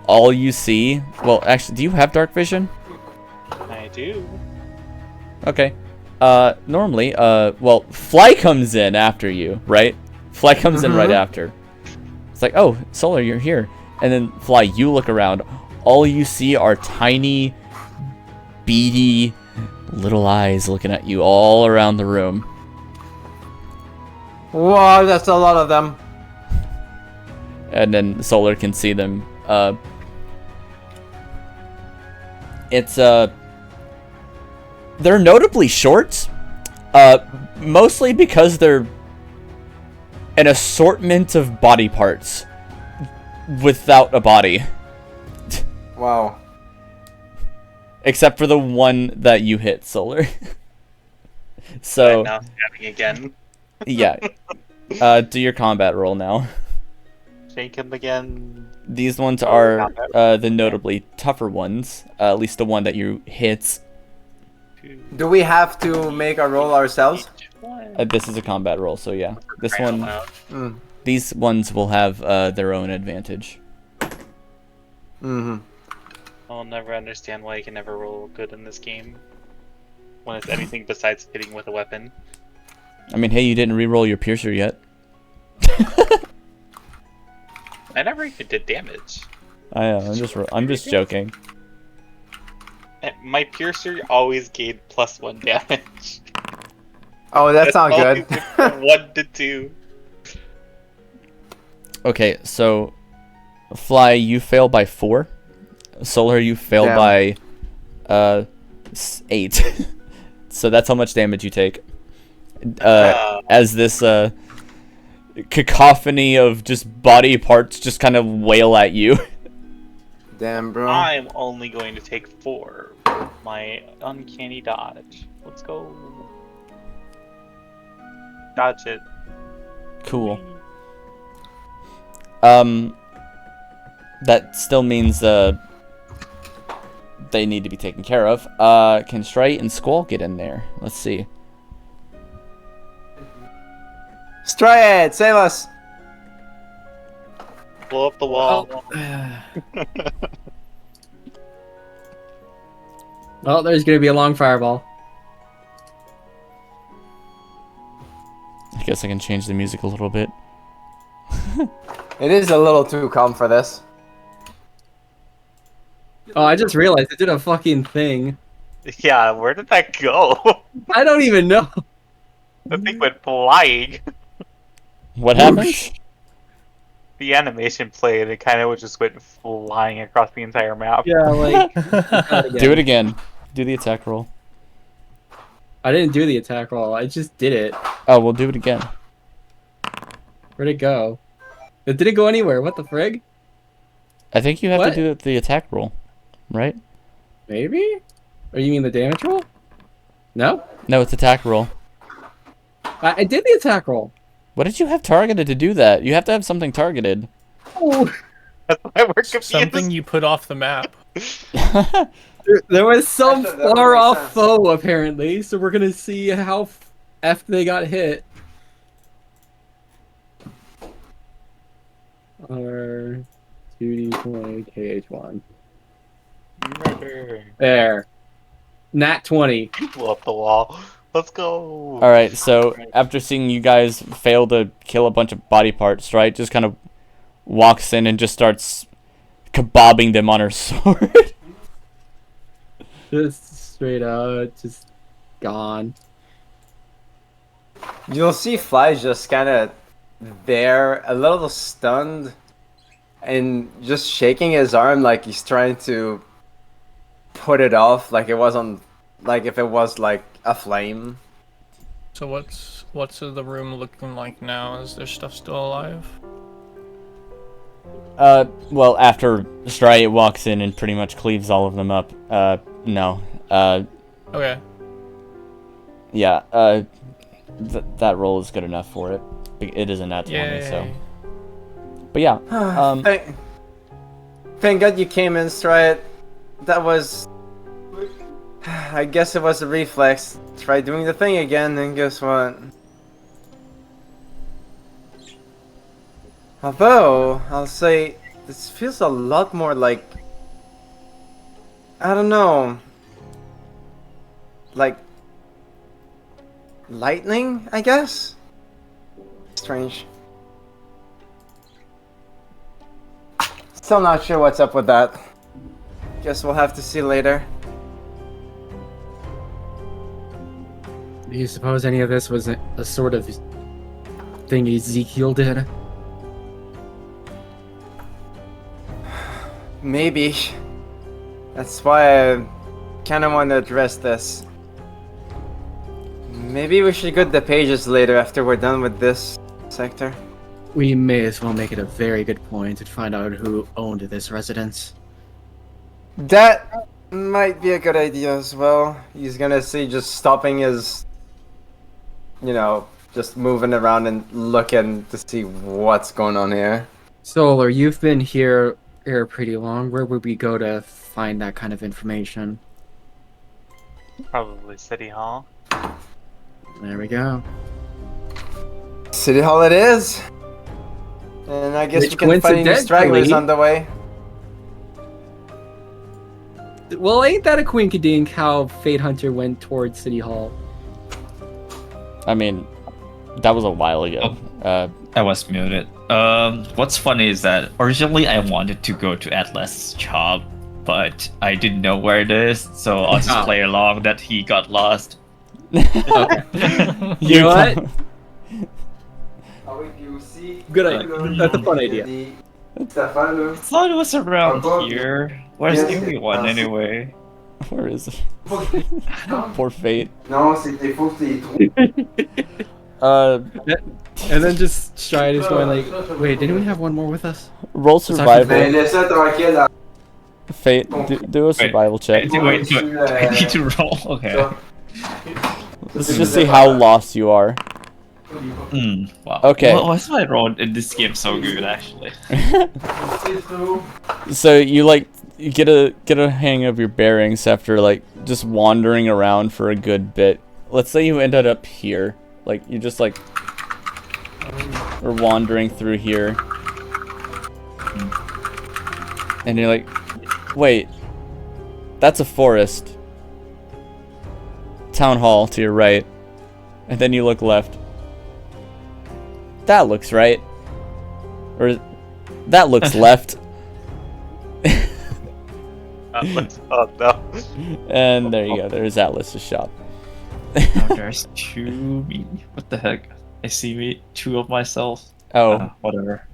All you see... Well, actually, do you have dark vision? I do. Okay. Normally, well, Fly comes in after you, right? Fly comes in right after. It's like, oh, Solar, you're here. And then, Fly, you look around. All you see are tiny, beady, little eyes looking at you all around the room. Wow, that's a lot of them. And then Solar can see them. They're notably short. Mostly because they're an assortment of body parts without a body. Wow. Except for the one that you hit, Solar. So, And now stabbing again. yeah. Do your combat roll now. Shake him again. These ones are the notably tougher ones. At least the one that you hit. Do we have to make a roll ourselves? This is a combat roll, so yeah. This one, Mm. these ones will have their own advantage. Mm-hmm. I'll never understand why you can never roll good in this game when it's anything besides hitting with a weapon. I mean, hey, you didn't re-roll your piercer yet. I never even did damage. I know. I'm just joking. My piercer always gained +1 damage. Oh, that's not good. From 1 to 2. Okay, so Fly, you fail by 4. Solar, you fail Damn. by 8. So that's how much damage you take. As this cacophony of just body parts just kind of wail at you. Damn, bro. I'm only going to take 4 with my uncanny dodge. Let's go. Dodge it. Cool. That still means they need to be taken care of. Can Strite and Squall get in there? Let's see. Stride, save us. Blow up the wall. Well, there's gonna be a long fireball. I guess I can change the music a little bit. It is a little too calm for this. Oh, I just realized it did a fucking thing. Yeah, where did that go? I don't even know. The thing went flying. What happened? The animation played, it kind of just went flying across the entire map. Yeah, like... Do it again. Do the attack roll. I didn't do the attack roll, I just did it. Oh, we'll do it again. Where'd it go? It didn't go anywhere, what the frig? I think you have What? to do the attack roll, right? Maybe? Or you mean the damage roll? No? No, it's attack roll. I did the attack roll. What did you have targeted to do that? You have to have something targeted. Oh. That's why we're confused. Something you put off the map. There was some Actually, that would far make off sense. foe, apparently, so we're gonna see how F they got hit. Or 2d20 KH1. Murder. There. Nat 20. Blow up the wall. Let's go. Alright, so after seeing you guys fail to kill a bunch of body parts, right, just kind of walks in and just starts kebabbing them on her sword. Just straight out, just gone. You'll see Fly just kind of there, a little stunned, and just shaking his arm like he's trying to put it off, like it wasn't, like if it was like a flame. So what's the room looking like now? Is there stuff still alive? Well, after Stride walks in and pretty much cleaves all of them up, no. Okay. Yeah, that roll is good enough for it. It is a nat 20, so. Yay. But yeah, Thank God you came in, Stride. That was... I guess it was a reflex. Try doing the thing again, and guess what? Although, I'll say, this feels a lot more like... I don't know. Like... lightning, I guess? Strange. Still not sure what's up with that. Guess we'll have to see later. Do you suppose any of this was a sort of thing Ezekiel did? Maybe. That's why I kinda want to address this. Maybe we should go to the pages later after we're done with this sector. We may as well make it a very good point to find out who owned this residence. That might be a good idea as well. He's gonna see just stopping his... You know, just moving around and looking to see what's going on here. Solar, you've been here pretty long. Where would we go to find that kind of information? Probably City Hall. There we go. City Hall it is! And I guess Which we can find any stragglers coincidentally- on the way. Well, ain't that a quinkydink how Fate Hunter went towards City Hall? I mean, that was a while ago. I was muted. What's funny is that originally I wanted to go to Atlas's shop, but I didn't know where it is, so I'll just play along that he got lost. Okay. You know what? Good idea. That's a fun idea. I thought it was around here. Where's everyone anyway? Where is it? Poor Fate. And then just Stride is going like, wait, didn't we have one more with us? Roll survival. Fate, do a survival check. Wait, I need to roll? Okay. Let's just see how lost you are. Wow. Okay. What's my roll in this game so good, actually? So you get a hang of your bearings after like just wandering around for a good bit. Let's say you ended up here. Like you just like were wandering through here. And you're like, wait, that's a forest. Town hall to your right. And then you look left. That looks right. Or that looks left. Oh no. And there you go. There's Atlas's shop. Oh, there's two me. What the heck? I see me two of myself. Oh. Whatever.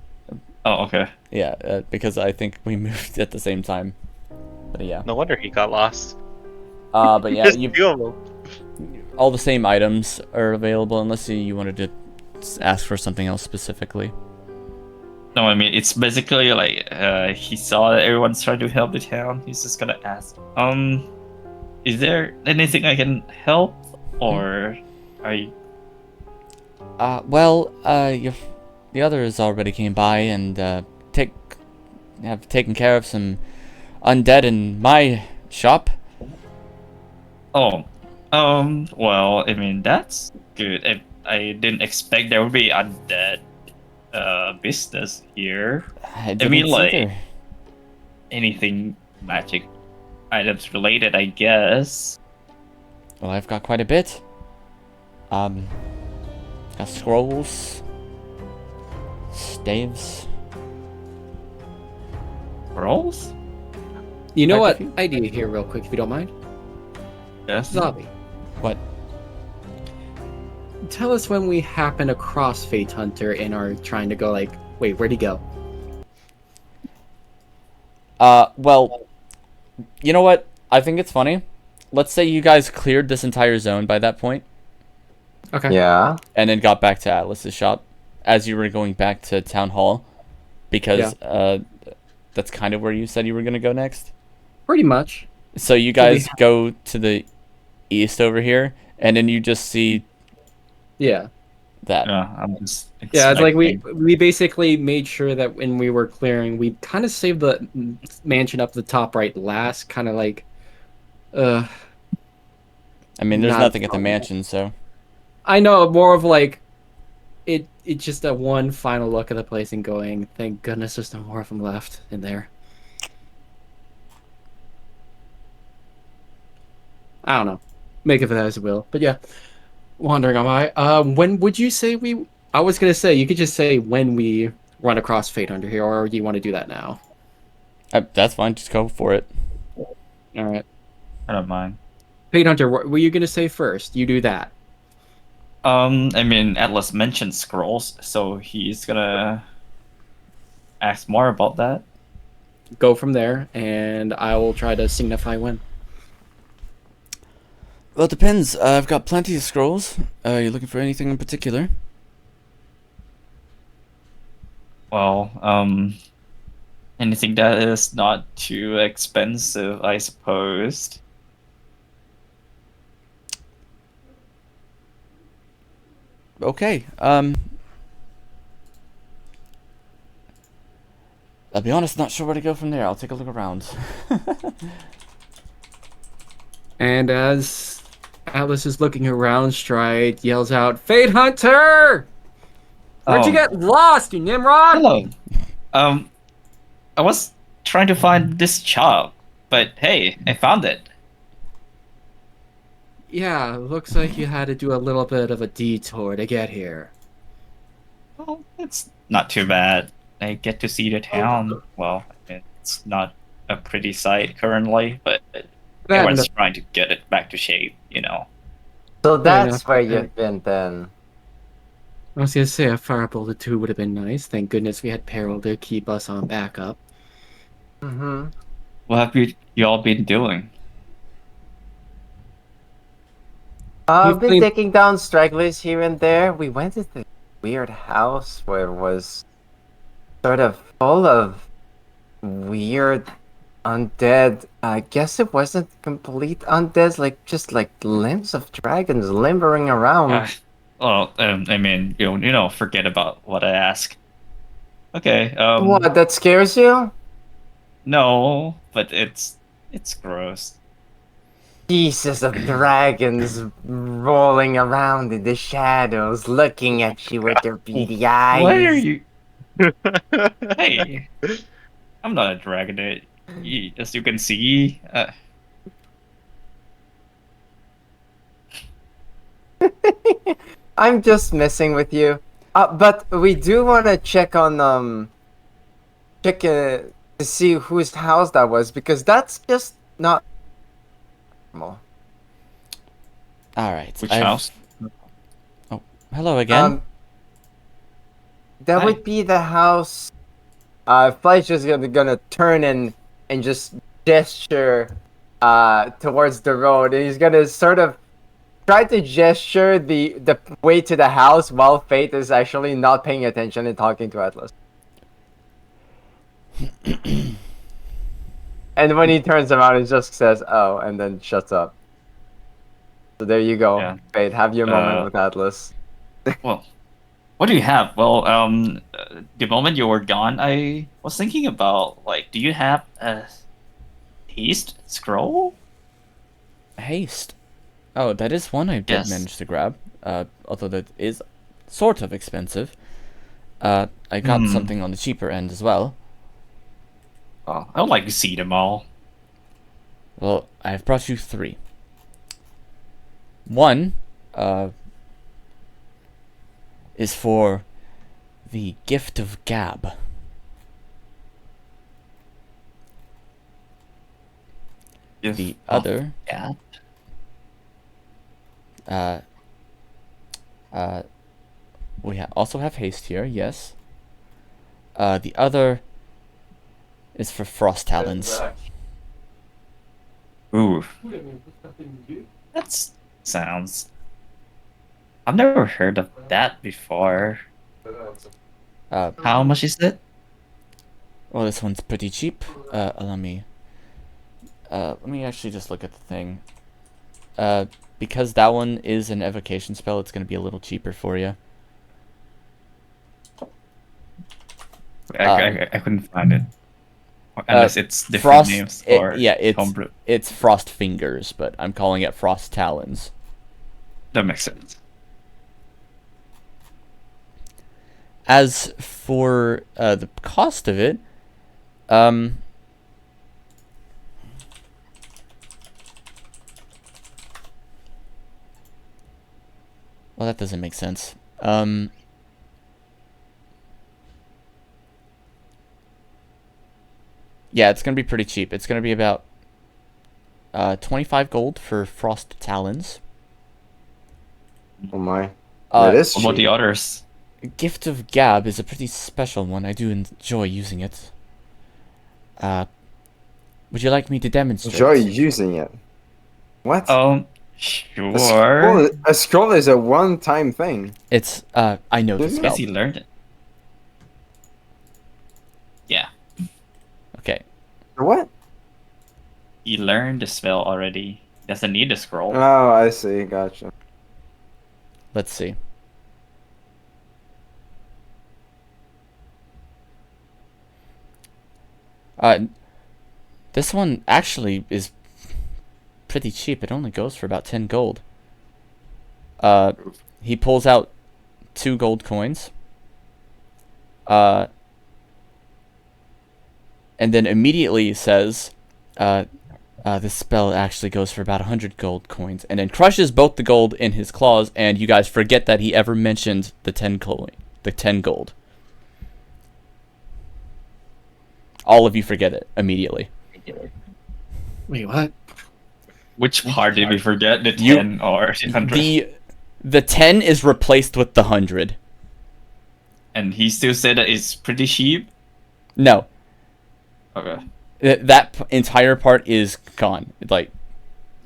Oh, okay. Yeah, because I think we moved at the same time. But yeah. No wonder he got lost. But yeah, There's you two of them. all the same items are available unless you wanted to ask for something else specifically. No, I mean it's basically like he saw that everyone's trying to help the town. He's just gonna ask, is there anything I can help, or are you? Well, the others already came by and have taken care of some undead in my shop. Oh, well, I mean that's good. I didn't expect there would be undead business here. I mean, like either. anything magic items related, I guess. Well, I've got quite a bit. Got scrolls, staves. Rolls? You know what? Few? Idea here, real quick, if you don't mind. Yes. Zombie. What? Tell us when we happen across Fate Hunter and are trying to go like, wait, where'd he go? Well, you know what? I think it's funny. Let's say you guys cleared this entire zone by that point. Okay. Yeah. And then got back to Atlas's shop as you were going back to Town Hall. Because, that's kind of where you said you were going to go next. Pretty much. So you guys go to the east over here, and then you just see Yeah. that. Yeah, I'm just. Yeah, it's like we basically made sure that when we were clearing, we kind of saved the mansion up the top right last, kind of like, I mean, there's not nothing at the fun. mansion, so. I know, more of like, it's just a one final look at the place and going, thank goodness there's no more of them left in there. I don't know. Make of it as you will. But yeah, wandering on by. When would you say we... I was going to say, you could just say when we run across Fate Hunter here, or do you want to do that now? That's fine, just go for it. Alright. I don't mind. Fate Hunter, what were you going to say first? You do that. I mean, Atlas mentioned scrolls, so he's gonna ask more about that. Go from there, and I will try to signify when. Well, it depends. I've got plenty of scrolls. Are you looking for anything in particular? Well, anything that is not too expensive, I suppose. Okay, I'll be honest, not sure where to go from there. I'll take a look around. And as Atlas is looking around, Stride yells out, Fate Hunter! Where'd you get lost, you Nimrod? Hello. I was trying to find this shop. but hey, I found it. Yeah, looks like you had to do a little bit of a detour to get here. Well, it's not too bad. I get to see the town. Well, it's not a pretty sight currently, but That, everyone's trying to get it back to shape, you know. So fair enough. that's where you've been then. I was gonna say a firebolt or two would have been nice. Thank goodness we had Peril to keep us on backup. Mm-hmm. What have you all been doing? I've We've been been taking down stragglers here and there. We went to the weird house where it was sort of full of weird undead. I guess it wasn't complete undead, like just like limbs of dragons limbering around. Well, I mean, forget about what I asked. Okay, What, that scares you? no, but it's gross. Pieces of dragons rolling around in the shadows, looking at you with their beady eyes. Why are you? Hey, I'm not a dragon. As you can see, I'm just messing with you. But we do want to check on check to see whose house that was, because that's just not normal. All right. which house? Oh, hello again. That Hi. would be the house. Fly's just gonna turn and just gesture towards the road, and he's gonna sort of try to gesture the way to the house while Fate is actually not paying attention and talking to Atlas. And when he turns around, he just says, "Oh," and then shuts up. So there you go, Yeah. Fate. Have your moment with Atlas. Well, what do you have? Well, the moment you were gone, I was thinking about like, do you have a haste scroll? Haste. Oh, that is one I did Yes. manage to grab. Although that is sort of expensive. I got something on the cheaper end as well. Oh, I would like to see them all. Well, I have brought you 3. One, is for the Gift of Gab. The other, Yeah. we also have haste here, yes. The other is for Frost Talons. Ooh. That sounds. I've never heard of that before. How much is it? Well, this one's pretty cheap. Let me actually just look at the thing. Because that one is an evocation spell, it's going to be a little cheaper for you. I couldn't find it. Unless it's different names for homebrew. It's Frost Fingers, but I'm calling it Frost Talons. That makes sense. As for the cost of it, well, that doesn't make sense. Yeah, it's gonna be pretty cheap. It's gonna be about 25 gold for Frost Talons. Oh my. What about the others? Gift of Gab is a pretty special one. I do enjoy using it. Would you like me to demonstrate? Enjoy using it. What? Sure. A scroll is a one-time thing. It's I know the spell. Guess he learned it. Yeah. Okay. What? He learned the spell already. Doesn't need a scroll. Oh, I see. Gotcha. Let's see. This one actually is pretty cheap. It only goes for about 10 gold. He pulls out 2 gold coins. And then immediately says, This spell actually goes for about 100 gold coins, and then crushes both the gold in his claws, and you guys forget that he ever mentioned the 10 gold. All of you forget it immediately. Wait, what? Which part did we forget? The 10 or 100? The 10 is replaced with the 100. And he still said that it's pretty cheap? No. Okay. That entire part is gone. Like,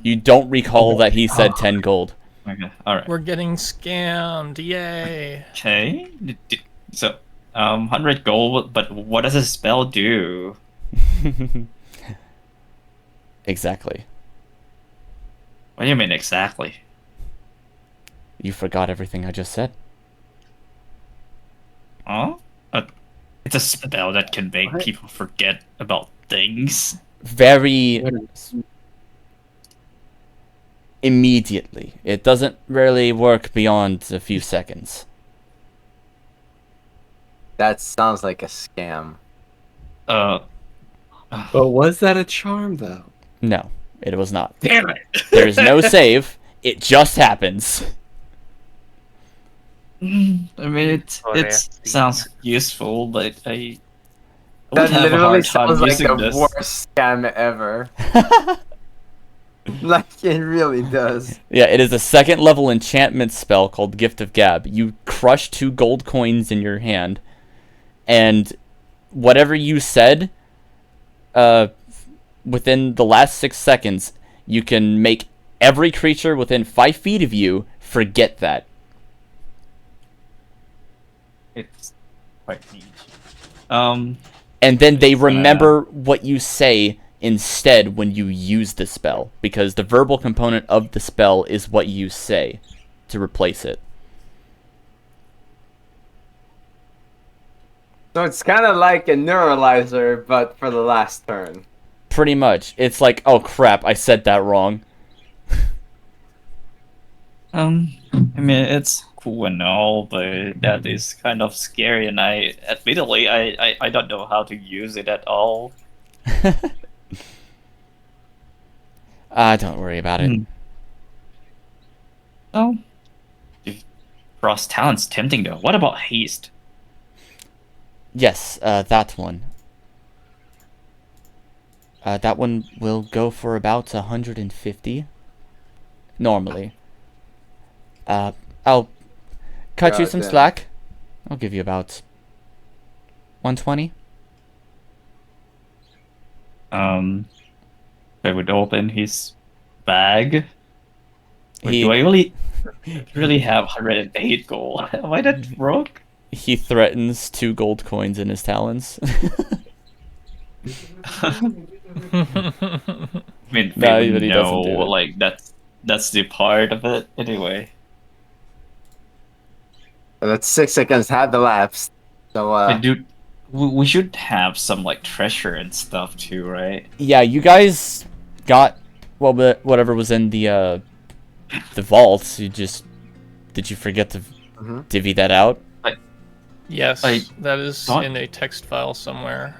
you don't recall that he said 10 gold. Okay, alright. We're getting scammed, yay! Okay. So, 100 gold, but what does a spell do? Exactly. What do you mean exactly? You forgot everything I just said. Huh? It's a spell that can make people forget about things. Very immediately. It doesn't really work beyond a few seconds. That sounds like a scam. But was that a charm, though? No, it was not. Damn it! There's no save. It just happens. I mean, it sounds useful, but I would That have a literally hard time sounds like using the this. worst scam ever. Like, it really does. Yeah, it is a 2nd level enchantment spell called Gift of Gab. You crush 2 gold coins in your hand, and whatever you said, within the last 6 seconds, you can make every creature within 5 feet of you forget that. It's quite neat. And then they remember what you say instead when you use the spell, because the verbal component of the spell is what you say to replace it. So it's kind of like a neuralizer, but for the last turn. Pretty much. It's like, oh crap, I said that wrong. I mean, it's cool and all, but that is kind of scary, and admittedly, I don't know how to use it at all. Don't worry about it. Oh. Frost Talent's tempting, though. What about Haste? Yes, that one. That one will go for about 150. Normally. I'll cut you some slack. I'll give you about 120. I would open his bag. Do I really have 108 gold? Am I that broke? He threatens 2 gold coins in his talons. I mean, No, we but he doesn't do it. like that's the part of it anyway. That's 6 seconds had elapsed. So, Dude, we should have some like treasure and stuff too, right? Yeah, you guys got whatever was in the vault. Did you forget to divvy that out? Yes, that is in a text file somewhere.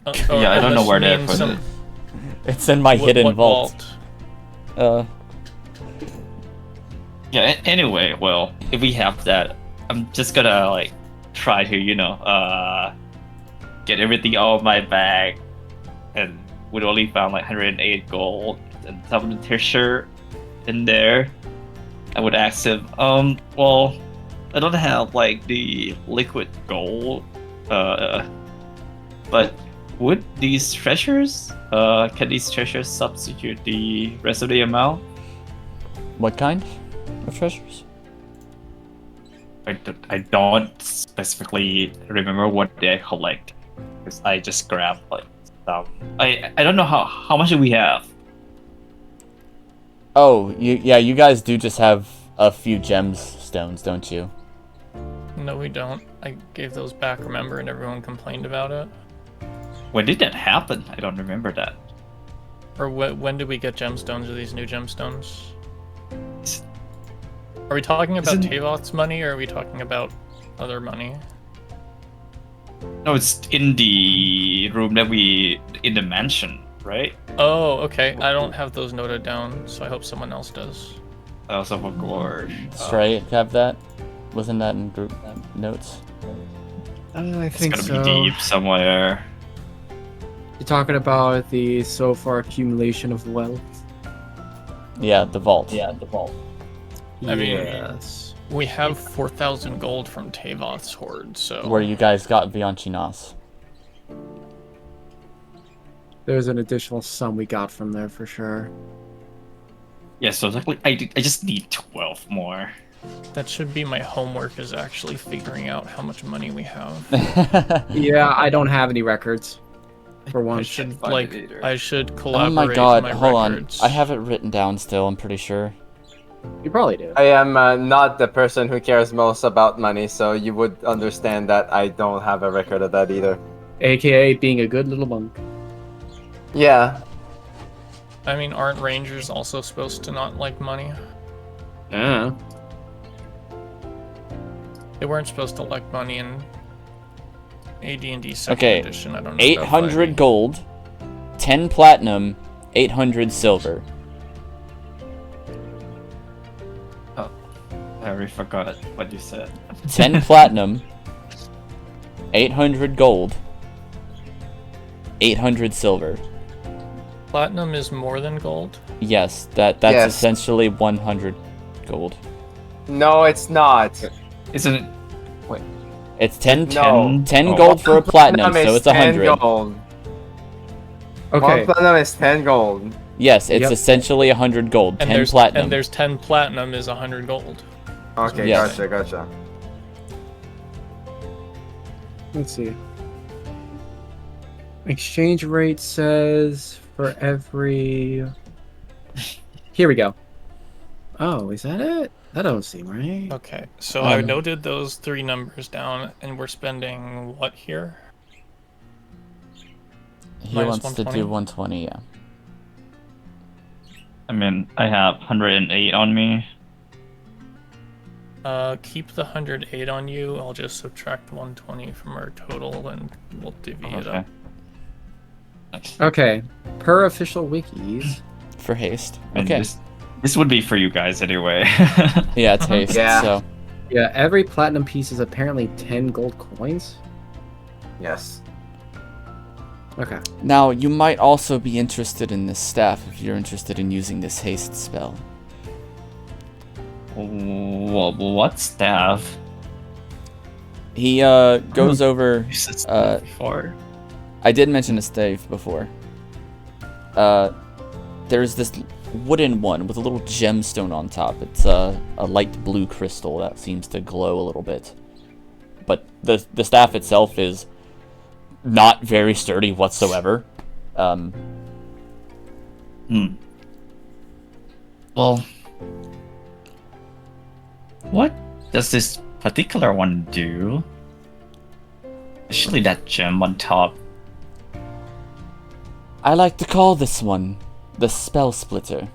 Yeah, I don't know where to put it. It's in my hidden vault. Yeah. Anyway, well, if we have that, I'm just gonna like try to get everything out of my bag, and we only found like 108 gold and some of the treasure in there. I would ask him, well, I don't have like the liquid gold, but would these treasures, can these treasures substitute the rest of the amount? What kind of treasures? I don't specifically remember what they collect, because I just grabbed like some. I don't know how much do we have. Oh, you guys do just have a few gemstones, don't you? No, we don't. I gave those back, remember, and everyone complained about it. When did that happen? I don't remember that. Or when did we get gemstones? Are these new gemstones? Are we talking about Tavoth's money, or are we talking about other money? No, it's in the room in the mansion. right? Oh, okay. I don't have those noted down, so I hope someone else does. I also have a gorge. Stray, have that? Wasn't that in group notes? I It's think gonna so. be deep somewhere. You're talking about the so far accumulation of wealth. Yeah, the vault. I mean, Yes. we have 4,000 gold from Tavoth's hoard, so... Where you guys got Vianchinas. There's an additional sum we got from there for sure. Yeah, so technically, I just need 12 more. That should be my homework, is actually figuring out how much money we have. Yeah, I don't have any records. For I one. should, find like, it either. I should Oh collaborate my god, my hold records. on. I have it written down still, I'm pretty sure. You probably do. I am not the person who cares most about money, so you would understand that I don't have a record of that either. AKA being a good little monk. Yeah. I mean, aren't rangers also supposed to not like money? Yeah. They weren't supposed to like money in AD&D 2nd Okay, edition. I don't know. 800 gold, 10 platinum, 800 silver. I already forgot what you said. 10 platinum, 800 gold, 800 silver. Platinum is more than gold? Yes, that's Yes. essentially 100 gold. No, it's not. Isn't it? It's 10, No. 10 Oh. gold for a platinum, Platinum so is it's 100. 10 gold. Okay. One platinum is 10 gold. Yes, it's Yep. essentially 100 gold, 10 platinum. And there's 10 platinum is 100 gold. Okay, Yes. gotcha. Let's see. Exchange rate says for every. Here we go. Oh, is that it? That don't seem right. Okay, so I noted those 3 numbers down, and we're spending what here? He minus wants to 120? do 120, yeah. I mean, I have 108 on me. Keep the 108 on you. I'll just subtract 120 from our total, and we'll divvy it Okay. up. Nice. Okay. Per official wikis. For haste. And Okay. This would be for you guys anyway. Yeah, it's haste, Yeah. so... Yeah, every platinum piece is apparently 10 gold coins. Yes. Okay. Now, you might also be interested in this staff if you're interested in using this haste spell. Well, what staff? He goes over... You said Uh, before. I did mention a stave before. There's this wooden one with a little gemstone on top. It's a light blue crystal that seems to glow a little bit. But the staff itself is not very sturdy whatsoever. Well, what does this particular one do? Especially that gem on top. I like to call this one the Spell Splitter.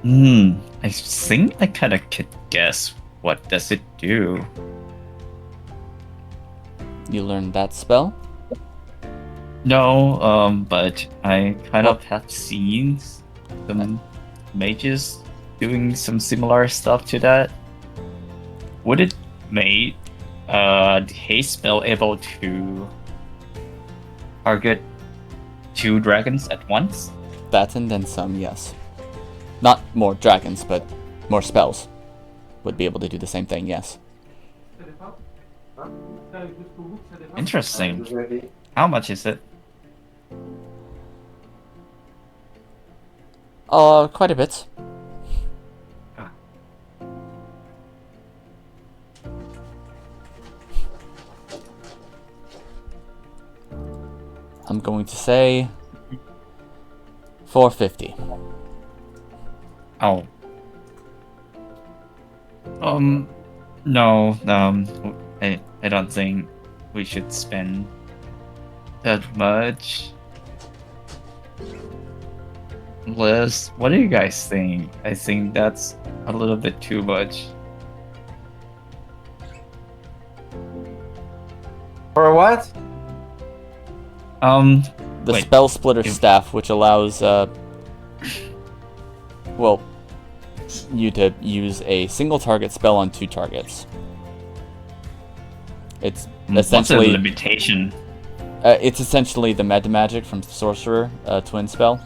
I think I kind of could guess what does it do. You learned that spell? No, but I kind of have seen some mages doing some similar stuff to that. Would it make the haste spell able to target 2 dragons at once? That and then some, yes. Not more dragons, but more spells would be able to do the same thing, yes. Interesting. How much is it? Quite a bit. I'm going to say 450. Oh. No, I don't think we should spend that much. Liz, what do you guys think? I think that's a little bit too much. For what? The Wait, Spell Splitter Staff, which allows, well, you to use a single target spell on 2 targets. It's essentially... What's the limitation? It's essentially the Meta Magic from Sorcerer, twin spell.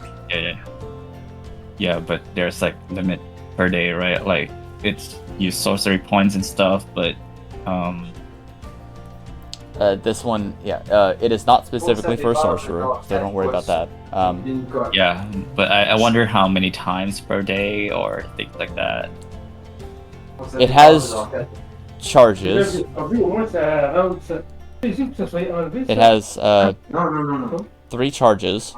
Yeah, but there's like limit per day, right? Like, it's use sorcery points and stuff, but, This one, it is not specifically for a sorcerer, so don't worry about that. yeah, but I wonder how many times per day or things like that. It has charges. It has 3 charges.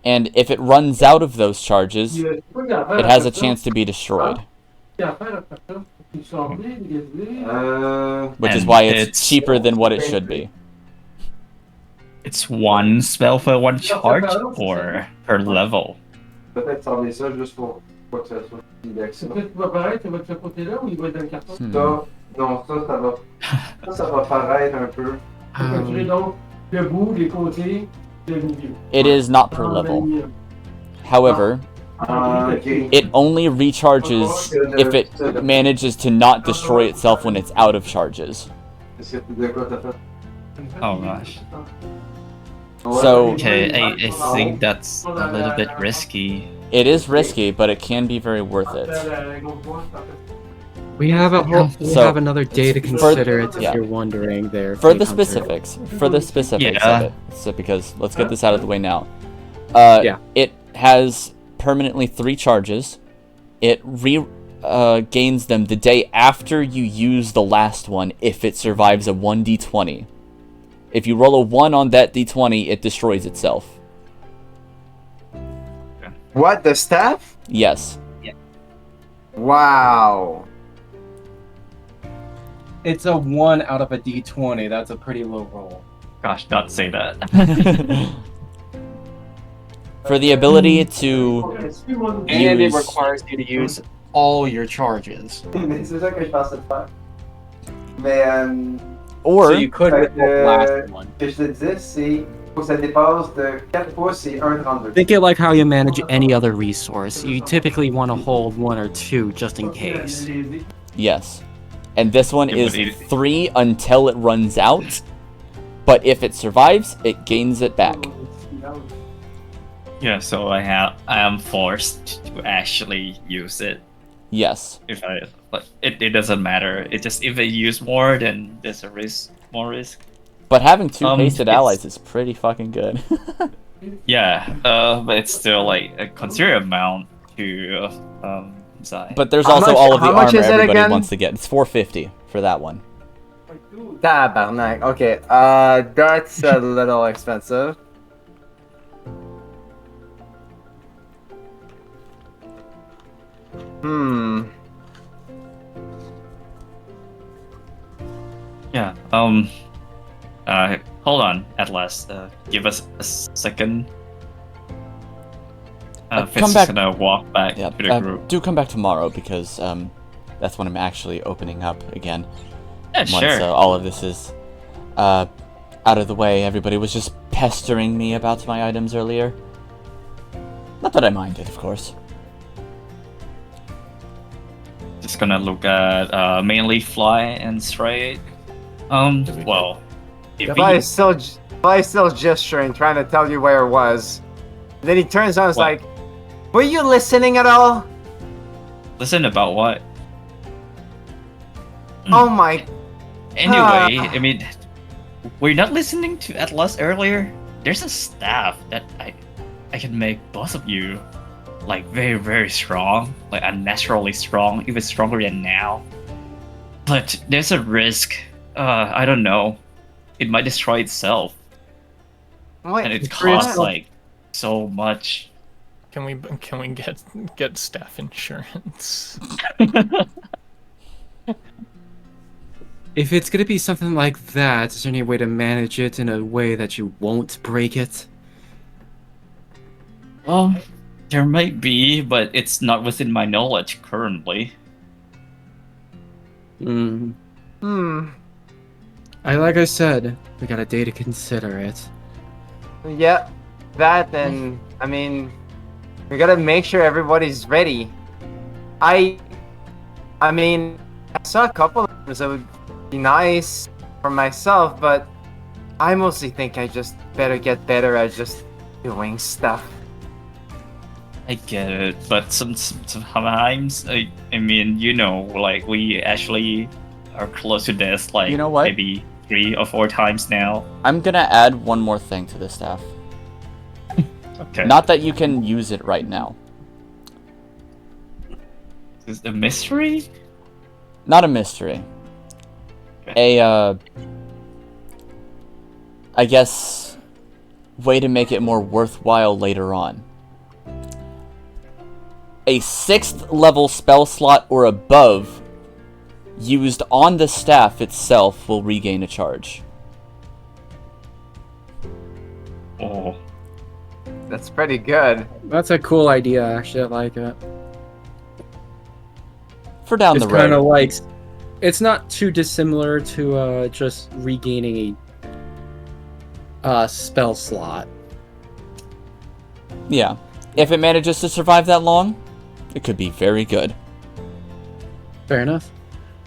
And if it runs out of those charges, it has a chance to be destroyed. Which is why it's cheaper than what it should be. It's one spell for one charge or per level? It is not per level. However, it only recharges if it manages to not destroy itself when it's out of charges. Oh gosh. So Okay, I think that's a little bit risky. it is risky, but it can be very worth it. We have So, another day to consider it if you're wondering there. For the Fate Hunter. specifics of Yeah. it. So because let's get this out of the way now. It has permanently 3 charges. It gains them the day after you use the last one if it survives a 1d20. If you roll a 1 on that d20, it destroys itself. What, the staff? Yes. Wow. It's a 1 out of a d20. That's a pretty low roll. Gosh, not say that. For the ability to And it use... requires you to use all your charges. C'est ça que je pensais de faire. Mais Or... So you could with the last one. Ce que je te disais, c'est faut que ça dépasse de 4 pouces et 1,32. Think it like how you manage any other resource. You typically want to hold 1 or 2 just in case. Yes. And this one Yeah, is but it- 3 until it runs out. But if it survives, it gains it back. Yeah, so I am forced to actually use it. Yes. If I but it doesn't matter. It just if I use more, then there's a more risk. But having 2 hasted it's- allies is pretty fucking good. Yeah, but it's still like a considerable amount to decide. But there's How also much- all of the how much armor is it everybody again? wants to get. It's 450 for that one. Tabarnak. Okay, that's a little expensive. Yeah. Hold on, Atlas. Give us a second. Fitz come is back- gonna walk back to the group. Do come back tomorrow because that's when I'm actually opening up again. Yeah, Once sure. all of this is out of the way. Everybody was just pestering me about my items earlier. Not that I minded, of course. Just gonna look at mainly fly and strike. Well, if The he, guy is still gesturing, trying to tell you where it was. Then he turns on and is What? like, were you listening at all? listen about what? Oh my... Anyway, I mean, were you not listening to Atlas earlier? There's a staff that I can make both of you like very very strong, like unnaturally strong, even stronger than now. But there's a risk. I don't know. It might destroy itself, What? and it costs like so much. Can we get staff insurance? If it's gonna be something like that, is there any way to manage it in a way that you won't break it? Well, there might be, but it's not within my knowledge currently. Hmm. Hmm. Like I said, we got a day to consider it. Yeah, that and I mean, we gotta make sure everybody's ready. I mean, I saw a couple of them that would be nice for myself, but I mostly think I just better get better at just doing stuff. I get it, but sometimes, I mean, like, we actually are close to this, like, You know what? maybe 3 or 4 times now. I'm gonna add one more thing to the staff. Okay. Not that you can use it right now. Is it a mystery? Not a mystery. I guess, way to make it more worthwhile later on. A 6th level spell slot or above used on the staff itself will regain a charge. Oh. That's pretty good. That's a cool idea, actually. I like it. For down It's the road. kind of like, it's not too dissimilar to just regaining a spell slot. Yeah. If it manages to survive that long, it could be very good. Fair enough.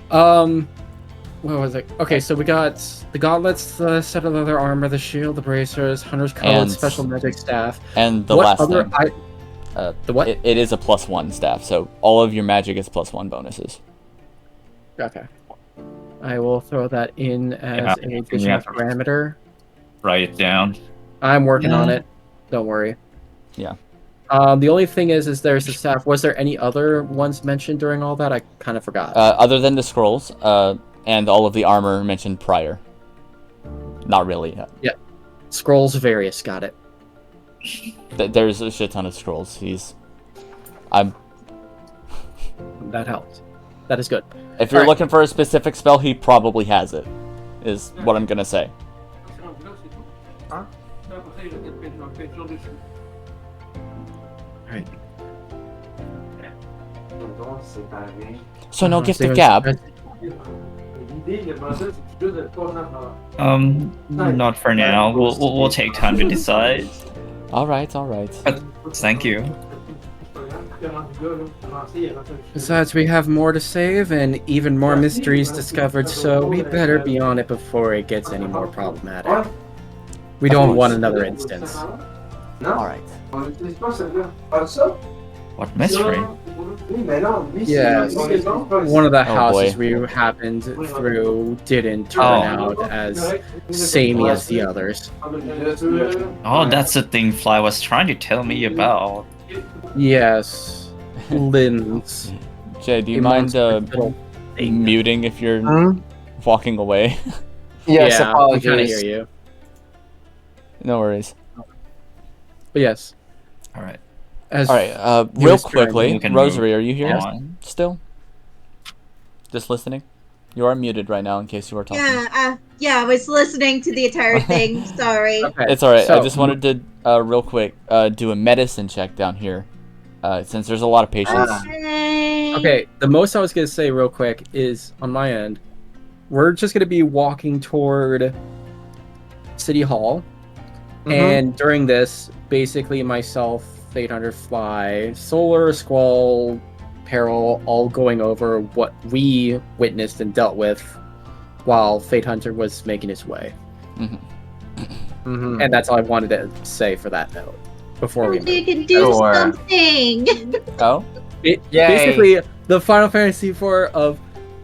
What was it? Okay, so we got the gauntlets, the set of leather armor, the shield, the bracers, hunter's coat, And- special magic staff. And the What last other thing. the what? It is a +1 staff, so all of your magic is +1 bonuses. Okay. I will throw that in as Yeah, an additional yeah. parameter. Write it down. I'm working on Yeah. it. Don't worry. Yeah. The only thing is there's the staff. Was there any other ones mentioned during all that? I kind of forgot. Other than the scrolls, and all of the armor mentioned prior. Not really. Scrolls various, got it. There's a shit ton of scrolls. I'm. That helped. That is good. If you're Alright. looking for a specific spell, he probably has it. Is what I'm gonna say. Alright. So no Uh-huh, gift so of gab. Not for now. We'll take time to decide. All right, all right. Thank you. Besides, we have more to save and even more mysteries discovered, so we better be on it before it gets any more problematic. We don't want another instance. All right. What mystery? Yes. One of the houses boy. we happened through didn't turn out as samey as the others. Oh, that's the thing Fly was trying to tell me about. Yes. Linz. Jay, do you A mind monster little thing. muting if you're Hmm? walking away? Yes, yeah, we kind of apologies. hear you. No worries. But yes. Alright. As All right. you Real was trying to quickly, look and Rosary, are you here on. still? Just listening. You are muted right now in case you are talking. Yeah, I was listening to the entire thing. Sorry. Okay, It's all right. I so- just wanted to real quick do a medicine check down here, since there's a lot of patients. Okay, the most I was gonna say real quick is on my end, we're just gonna be walking toward City Hall, and during this, basically myself, Fate Hunter, Fly, Solar, Squall, Peril, all going over what we witnessed and dealt with while Fate Hunter was making his way. Mhm. And that's all I wanted to say for that note before we You move. can do Sure. something. Oh, It, Yay. basically, the Final Fantasy IV of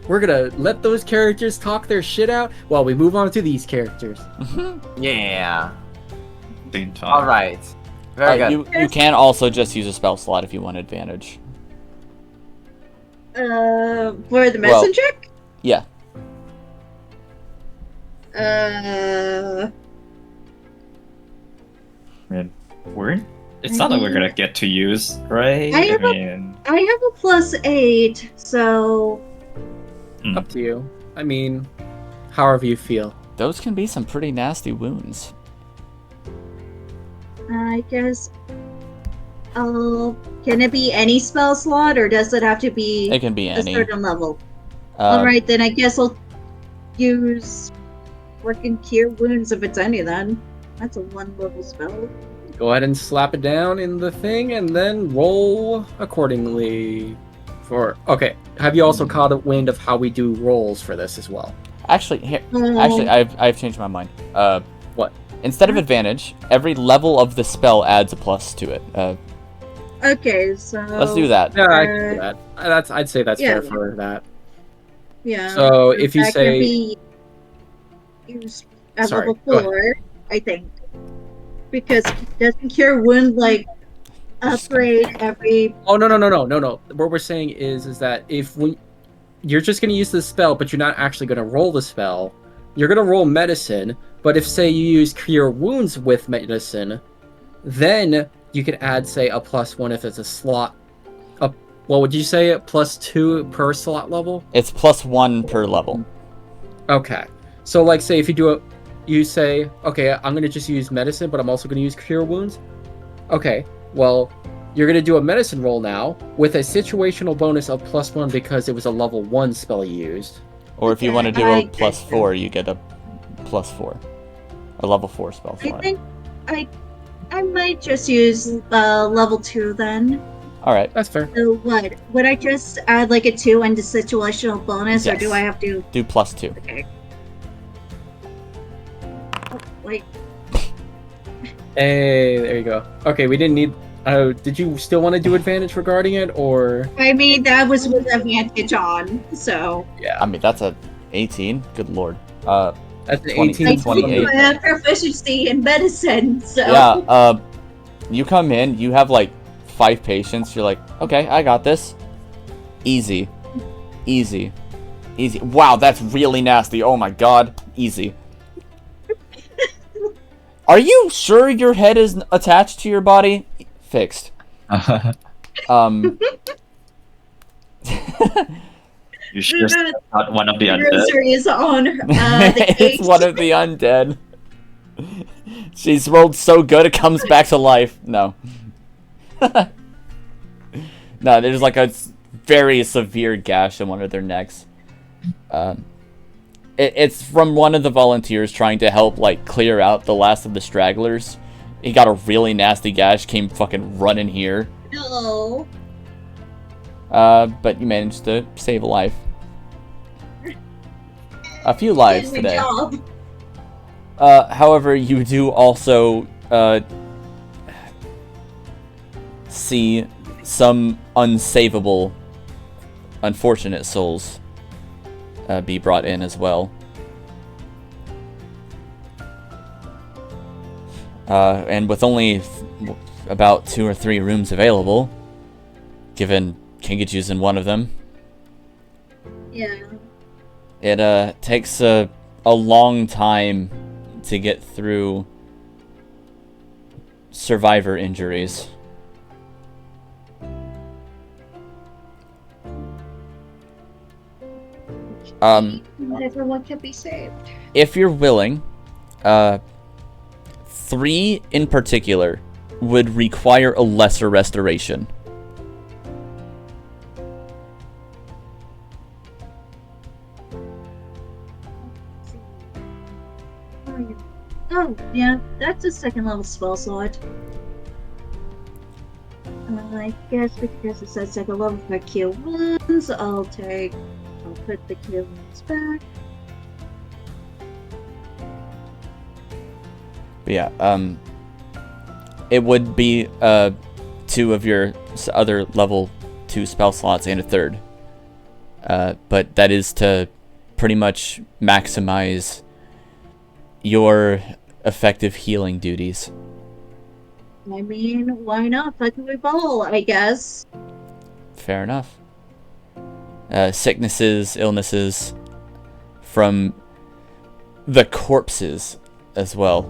we're gonna let those characters talk their shit out while we move on to these characters. Yeah. The entire. All right. Very good. you can also just use a spell slot if you want advantage. For the Well- medicine check? Yeah. It's not like we're gonna get to use, right? I have a- mean, I have a +8, so Up to you. I mean, however you feel. Those can be some pretty nasty wounds. I guess. Can it be any spell slot, or does it have to be It can be a any. certain level? Uh, Alright, then I guess I'll use Working Cure Wounds if it's any then. That's a 1-level spell. Go ahead and slap it down in the thing, and then roll accordingly. Okay. Have you also caught a wind of how we do rolls for this as well? Actually, I've changed my mind. What? Instead of advantage, every level of the spell adds a plus to it. Okay, so Let's do that. Yeah, I can do that. I'd say that's fair for that. Yeah. So if you that say, can be used at Sorry, level go ahead. 4, I think, because doesn't Cure Wound like upgrade every? Oh no. What we're saying is that if you're just gonna use the spell, but you're not actually gonna roll the spell, you're gonna roll medicine. But if say you use Cure Wounds with medicine, then you could add say a +1 if it's a slot. What would you say? +2 per slot level? It's +1 per level. Okay. So like say if you say, okay, I'm gonna just use medicine, but I'm also gonna use Cure Wounds. Okay, well, you're gonna do a medicine roll now with a situational bonus of +1 because it was a level 1 spell you used. Or if you want to do a +4, you get a +4. A level 4 spell. I think I might just use level 2 then. All right, that's fair. So what? Would I just add like a 2 into situational bonus, or Yes. do I have to do +2? Okay. Oh, wait. Hey, there you go. Okay, we didn't need. Did you still want to do advantage regarding it, or? I mean, that was with advantage on, so. Yeah. I mean, that's a 18. Good lord. That's an 18. I 28. I have proficiency in medicine, so. Yeah. You come in. You have like 5 patients. You're like, okay, I got this. Easy. Wow, that's really nasty. Oh my god. Easy. Are you sure your head is attached to your body? Fixed. You sure it's not one of the undead? Rosary is on the cage. It's one of the undead. She's rolled so good it comes back to life. No. No, there's like a very severe gash in one of their necks. It's from one of the volunteers trying to help like clear out the last of the stragglers. He got a really nasty gash, came fucking running here. No. But you managed to save a life. A few lives Good today. job. However, you do also see some unsavable, unfortunate souls be brought in as well. And with only about 2 or 3 rooms available, given Kingaju's in one of them, Yeah. it takes a long time to get through survivor injuries. Not everyone can be saved. If you're willing, 3 in particular would require a lesser restoration. Oh, yeah, that's a 2nd level spell slot. I guess because it says 2nd level for Cure Wounds, I'll put the Cure Wounds back. But yeah, it would be 2 of your other level 2 spell slots and a 3rd. But that is to pretty much maximize your effective healing duties. I mean, why not? Fuck we ball, I guess. Fair enough. Sicknesses, illnesses from the corpses as well.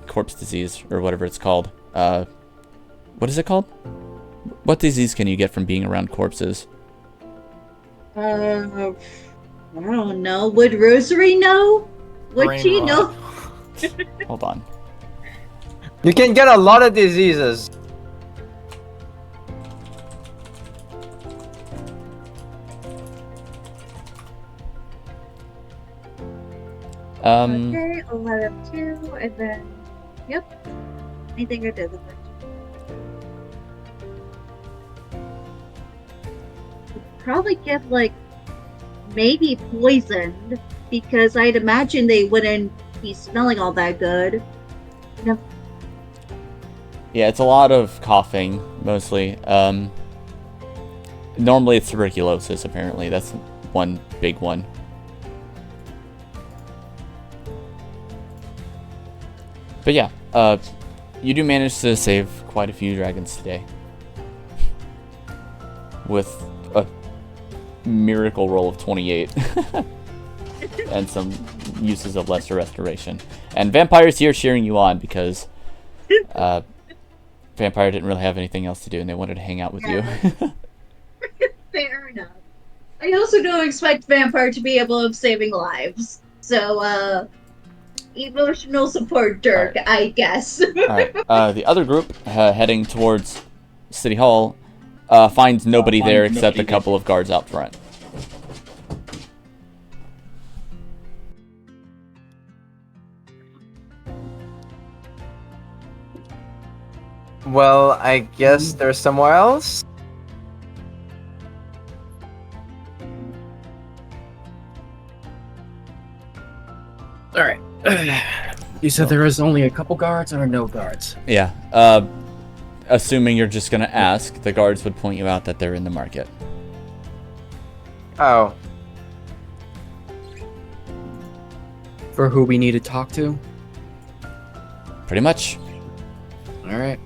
Corpse disease, or whatever it's called. What is it called? What disease can you get from being around corpses? I don't know. Would Rosary know? Would she Brain know? Hold on. You can get a lot of diseases. Okay, I'll let him too, and then, yep. Anything I did. Probably get, like, maybe poisoned, because I'd imagine they wouldn't be smelling all that good. You know? Yeah, it's a lot of coughing, mostly. Normally it's tuberculosis, apparently. That's one big one. But yeah, you do manage to save quite a few dragons today. With a miracle roll of 28. And some uses of lesser restoration. And Vampire's here cheering you on because Vampire didn't really have anything else to do and they wanted to hang out with you. Fair enough. I also don't expect Vampire to be able to saving lives. So, emotional support Dirk, right. I guess. Alright, the other group, heading towards City Hall, finds nobody there except a couple of guards out front. Well, I guess there's somewhere else. Alright. You said there was only a couple guards or no guards? Yeah. Assuming you're just gonna ask, the guards would point you out that they're in the market. Oh. For who we need to talk to? Pretty much. Alright.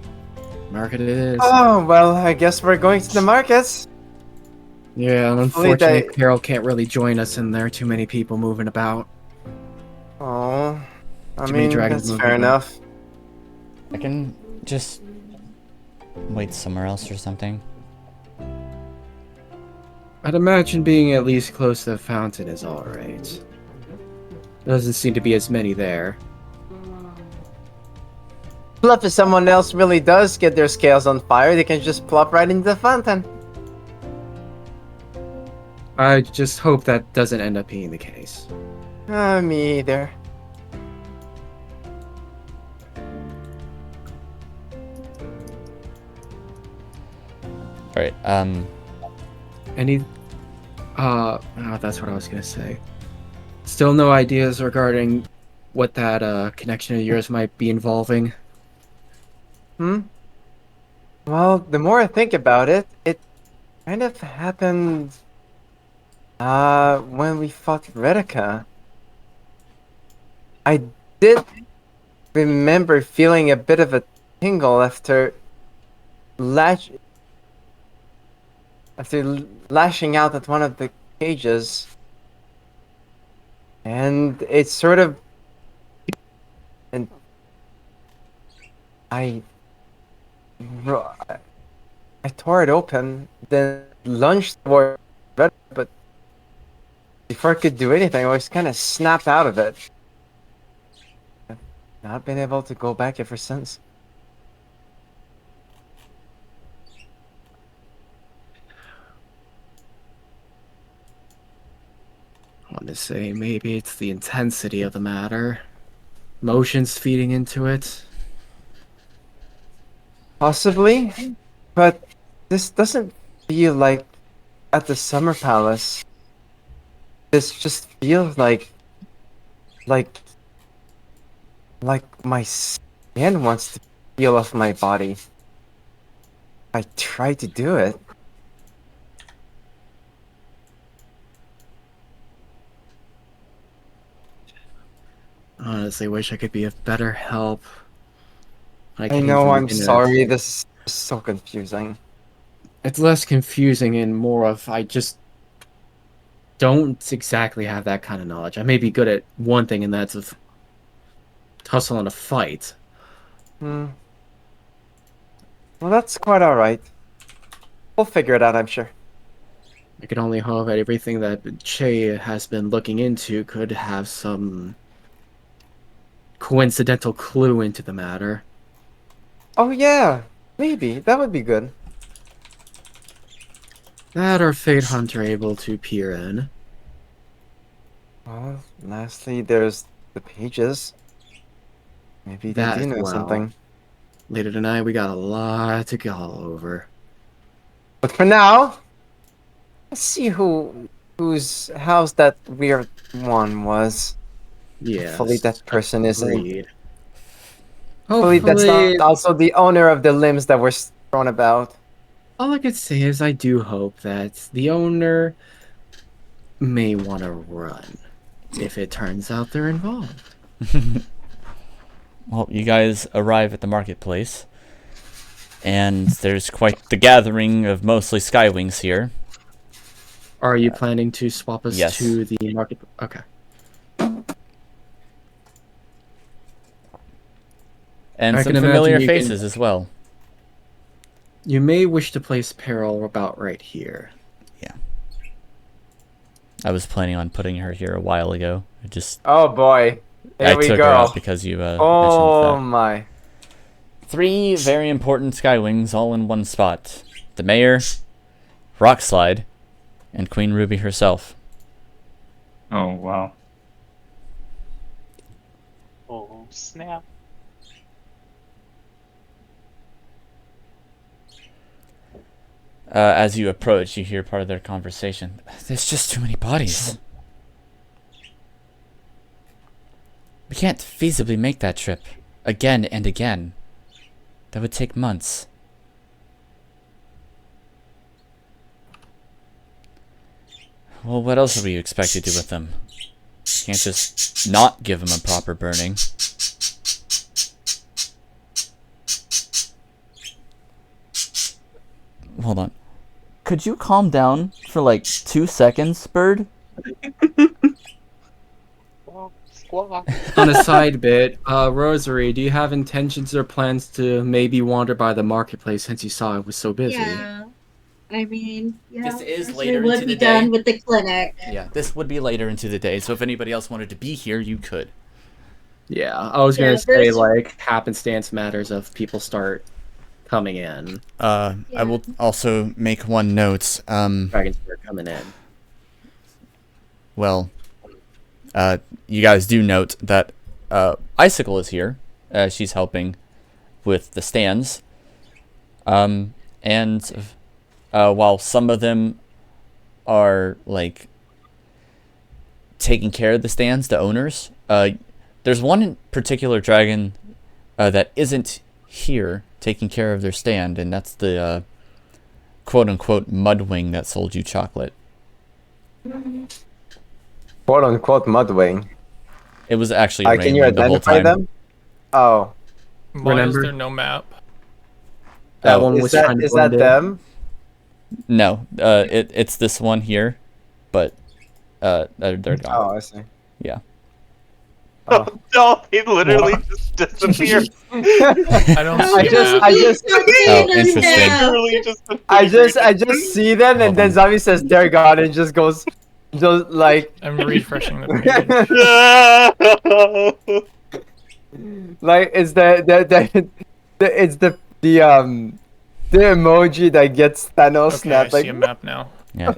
Market it is. Oh, well, I guess we're going to the markets. Yeah, unfortunately, Carol can't really join us and there are too many people moving about. Oh, I Too mean, many dragons that's fair enough. I can just wait somewhere else or something. I'd imagine being at least close to the fountain is alright. Doesn't seem to be as many there. Plus, if someone else really does get their scales on fire, they can just plop right into the fountain. I just hope that doesn't end up being the case. Me either. Alright, Any... that's what I was gonna say. Still no ideas regarding what that, connection of yours might be involving? Well, the more I think about it, it kind of happened, when we fought Retica. I did remember feeling a bit of a tingle after lashing out at one of the cages. And it's sort of... And I tore it open, then lunged toward it, but before I could do anything, I was kind of snapped out of it. I've not been able to go back ever since. I want to say maybe it's the intensity of the matter. Emotions feeding into it. Possibly, but this doesn't feel like at the Summer Palace. This just feels like my skin wants to peel off my body. I try to do it. Honestly, wish I could be of better help. I know, I'm sorry, this is so confusing. It's less confusing and more of I just don't exactly have that kind of knowledge. I may be good at one thing, and that's of tussle and a fight. Well, that's quite alright. We'll figure it out, I'm sure. I can only hope that everything that Che has been looking into could have some coincidental clue into the matter. Oh yeah, maybe. That would be good. That or Fate Hunter able to peer in. Well, lastly, there's the pages. Maybe they That do know well. something. Later tonight, we got a lot to go over. But for now, let's see whose house that weird one was. Yeah. Hopefully that person isn't. Agreed. Hopefully that's not also the owner of the limbs that were thrown about. All I could say is I do hope that the owner may want to run if it turns out they're involved. Well, you guys arrive at the marketplace, and there's quite the gathering of mostly Skywings here. Are you planning to swap us yes. to the market? Okay. And I some can familiar imagine you faces as well. You may wish to place Peril about right here. Yeah. I was planning on putting her here a while ago. Oh boy. Here we took go. her out because you oh mentioned that. My. 3 very important Skywings all in one spot. The Mayor, Rockslide, and Queen Ruby herself. Oh, wow. Oh, snap. As you approach, you hear part of their conversation. There's just too many bodies. We can't feasibly make that trip again and again. That would take months. Well, what else would we expect to do with them? Can't just not give them a proper burning. Hold on. Could you calm down for like 2 seconds, Bird? On a side bit, Rosary, do you have intentions or plans to maybe wander by the marketplace since you saw it was so busy? Yeah. I mean, yeah. This is first later we would into be the day. done with the clinic. Yeah, this would be later into the day, so if anybody else wanted to be here, you could. Yeah, I was gonna say, like, happenstance matters of people start coming in. I will also make one note. Dragons start coming in. Well, you guys do note that Icicle is here. She's helping with the stands. And while some of them are, like, taking care of the stands, the owners, there's one in particular dragon that isn't here taking care of their stand, and that's the quote-unquote mudwing that sold you chocolate. Quote-unquote mudwing. It was actually Can you the whole identify time. them? Oh. Why is there no map? That one was trying to is that blend in. them? No, it's this one here, but they're gone. Oh, I see. Yeah. Oh. No, they literally just disappeared. I don't see I just Oh, interesting. I just see them, and then Zami says they're gone, and just goes, just like. I'm refreshing the page. Like it's the emoji that gets Thanos Okay, I snapped. see Like, a map now. Yeah,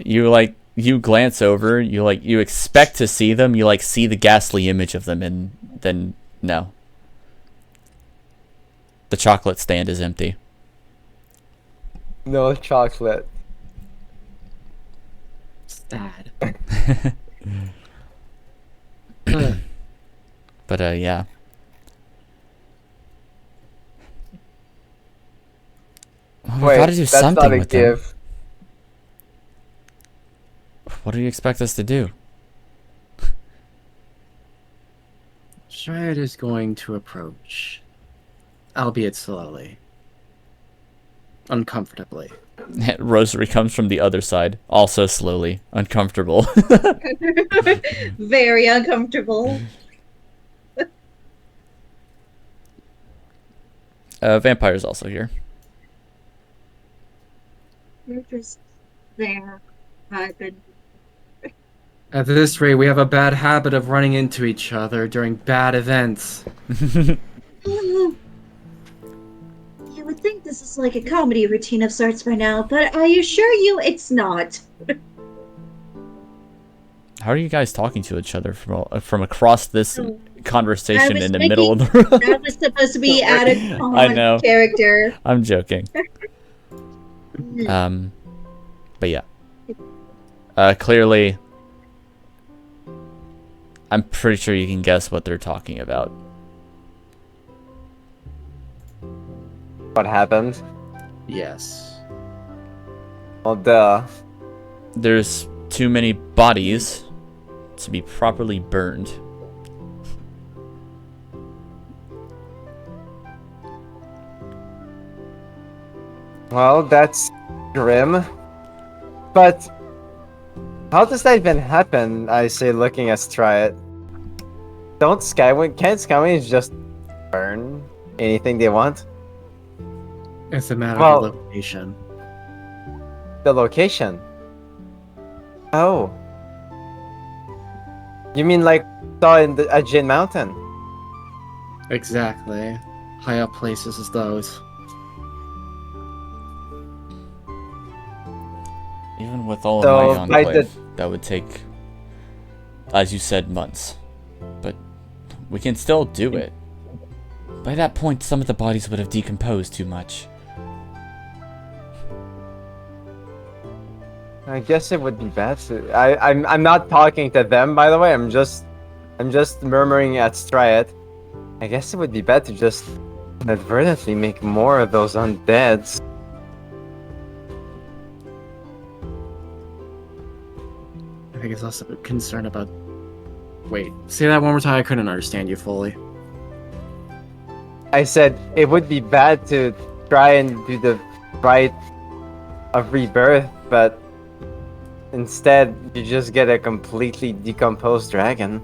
you glance over, you expect to see them, you see the ghastly image of them, and then no. The chocolate stand is empty. no chocolate. Sad. But yeah. Well, we Wait, gotta do that's something not a with them. give. What do you expect us to do? Stride is going to approach, albeit slowly. Uncomfortably. Rosary comes from the other side, also slowly, uncomfortable. Very uncomfortable. Vampire's also here. You're just there. I've been. At this rate, we have a bad habit of running into each other during bad events. You would think this is like a comedy routine of sorts by now, but I assure you it's not. How are you guys talking to each other from across this conversation in the middle of the room. That was supposed to be added I know. character. I'm joking. But yeah. Clearly, I'm pretty sure you can guess what they're talking about. What happened? Yes. Well, duh. There's too many bodies to be properly burned. Well, that's grim. But how does that even happen? I say, looking at Striat. Can't Skywings just burn anything they want? It's a matter of location. The location? Oh. You mean like saw in a Jin Mountain? Exactly. High up places as those. Even with all of my enclave, that would take, as you said, months. But we can still do it. By that point, some of the bodies would have decomposed too much. I guess it would be bad to... I'm not talking to them, by the way. I'm just murmuring at Striat. I guess it would be bad to just inadvertently make more of those undeads. I think it's also a concern about... Wait, say that one more time. I couldn't understand you fully. I said it would be bad to try and do the rite of rebirth, but instead you just get a completely decomposed dragon.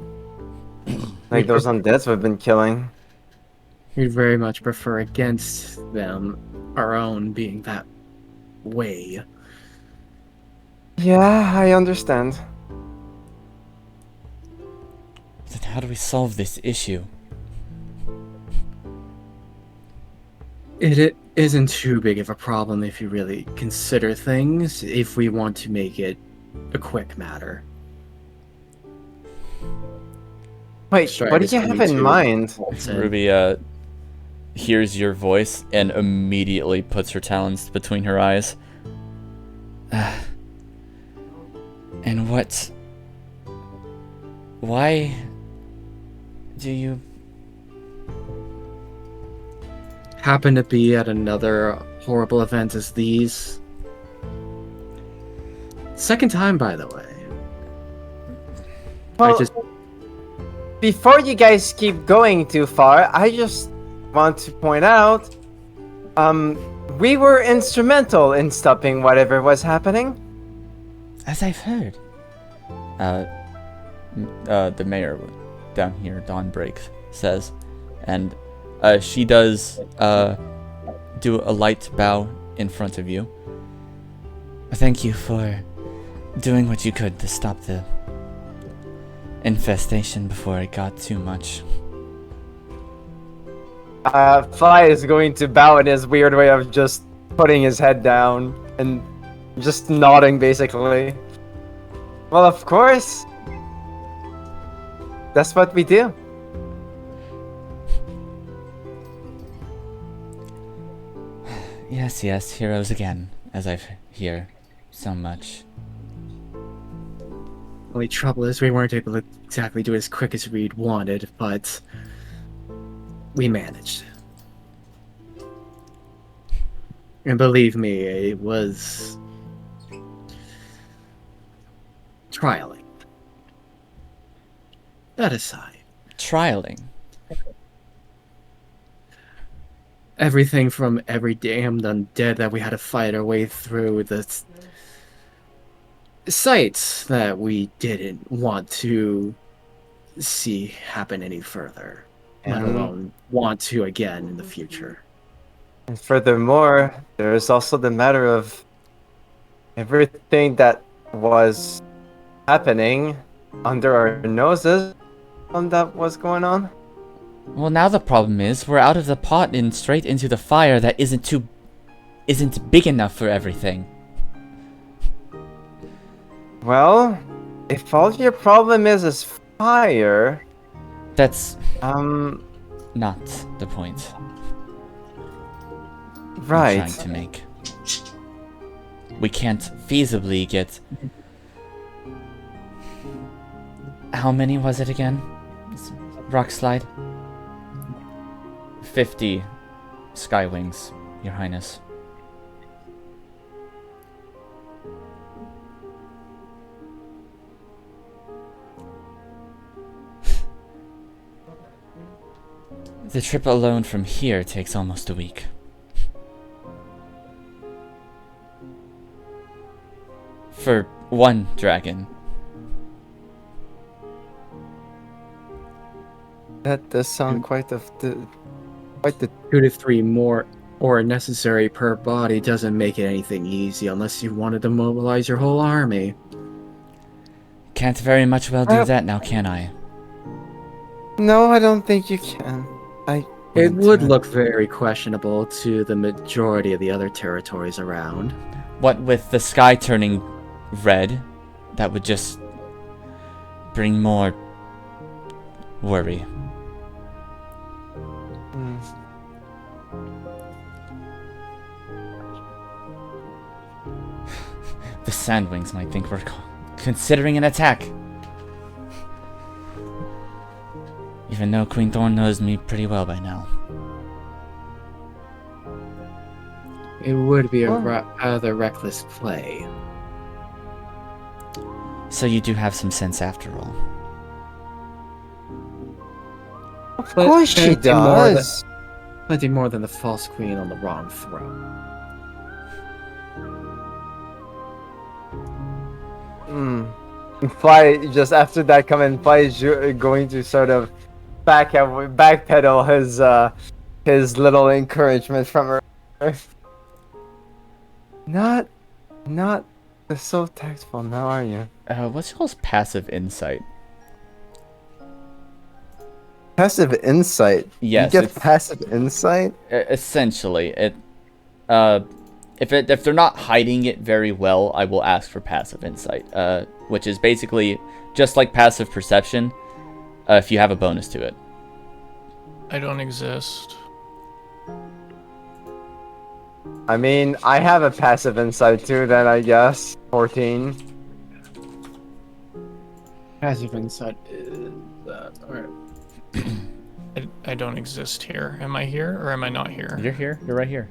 Like those undeads we've been killing. We'd very much prefer against them, our own being that way. Yeah, I understand. Then how do we solve this issue? It isn't too big of a problem if you really consider things, if we want to make it a quick matter. Wait, what do you have in mind? Ruby hears your voice and immediately puts her talons between her eyes. And what... Why do you... happen to be at another horrible event as these? Second time, by the way. Well, before you guys keep going too far, I just want to point out, we were instrumental in stopping whatever was happening. As I've heard. The mayor down here, Dawn Breaks, says, and she does do a light bow in front of you. Thank you for doing what you could to stop the infestation before it got too much. Fly is going to bow in his weird way of just putting his head down and just nodding, basically. Well, of course. That's what we do. Yes, heroes again, as I hear so much. Only trouble is we weren't able to exactly do it as quick as we'd wanted, but we managed. And believe me, it was trialing. That aside. Trialing? Everything from every damned undead that we had to fight our way through, the sites that we didn't want to see happen any further, let alone want to again in the future. And furthermore, there is also the matter of everything that was happening under our noses that was going on. Well, now the problem is we're out of the pot and straight into the fire that isn't big enough for everything. Well, if all your problem is fire, That's Um, not the point I'm right. trying to make. We can't feasibly get... How many was it again? Rock slide? 50 skywings, Your Highness. The trip alone from here takes almost a week. For one dragon. That does sound quite the 2 to 3 more or necessary per body doesn't make it anything easy unless you wanted to mobilize your whole army. Can't very much well do that now, can I? No, I don't think you can. It wouldn't would do look very questionable to the majority of the other territories around. What with the sky turning red, that would just bring more worry. Hmm. The Sandwings might think we're considering an attack. Even though Queen Thorn knows me pretty well by now. It would be a rather reckless play. So you do have some sense after all. Of course she does. Plenty more than the false queen on the wrong throne. Fly, just after that comment, Fly is going to sort of backpedal his little encouragement from her. Not so tactful now, are you? What's y'all's passive insight? Passive insight? Yes, You get passive insight? Essentially, if they're not hiding it very well, I will ask for passive insight, which is basically just like passive perception, if you have a bonus to it. I don't exist. I mean, I have a passive insight too, then I guess. 14. Passive insight is alright. I don't exist here. Am I here or am I not here? You're here. You're right here.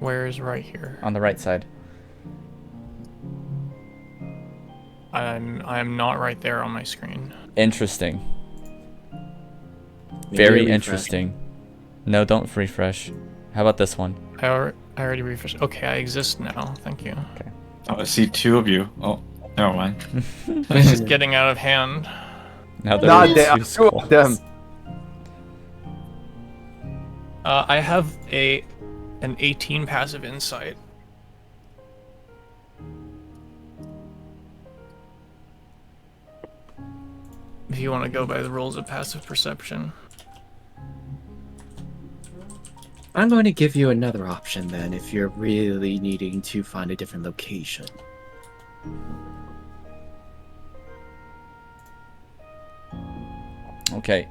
Where is right here? On the right side. I'm not right there on my screen. Interesting. Maybe Very refresh. interesting. No, don't refresh. How about this one? I already refreshed. Okay, I exist now. Thank you. Okay. Oh, I see 2 of you. Oh, never mind. This is getting out of hand. Now there Not are there, two two of them. skulls. I have an 18 passive insight. If you want to go by the rules of passive perception. I'm going to give you another option then if you're really needing to find a different location. Okay,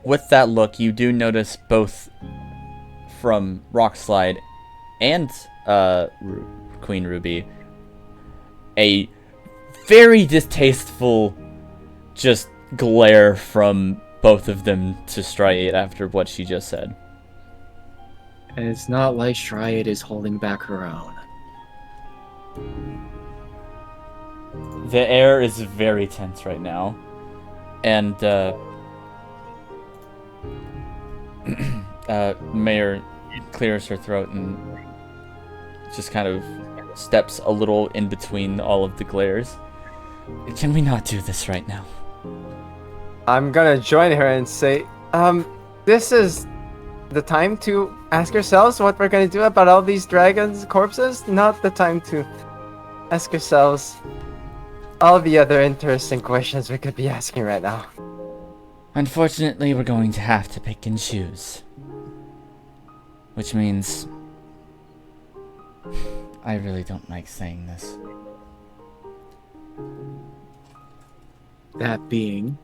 with that look, you do notice both from Rockslide and Queen Ruby a very distasteful just glare from both of them to Striate after what she just said. And it's not like Striate is holding back her own. The air is very tense right now, and Mayor clears her throat and just kind of steps a little in between all of the glares. Can we not do this right now? I'm gonna join her and say, this is the time to ask yourselves what we're gonna do about all these dragons' corpses, not the time to ask yourselves all the other interesting questions we could be asking right now. Unfortunately, we're going to have to pick and choose. Which means... I really don't like saying this. That being...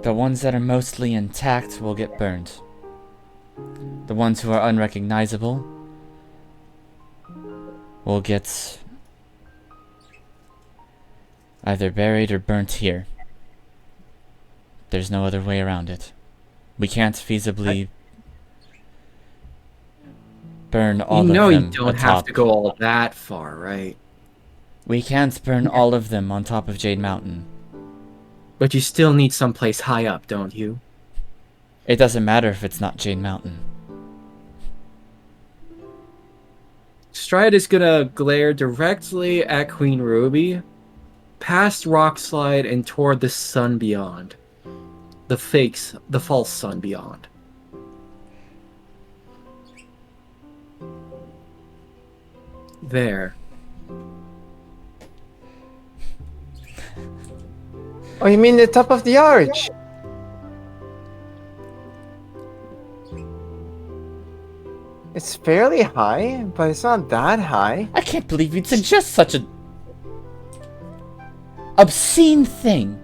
The ones that are mostly intact will get burned. The ones who are unrecognizable will get either buried or burnt here. There's no other way around it. We can't feasibly burn all of them You don't have atop. to go all that far, right? We can't burn all of them on top of Jade Mountain. But you still need someplace high up, don't you? It doesn't matter if it's not Jade Mountain. Stride is gonna glare directly at Queen Ruby, past Rockslide and toward the sun beyond. The false sun beyond. There. Oh, you mean the top of the arch? It's fairly high, but it's not that high. I can't believe you'd suggest such a obscene thing.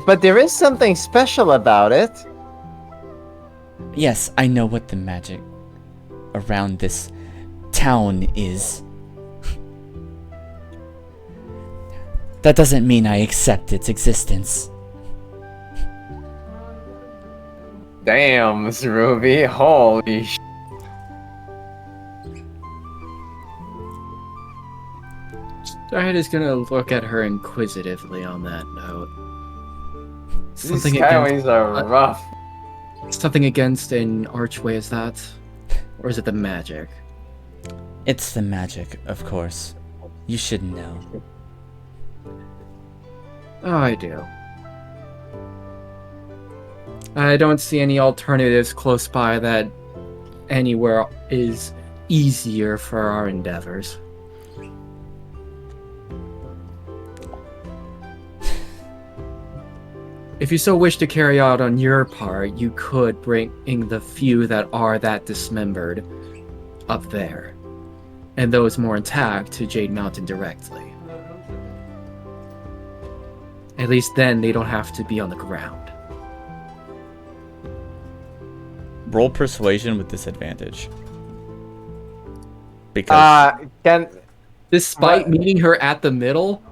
But there is something special about it. Yes, I know what the magic around this town is. That doesn't mean I accept its existence. Damn, Miss Ruby, holy sh... Stride is gonna look at her inquisitively on that note. These skywings are rough. Something against an archway, is that? Or is it the magic? It's the magic, of course. You should know. Oh, I do. I don't see any alternatives close by that anywhere is easier for our endeavors. If you so wish to carry out on your part, you could bring the few that are that dismembered up there, and those more intact to Jade Mountain directly. At least then they don't have to be on the ground. Roll persuasion with disadvantage. Because Despite meeting her at the middle?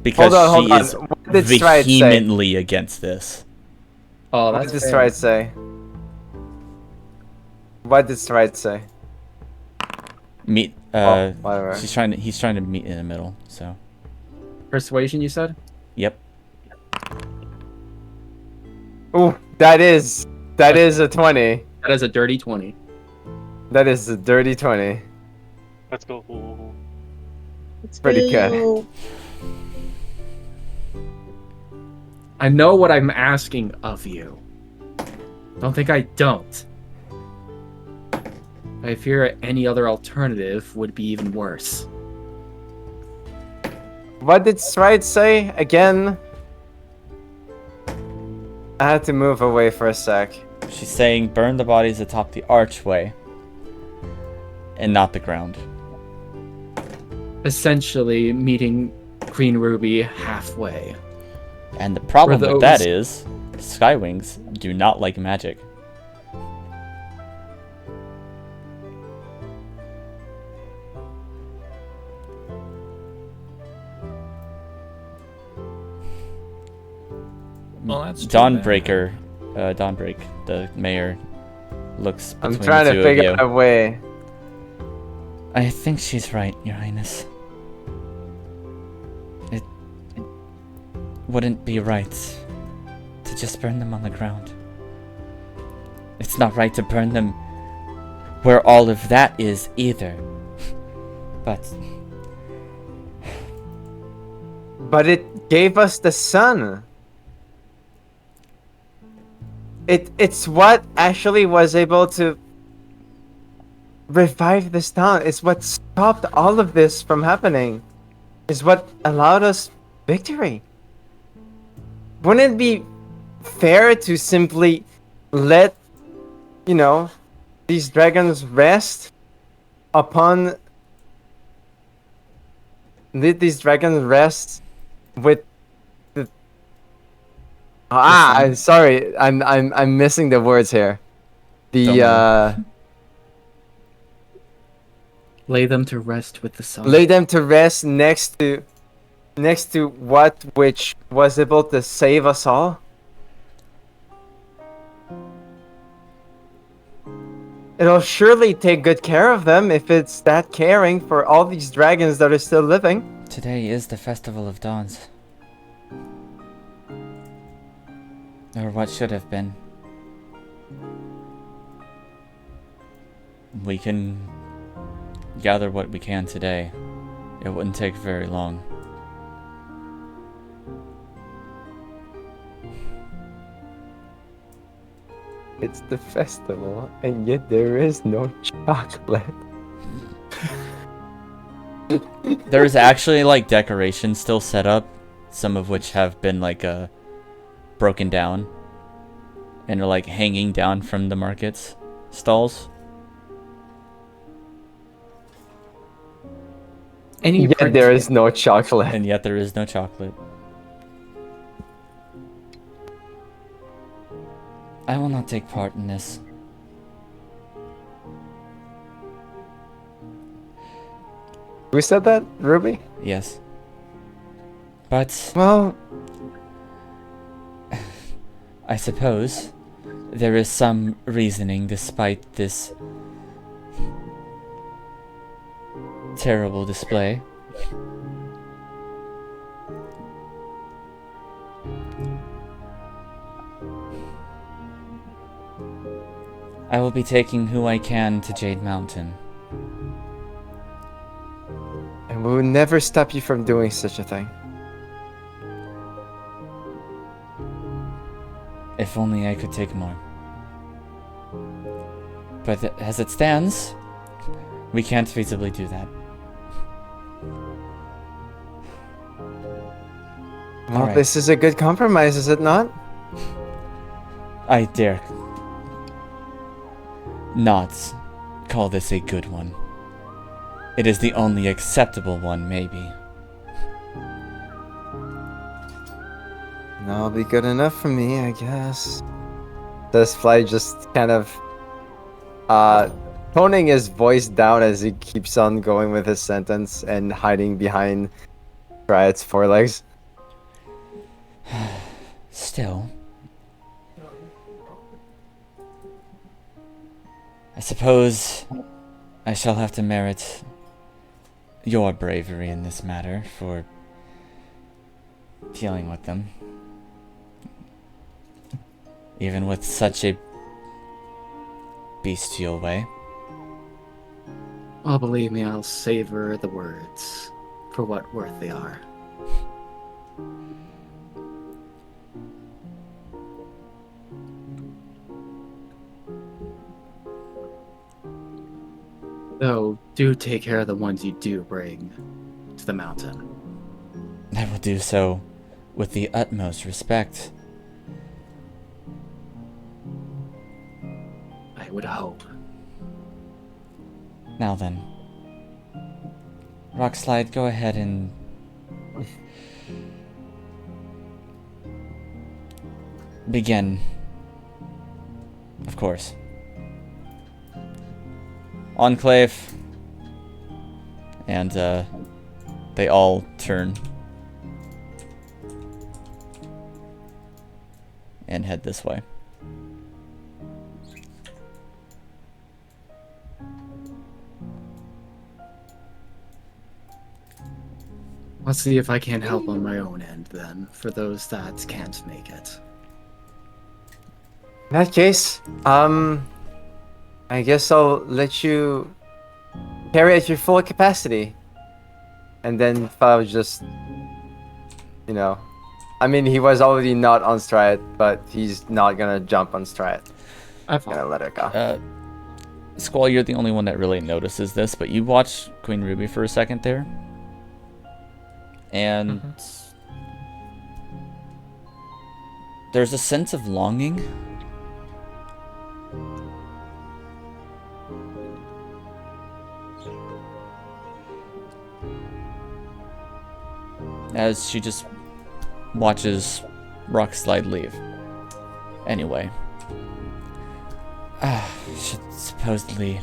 because hold she on. is What did Stride say? vehemently against this. Oh, What that's did fair. Stride say? What did Stride say? Meet whatever. he's trying to meet in the middle, so Persuasion, you said? yep. Ooh, that is a 20. That is a dirty 20. That is a dirty 20. Let's go. Let's Pretty good. go. I know what I'm asking of you. Don't think I don't. I fear any other alternative would be even worse. What did Stride say again? I had to move away for a sec. She's saying burn the bodies atop the archway and not the ground. Essentially, meeting Queen Ruby halfway. And the problem For with that those- is Skywings do not like magic. Well, that's too bad. Dawnbreak, the mayor, looks between I'm trying the to two figure of out you. a way. I think she's right, Your Highness. It wouldn't be right to just burn them on the ground. It's not right to burn them where all of that is either. But it gave us the sun. It's what actually was able to revive this town. It's what stopped all of this from happening. It's what allowed us victory. Wouldn't it be fair to simply let, these dragons rest upon... Let these dragons rest with I'm sorry. I'm missing the words here. Lay them to rest with the sun. Lay them to rest next to what which was able to save us all. It'll surely take good care of them if it's that caring for all these dragons that are still living. Today is the Festival of Dawns. Or what should have been. We can gather what we can today. It wouldn't take very long. It's the festival, and yet there is no chocolate. There's actually like decorations still set up, some of which have been like broken down and are like hanging down from the market's stalls. And yet there is no chocolate. And yet there is no chocolate. I will not take part in this. Who said that? Ruby? Yes. But... well... I suppose there is some reasoning despite this terrible display. I will be taking who I can to Jade Mountain. And we will never stop you from doing such a thing. If only I could take more. But as it stands, we can't feasibly do that. Well, Alright. This is a good compromise, is it not? I dare not call this a good one. It is the only acceptable one, maybe. That'll be good enough for me, I guess. Does Fly just kind of toning his voice down as he keeps on going with his sentence and hiding behind Riot's forelegs? Still, I suppose I shall have to merit your bravery in this matter for dealing with them. Even with such a bestial way. Well, believe me, I'll savor the words for what worth they are. Though, do take care of the ones you do bring to the mountain. I will do so with the utmost respect. I would hope. Now then, Rockslide, go ahead and begin. Of course. Enclave. And they all turn and head this way. Let's see if I can help on my own end then, for those that can't make it. In that case, I guess I'll let you carry at your full capacity. And then if I was just, you know, I mean, he was already not on Stride, but he's not gonna jump on Stride. I'm gonna let it go. Squall, you're the only one that really notices this, but you watch Queen Ruby for a second there. And there's a sense of longing. As she just watches rock slide leave. Anyway. Should supposedly...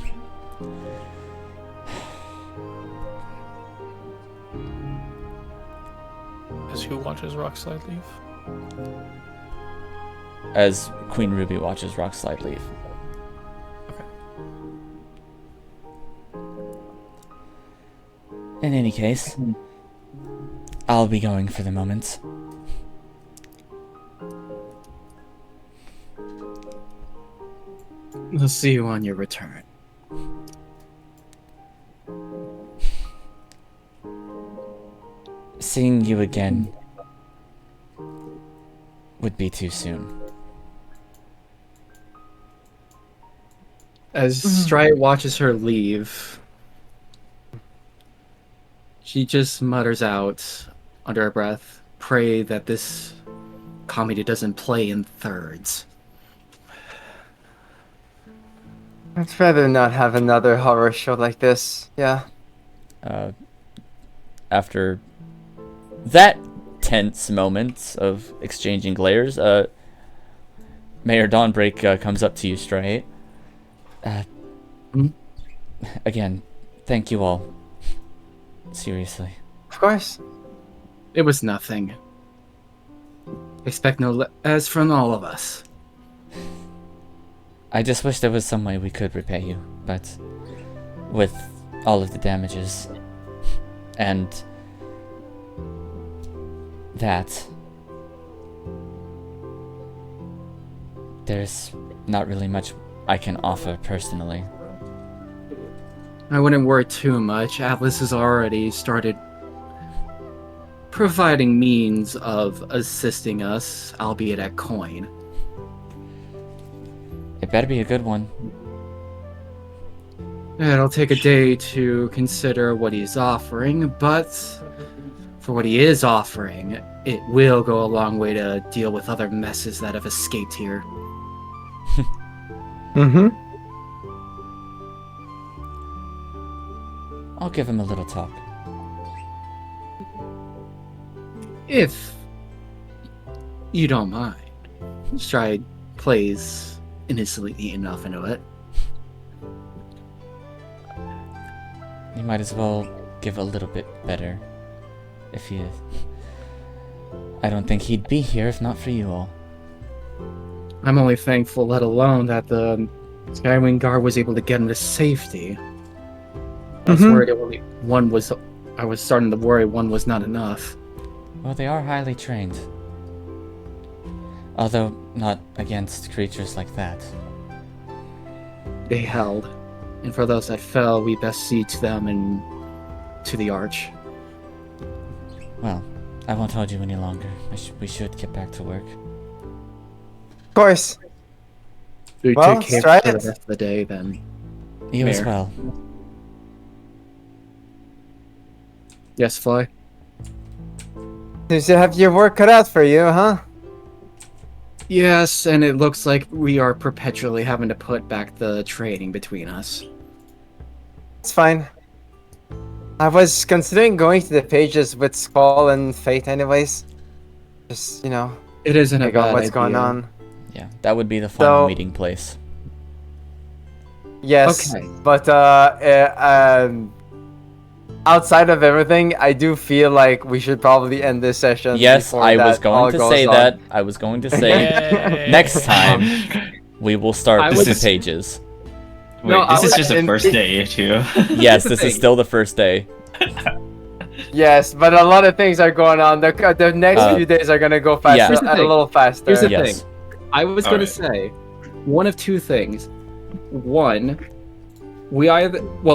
As who watches rock slide leave? As Queen Ruby watches rock slide leave. Okay. In any case, I'll be going for the moment. We'll see you on your return. Seeing you again would be too soon. As Striate watches her leave, she just mutters out under her breath, "Pray that this comedy doesn't play in thirds." I'd rather not have another horror show like this. Yeah. After that tense moment of exchanging glares, Mayor Dawnbreak comes up to you, Striate. Again, thank you all. Seriously. Of course. It was nothing. Expect no less from all of us. I just wish there was some way we could repay you, but with all of the damages and that, there's not really much I can offer personally. I wouldn't worry too much. Atlas has already started providing means of assisting us, albeit at coin. It better be a good one. It'll take a day to consider what he's offering, but for what he is offering, it will go a long way to deal with other messes that have escaped here. I'll give him a little talk. If you don't mind. Stride plays innocently enough into it. You might as well give a little bit better. If he is. I don't think he'd be here if not for you all. I'm only thankful, let alone that the Skywing Guard was able to get him to safety. I was worried I was starting to worry one was not enough. Well, they are highly trained. Although not against creatures like that. They held. And for those that fell, we best see to them and to the arch. Well, I won't hold you any longer. We should get back to work. Of course. We Well, take care Stride. for the rest of the day then. You as Mayor. well. Yes, Fly? Seems to have your work cut out for you, huh? Yes, and it looks like we are perpetually having to put back the trading between us. It's fine. I was considering going to the pages with Skull and Fate anyways. Just, It isn't a figure out bad what's going idea. on. Yeah, that would be the final So- meeting place. Yes, Okay. but outside of everything, I do feel like we should probably end this session. Yes, before I was that all going to goes say on. that. I was going to say next time we will start I with was- the pages. Wait, No, I this is was- just the and first it- day, too. Yes, the this is thing. still the first day. Yes, but a lot of things are going on. The next few days are gonna go faster, yeah. Here's the a thing. little faster. Here's the Yes. thing. I was All going right. to say one of two things. One,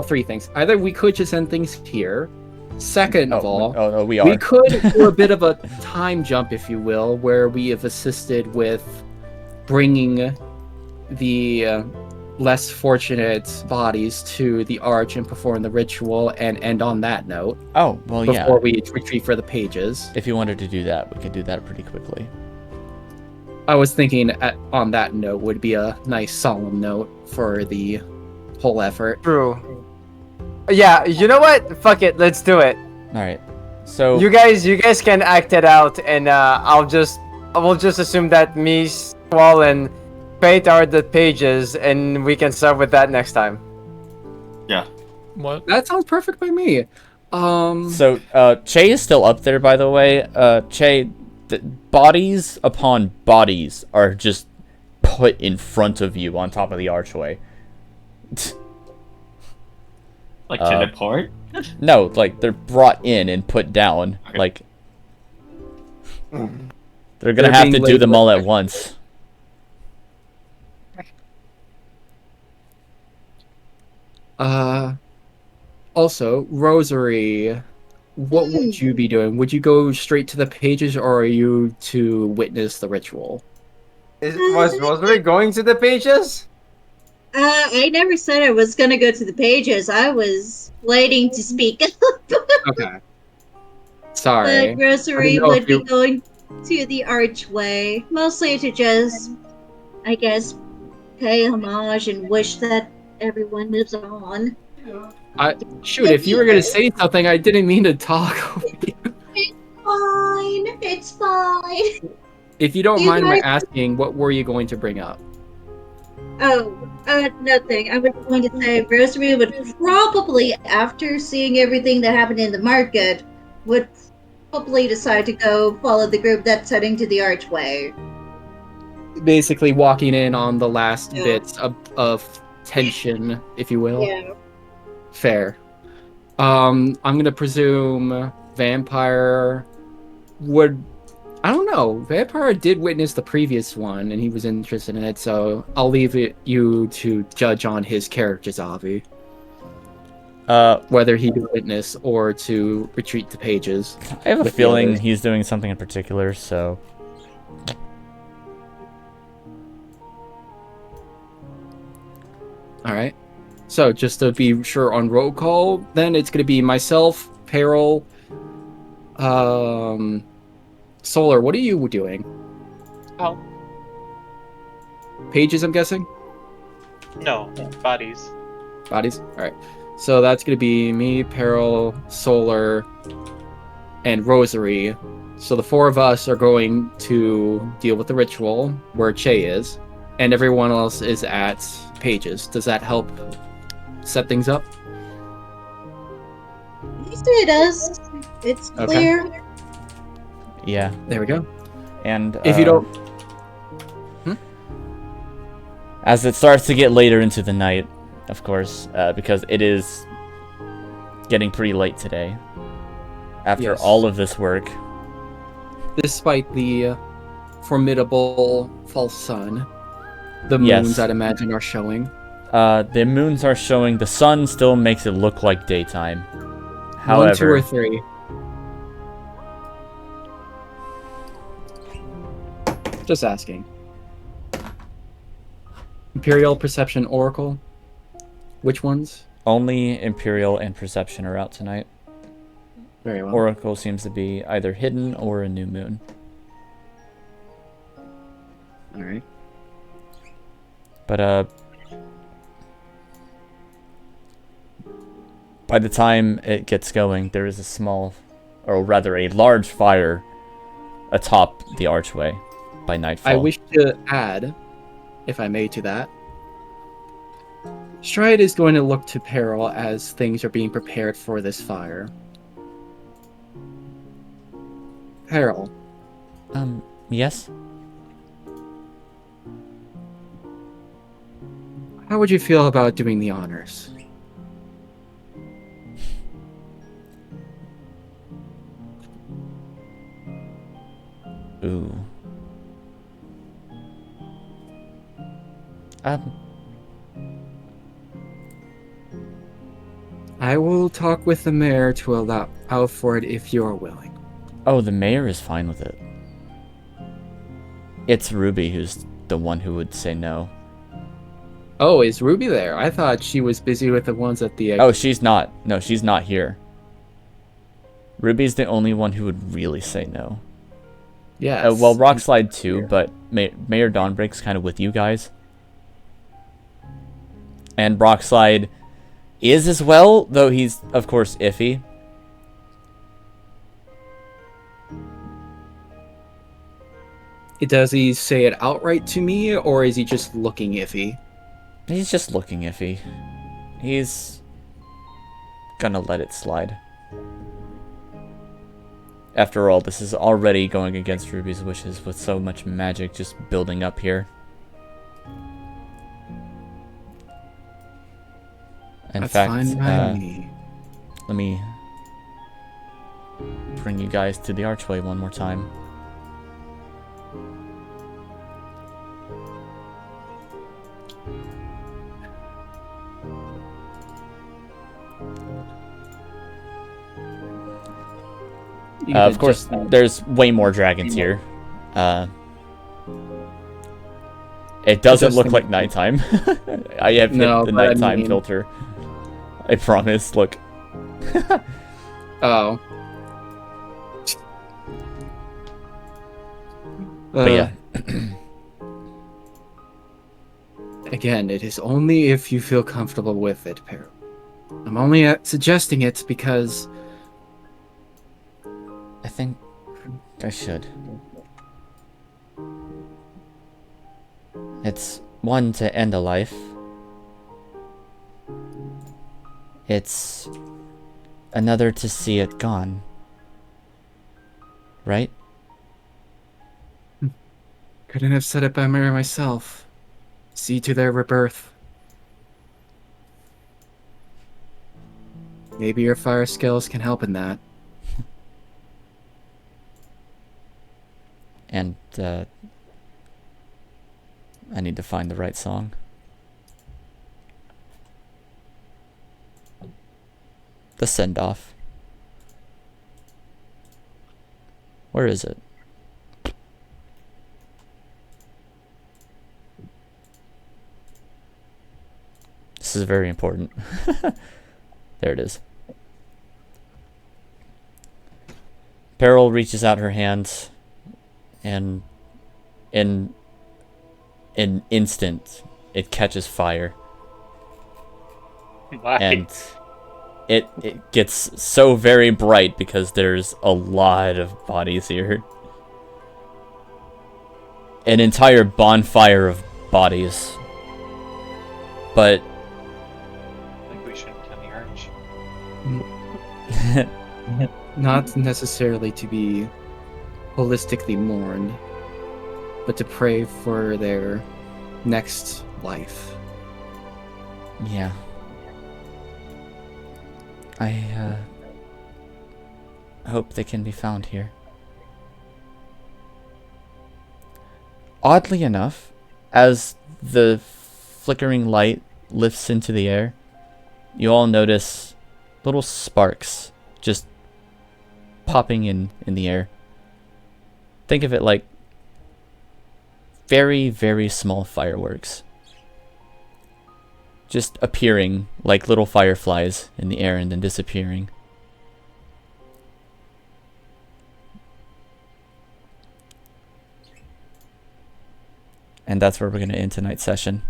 three things. Either we could just end things here. Second of all, we are. we could do a bit of a time jump, if you will, where we have assisted with bringing the less fortunate bodies to the arch and perform the ritual and end on that note Oh, well, yeah. before we retreat for the pages. If you wanted to do that, we could do that pretty quickly. I was thinking on that note would be a nice solemn note for the whole effort. True. Yeah, you know what? Fuck it, let's do it. All right. So You guys can act it out, and I'll just we'll just assume that me, Squall, and Fate are the pages, and we can start with that next time. Yeah. What? That sounds perfect by me. So, Che is still up there, by the way. Che, bodies upon bodies are just put in front of you on top of the archway. Like teleport? No, like they're brought in and put down. Okay. Like they're gonna They're have to being do them all at labeled. once. Also, Rosary, what would you be doing? Would you go straight to the pages, or are you to witness the ritual? Was Rosary going to the pages? I never said I was gonna go to the pages. I was waiting to speak up. Okay. Sorry. But Rosary I didn't know would if be you- going to the archway, mostly to just, I guess, pay homage and wish that everyone moves on. Shoot, if you were gonna say something, I didn't mean to talk. Fine, it's fine. If you don't You mind my guys- asking, what were you going to bring up? Oh, nothing. I was going to say Rosary would probably, after seeing everything that happened in the market, would probably decide to go follow the group that's heading to the archway. Basically, walking in on the last Yeah. bits of tension, if you will. Yeah. Fair. I'm gonna presume Vampire would. I don't know. Vampire did witness the previous one, and he was interested in it. So I'll leave you to judge on his character, Zavi. Whether he could witness or to retreat to pages. I have a with the feeling others. he's doing something in particular, so All right. So just to be sure on roll call, then it's going to be myself, Peril, Solar. What are you doing? Oh, Pages, I'm guessing. no, bodies. Bodies. All right. So that's going to be me, Peril, Solar, and Rosary. So the four of us are going to deal with the ritual where Che is, and everyone else is at Pages. Does that help set things up? Yes, it does. It's Okay. clear. yeah. There we go. And If you don't, as it starts to get later into the night, of course, because it is getting pretty late today. After Yes. all of this work, despite the formidable false sun, the Yes. moons I'd imagine are showing. the moons are showing. The sun still makes it look like daytime. However, 1, 2, or 3. Just asking. Imperial Perception Oracle. Which ones? only Imperial and Perception are out tonight. Very well. Oracle seems to be either hidden or a new moon. All right. But by the time it gets going, there is a small, or rather a large fire atop the archway by nightfall. I wish to add, if I may, to that. Stride is going to look to Peril as things are being prepared for this fire. Peril, Yes? how would you feel about doing the honors? Ooh. I will talk with the mayor to allow for it if you're willing. Oh, the mayor is fine with it. It's Ruby who's the one who would say no. Oh, is Ruby there? I thought she was busy with the ones at the... Oh, she's not. No, she's not here. Ruby's the only one who would really say no. Yes. Well, Rockslide too, but Mayor Dawnbreak's kind of with you guys. And Rockslide is as well, though he's, of course, iffy. Does he say it outright to me, or is he just looking iffy? He's just looking iffy. He's gonna let it slide. After all, this is already going against Ruby's wishes with so much magic just building up here. In That's fact, fine by me. let me bring you guys to the archway one more time. Of course, there's way more dragons here. It doesn't look like nighttime. I have hit the nighttime filter. I promise, look. Oh. But yeah. Again, it is only if you feel comfortable with it, Peril. I'm only suggesting it because... I think I should. It's one to end a life. It's another to see it gone. Right? Couldn't have said it better myself. See to their rebirth. Maybe your fire skills can help in that. And, I need to find the right song. The send-off. Where is it? This is very important. There it is. Peril reaches out her hands, and in an instant, it catches fire. Why? And it gets so very bright because there's a lot of bodies here. An entire bonfire of bodies. But I think we shouldn't tell the arch. Not necessarily to be holistically mourned, but to pray for their next life. yeah. I hope they can be found here. Oddly enough, as the flickering light lifts into the air, you all notice little sparks just popping in the air. Think of it like very, very small fireworks. Just appearing like little fireflies in the air and then disappearing. And that's where we're going to end tonight's session.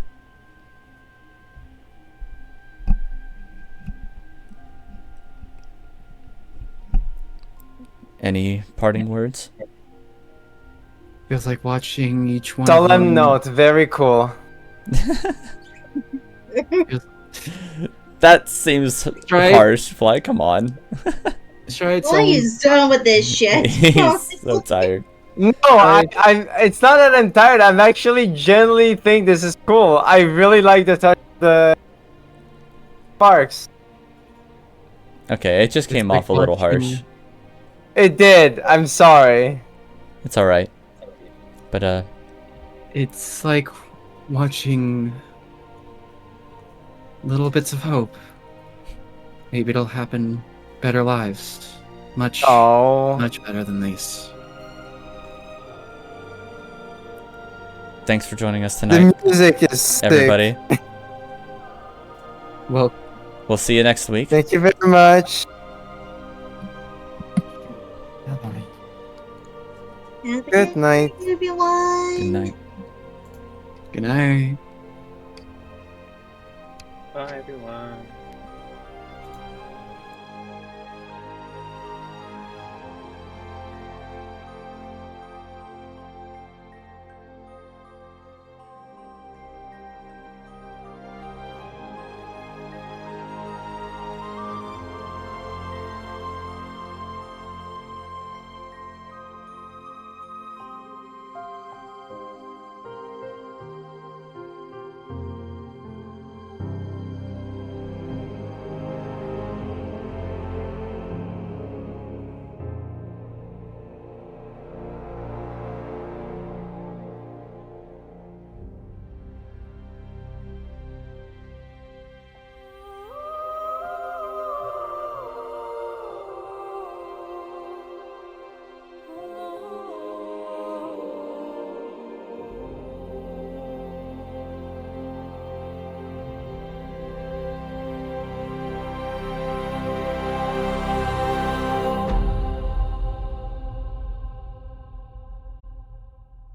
Any parting words? Feels like watching each one. Solemn note, very cool. That seems harsh, Fly. Come on. Why is done with this shit? He's so tired. No, I'm. It's not that I'm tired. I'm actually genuinely think this is cool. I really like the touch of the sparks. Okay, it just came off a little harsh. It did. I'm sorry. It's all right. But it's like watching little bits of hope. Maybe it'll happen better lives. Much better than these. Thanks for joining us tonight. The music is sick. Everybody. Well, we'll see you next week. Thank you very much. Good night. Everyone. Good night. Good night. Bye, everyone.